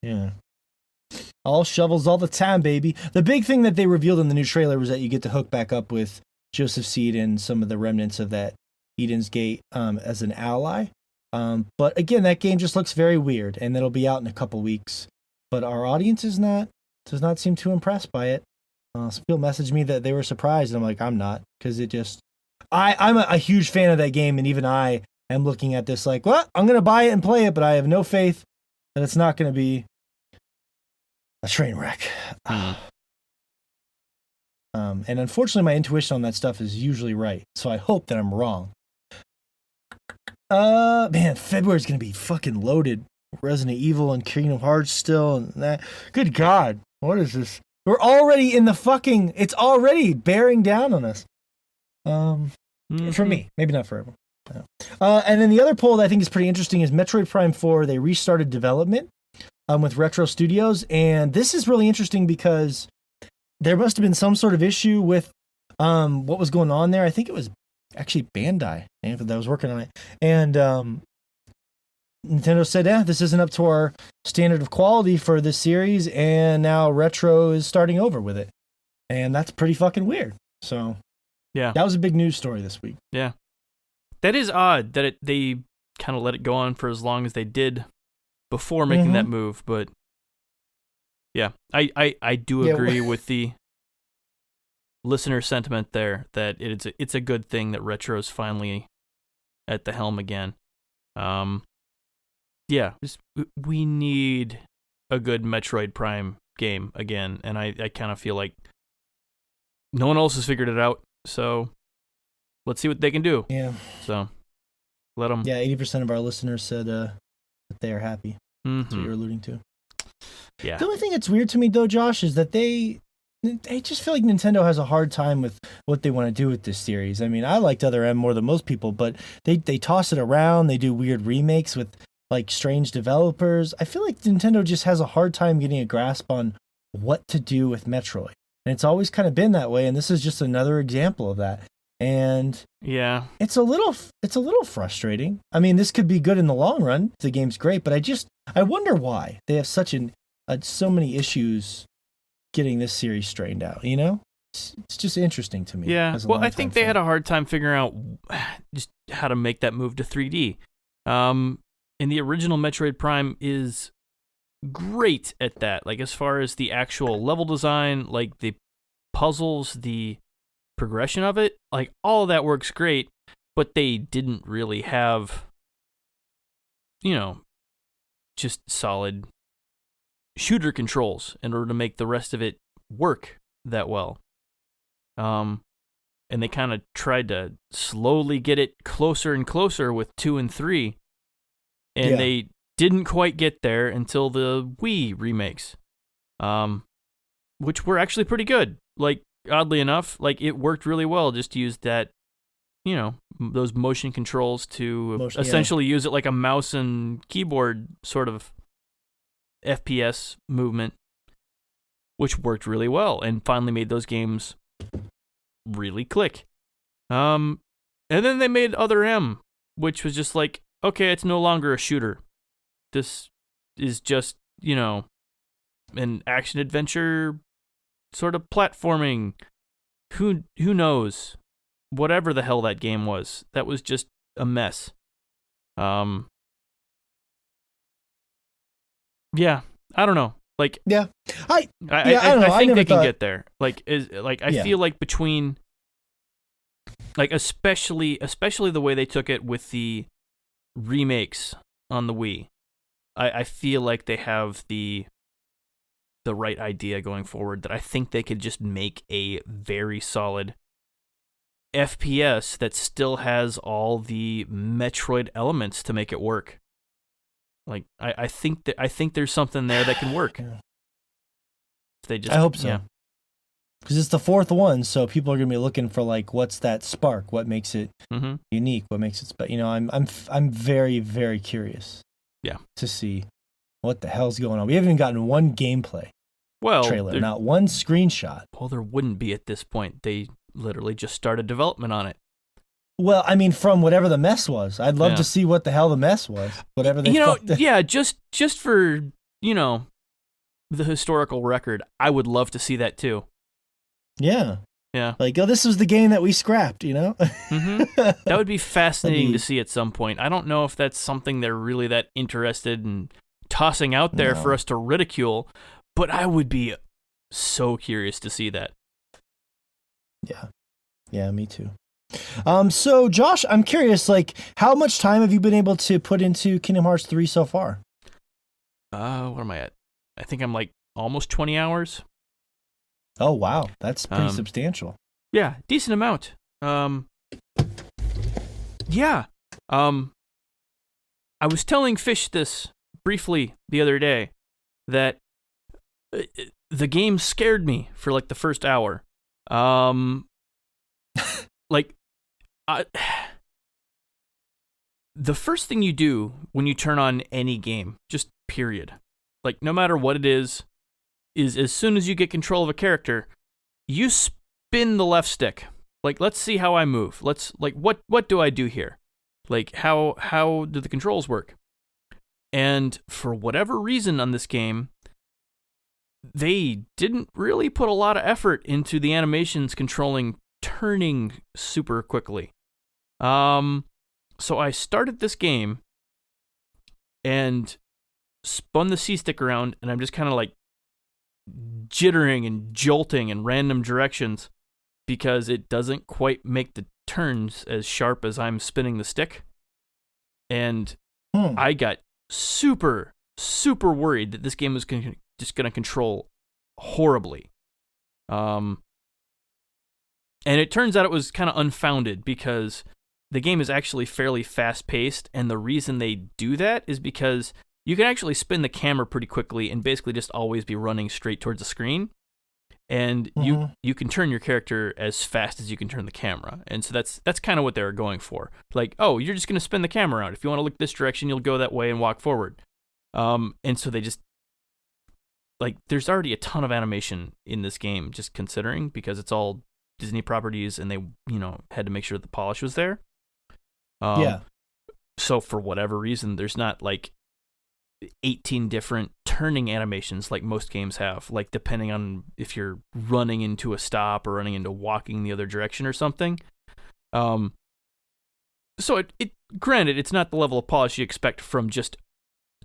Yeah. All shovels all the time, baby. The big thing that they revealed in the new trailer was that you get to hook back up with Joseph Seed and some of the remnants of that Eden's Gate as an ally. But again, that game just looks very weird, and that'll be out in a couple weeks. But our audience does not seem too impressed by it. Some people messaged me that they were surprised, and I'm like, I'm not, because it just... I'm a huge fan of that game, and even I am looking at this like, well, I'm going to buy it and play it, but I have no faith that it's not going to be a train wreck. And unfortunately, my intuition on that stuff is usually right, so I hope that I'm wrong. Man, February's going to be fucking loaded. Resident Evil and Kingdom Hearts still, and that. Good God, what is this? We're already in the fucking... It's already bearing down on us. For me, maybe not for everyone. No. And then the other poll that I think is pretty interesting is Metroid Prime 4. They restarted development with Retro Studios, and this is really interesting because there must have been some sort of issue with what was going on there. I think it was actually Bandai that was working on it, and Nintendo said, this isn't up to our standard of quality for this series, and now Retro is starting over with it, and that's pretty fucking weird. So Yeah. that was a big news story this week. Yeah. That is odd that they kind of let it go on for as long as they did before making that move, but yeah, I do agree with the listener sentiment there that it's a good thing that Retro's finally at the helm again. Yeah, we need a good Metroid Prime game again, and I kind of feel like no one else has figured it out, so let's see what they can do. Yeah. So let them. Yeah, 80% of our listeners said that they are happy. That's what Mhm. you're alluding to. Yeah. The only thing that's weird to me, though, Josh, is that they just feel like Nintendo has a hard time with what they want to do with this series. I mean, I liked Other M more than most people, but they toss it around. They do weird remakes with like strange developers. I feel like Nintendo just has a hard time getting a grasp on what to do with Metroid. And it's always kind of been that way, and this is just another example of that. And Yeah. it's a little frustrating. I mean, this could be good in the long run. The game's great, but I wonder why they have so many issues getting this series straightened out. You know, it's just interesting to me. Yeah. as a Well, I longtime think they fan. had a hard time figuring out just how to make that move to 3D. And the original Metroid Prime is great at that. Like, as far as the actual level design, like the puzzles, the progression of it, like all of that works great, but they didn't really have, just solid shooter controls in order to make the rest of it work that well. And they kind of tried to slowly get it closer and closer with 2 and 3, and Yeah. they didn't quite get there until the Wii remakes, which were actually pretty good. Like, oddly enough, like it worked really well just to use that, those motion controls to essentially use it like a mouse and keyboard sort of FPS movement, which worked really well and finally made those games really click. And then they made Other M, which was just like, okay, it's no longer a shooter. This is just, an action adventure sort of platforming. Who knows? Whatever the hell that game was, that was just a mess. Yeah, I don't know. Like, Yeah, I don't know. I think they can thought- get there. Like, I feel like between, like, especially the way they took it with the remakes on the Wii, I feel like they have the right idea going forward. That I think they could just make a very solid FPS that still has all the Metroid elements to make it work. Like, I think there's something there that can work. Yeah. If they just, I hope so. Yeah. Because it's the fourth one, so people are gonna be looking for like, what's that spark? What makes it Mm-hmm. unique? What makes it? I'm very, very curious. Yeah. To see what the hell's going on. We haven't even gotten one gameplay Well, trailer, not one screenshot. Well, there wouldn't be at this point. They literally just started development on it. Well, I mean, from whatever the mess was, I'd love Yeah. to see what the hell the mess was. Whatever they fucked up. Yeah, just for, the historical record, I would love to see that too. Yeah. Yeah. Like, oh, this was the game that we scrapped, Mm-hmm. That would be fascinating That'd to be- see at some point. I don't know if that's something they're really that interested in tossing out there No. for us to ridicule, but I would be so curious to see that. Yeah, me too. So Josh, I'm curious, like, how much time have you been able to put into Kingdom Hearts 3 so far? What am I at? I think I'm like almost 20 hours. Oh, wow. That's pretty Um, substantial. Yeah, decent amount. Yeah. I was telling Fish this briefly the other day that the game scared me for like the first hour. Like, the first thing you do when you turn on any game, just period, like no matter what it is as soon as you get control of a character, you spin the left stick. Like, let's see how I move. What do I do here? Like, how do the controls work? And for whatever reason on this game, they didn't really put a lot of effort into the animations controlling turning super quickly. So I started this game and spun the C-stick around, and I'm just kind of like jittering and jolting in random directions because it doesn't quite make the turns as sharp as I'm spinning the stick. And I got super, super worried that this game was just going to control horribly. And it turns out it was kind of unfounded because the game is actually fairly fast-paced, and the reason they do that is because you can actually spin the camera pretty quickly and basically just always be running straight towards the screen. And you can turn your character as fast as you can turn the camera. And so that's kind of what they're going for. Like, oh, you're just going to spin the camera out. If you want to look this direction, you'll go that way and walk forward. And so they just, like, there's already a ton of animation in this game, just considering, because it's all Disney properties and they, had to make sure the polish was there. Yeah. So for whatever reason, there's not like 18 different turning animations like most games have, like depending on if you're running into a stop or running into walking the other direction or something. So it granted, it's not the level of polish you expect from just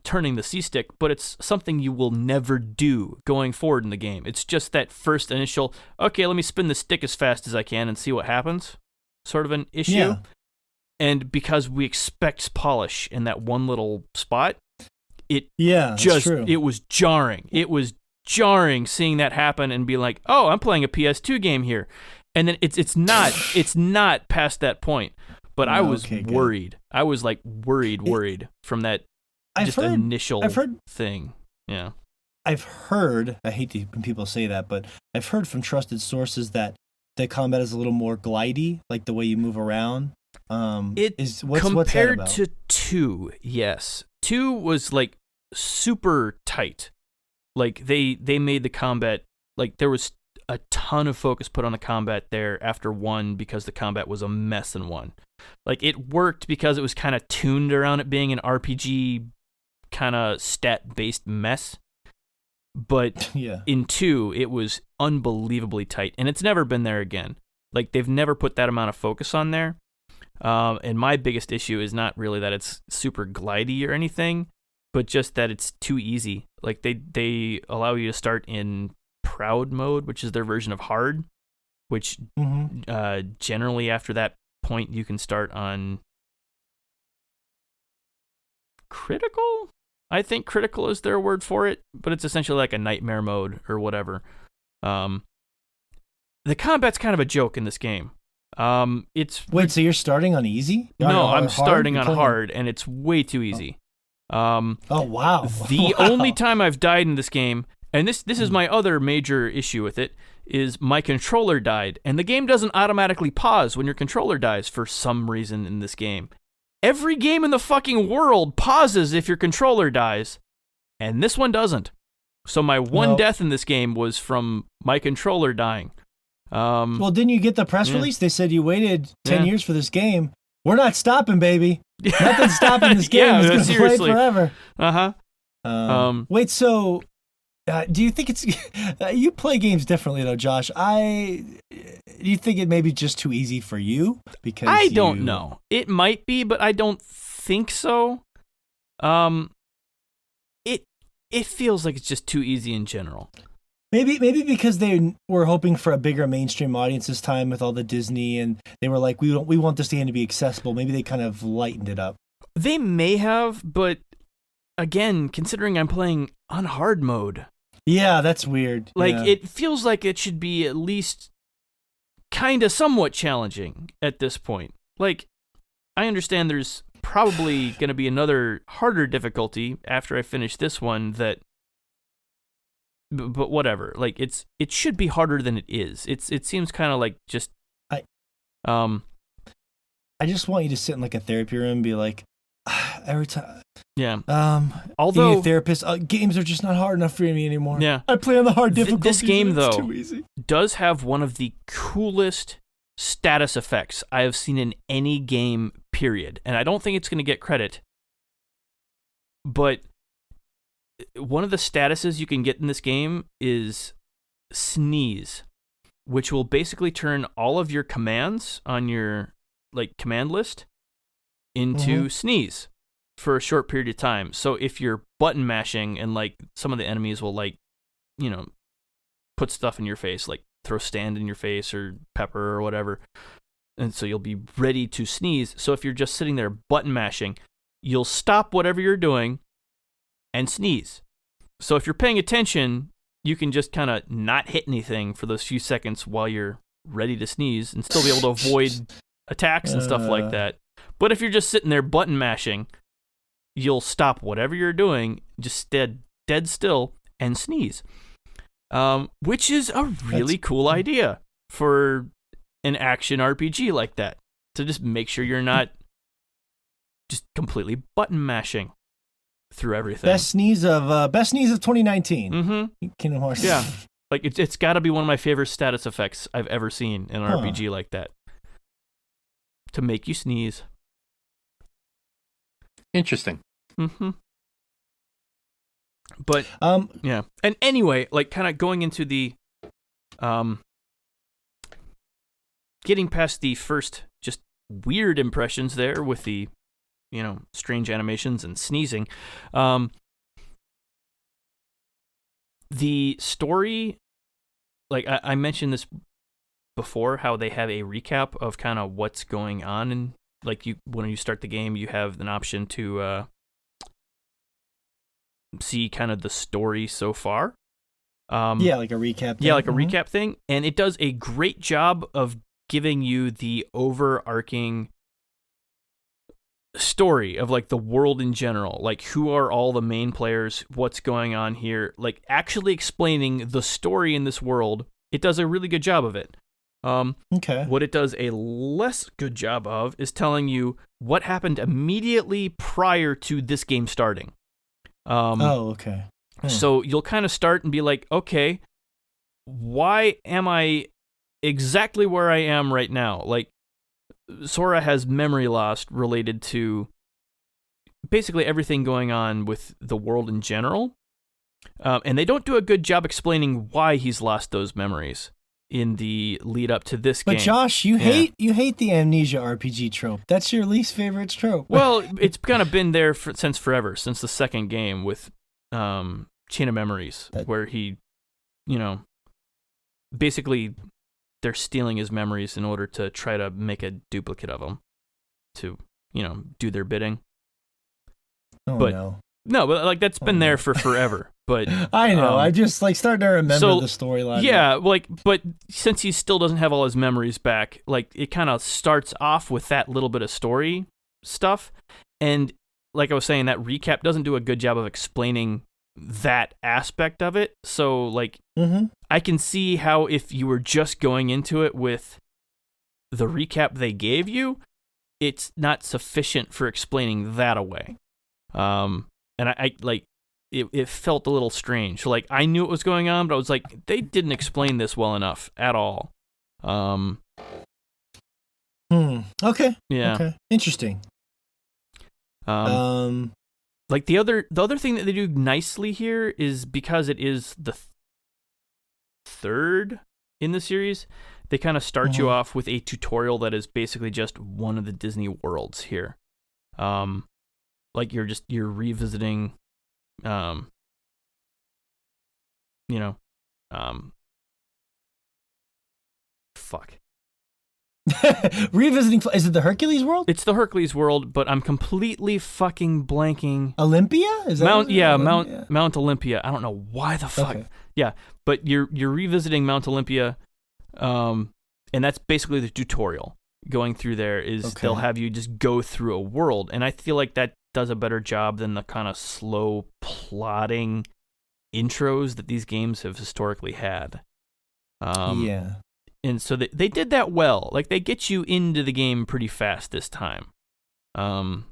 turning the C-stick, but it's something you will never do going forward in the game. It's just that first initial, okay, let me spin the stick as fast as I can and see what happens, sort of an issue. Yeah. And because we expect polish in that one little spot, That's true. it was jarring. It was jarring seeing that happen and be like, oh, I'm playing a PS2 game here. And then it's not past that point. But I was Okay, good. worried. I was like worried from that initial thing. Yeah. I've heard, I hate when people say that, but I've heard from trusted sources that the combat is a little more glidey, like the way you move around. What's that Compared about? to 2, yes. 2 was like super tight. Like they made the combat, like there was a ton of focus put on the combat there after 1 because the combat was a mess in 1. Like, it worked because it was kind of tuned around it being an RPG kind of stat-based mess. But in 2, it was unbelievably tight, and it's never been there again. Like, they've never put that amount of focus on there. And my biggest issue is not really that it's super glidey or anything, but just that it's too easy. Like, they allow you to start in proud mode, which is their version of hard, which generally after that point you can start on critical. I think critical is their word for it, but it's essentially like a nightmare mode or whatever. The combat's kind of a joke in this game. Wait, so you're starting on easy? No, I'm starting on hard, and it's way too easy. Oh wow! The only time I've died in this game, and this is my other major issue with it, is my controller died, and the game doesn't automatically pause when your controller dies for some reason in this game. Every game in the fucking world pauses if your controller dies, and this one doesn't. So my one death in this game was from my controller dying. Well, didn't you get the press release? They said you waited 10 years for this game. We're not stopping, baby. Nothing's stopping this game. It's going to play forever. Wait, so do you think it's... you play games differently, though, Josh. Do you think it may be just too easy for you? Because I don't know. It might be, but I don't think so. It feels like it's just too easy in general. Maybe because they were hoping for a bigger mainstream audience this time with all the Disney, and they were like, we want this game to be accessible. Maybe they kind of lightened it up. They may have, but again, considering I'm playing on hard mode. Yeah, that's weird. Like, it feels like it should be at least kind of somewhat challenging at this point. Like, I understand there's probably going to be another harder difficulty after I finish this one that... But whatever, like it should be harder than it is. It seems kind of like just I just want you to sit in like a therapy room and be like, every time. Yeah. Although therapist, games are just not hard enough for me anymore. Yeah. I play on the hard difficulty. This game though too easy. Does have one of the coolest status effects I have seen in any game. Period. And I don't think it's going to get credit, but. One of the statuses you can get in this game is sneeze, which will basically turn all of your commands on your command list into sneeze for a short period of time. So if you're button mashing and some of the enemies will put stuff in your face, like throw stand in your face or pepper or whatever, and so you'll be ready to sneeze. So if you're just sitting there button mashing, you'll stop whatever you're doing and sneeze. So if you're paying attention, you can just kind of not hit anything for those few seconds while you're ready to sneeze and still be able to avoid attacks and stuff like that. But if you're just sitting there button mashing, you'll stop whatever you're doing, just dead still, and sneeze. Which is a really cool idea for an action RPG like that. To just make sure you're not just completely button mashing through everything. Best sneeze of 2019. Kingdom Hearts. Yeah, it's got to be one of my favorite status effects I've ever seen in an RPG like that. To make you sneeze. Interesting. But yeah, and anyway, kind of going into the getting past the first just weird impressions there with the strange animations and sneezing. The story, I mentioned this before, how they have a recap of kind of what's going on, and when you start the game, you have an option to see kind of the story so far. Yeah, like a recap thing. Yeah, like a recap thing, and it does a great job of giving you the overarching story of the world in general, who are all the main players, what's going on here, actually explaining the story in this world. It does a really good job of it. Okay. What it does a less good job of is telling you what happened immediately prior to this game starting. Okay. So you'll kind of start and be like, okay, why am I exactly where I am right now? Like, Sora has memory loss related to basically everything going on with the world in general. And they don't do a good job explaining why he's lost those memories in the lead up to this game. But Josh, you hate the amnesia RPG trope. That's your least favorite trope. Well, it's kind of been there since forever, since the second game with Chain of Memories, where he, basically they're stealing his memories in order to try to make a duplicate of him to, do their bidding. Oh, but no. No, but like that's been there for forever. But I know. I just starting to remember the storyline. Yeah, but since he still doesn't have all his memories back, like it kind of starts off with that little bit of story stuff, and like I was saying, that recap doesn't do a good job of explaining that aspect of it. So like, I can see how if you were just going into it with the recap they gave you, it's not sufficient for explaining that away. And I like, it felt a little strange. Like, I knew what was going on, but I was like, they didn't explain this well enough at all. Okay. Yeah. Okay. Interesting. Like the other thing that they do nicely here is because it is the third in the series, they kind of start you off with a tutorial that is basically just one of the Disney worlds here. Like you're revisiting, fuck. Revisiting, is it the Hercules world? It's the Hercules world, but I'm completely fucking blanking. Olympia? Is that Mount Olympia. I don't know why the fuck. Okay. Yeah, but you're revisiting Mount Olympia, and that's basically the tutorial. Going through there is they'll have you just go through a world, and I feel like that does a better job than the kind of slow plotting intros that these games have historically had. Yeah. And so they did that well. Like, they get you into the game pretty fast this time. And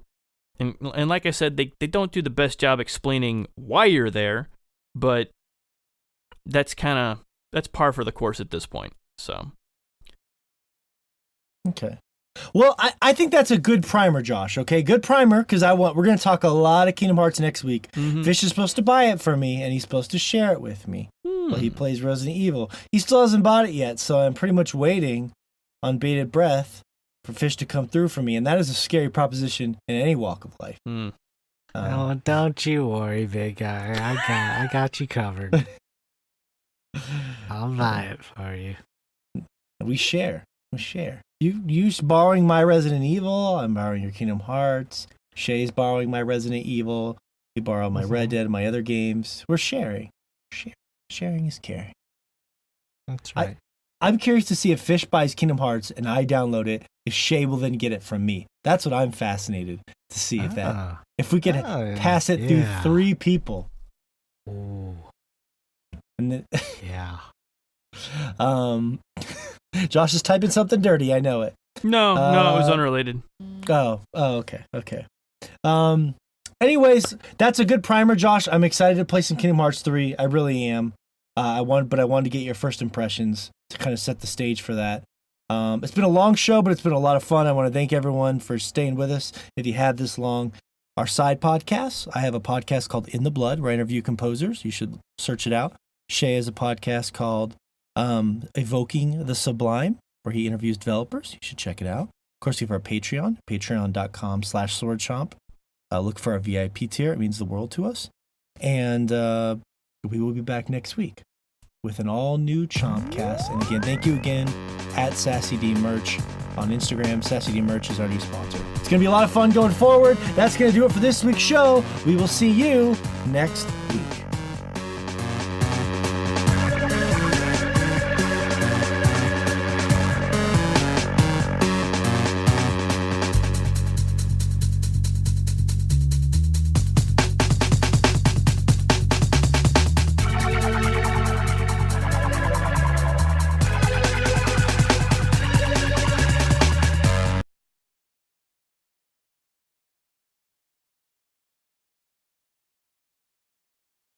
like I said, they don't do the best job explaining why you're there, but that's par for the course at this point. So. Okay. Well, I think that's a good primer, Josh. Okay, good primer, because we're going to talk a lot of Kingdom Hearts next week. Fish is supposed to buy it for me, and he's supposed to share it with me. Well, he plays Resident Evil. He still hasn't bought it yet, so I'm pretty much waiting on bated breath for Fish to come through for me, and that is a scary proposition in any walk of life. Oh, don't you worry, big guy. I got you covered. I'll buy it for you. We share. You borrowing my Resident Evil. I'm borrowing your Kingdom Hearts. Shay's borrowing my Resident Evil. You borrow my Red Dead and my other games. We're sharing. Sharing is caring. That's right. I'm curious to see if Fish buys Kingdom Hearts and I download it, if Shay will then get it from me. That's what I'm fascinated to see if we can pass it through 3 people. Ooh. And then, yeah. Josh is typing something dirty. I know it. No, it was unrelated. Oh, okay. Anyways, that's a good primer, Josh. I'm excited to play some Kingdom Hearts 3. I really am. I wanted to get your first impressions to kind of set the stage for that. It's been a long show, but it's been a lot of fun. I want to thank everyone for staying with us. If you have this long, our side podcasts, I have a podcast called In the Blood, where I interview composers. You should search it out. Shay has a podcast called Evoking the Sublime, where he interviews developers. You should check it out. Of course, we have our Patreon, patreon.com/swordchomp. Look for our VIP tier. It means the world to us. And we will be back next week with an all-new Chompcast. And again, thank you again at SassyD Merch on Instagram. SassyD Merch is our new sponsor. It's going to be a lot of fun going forward. That's going to do it for this week's show. We will see you next week.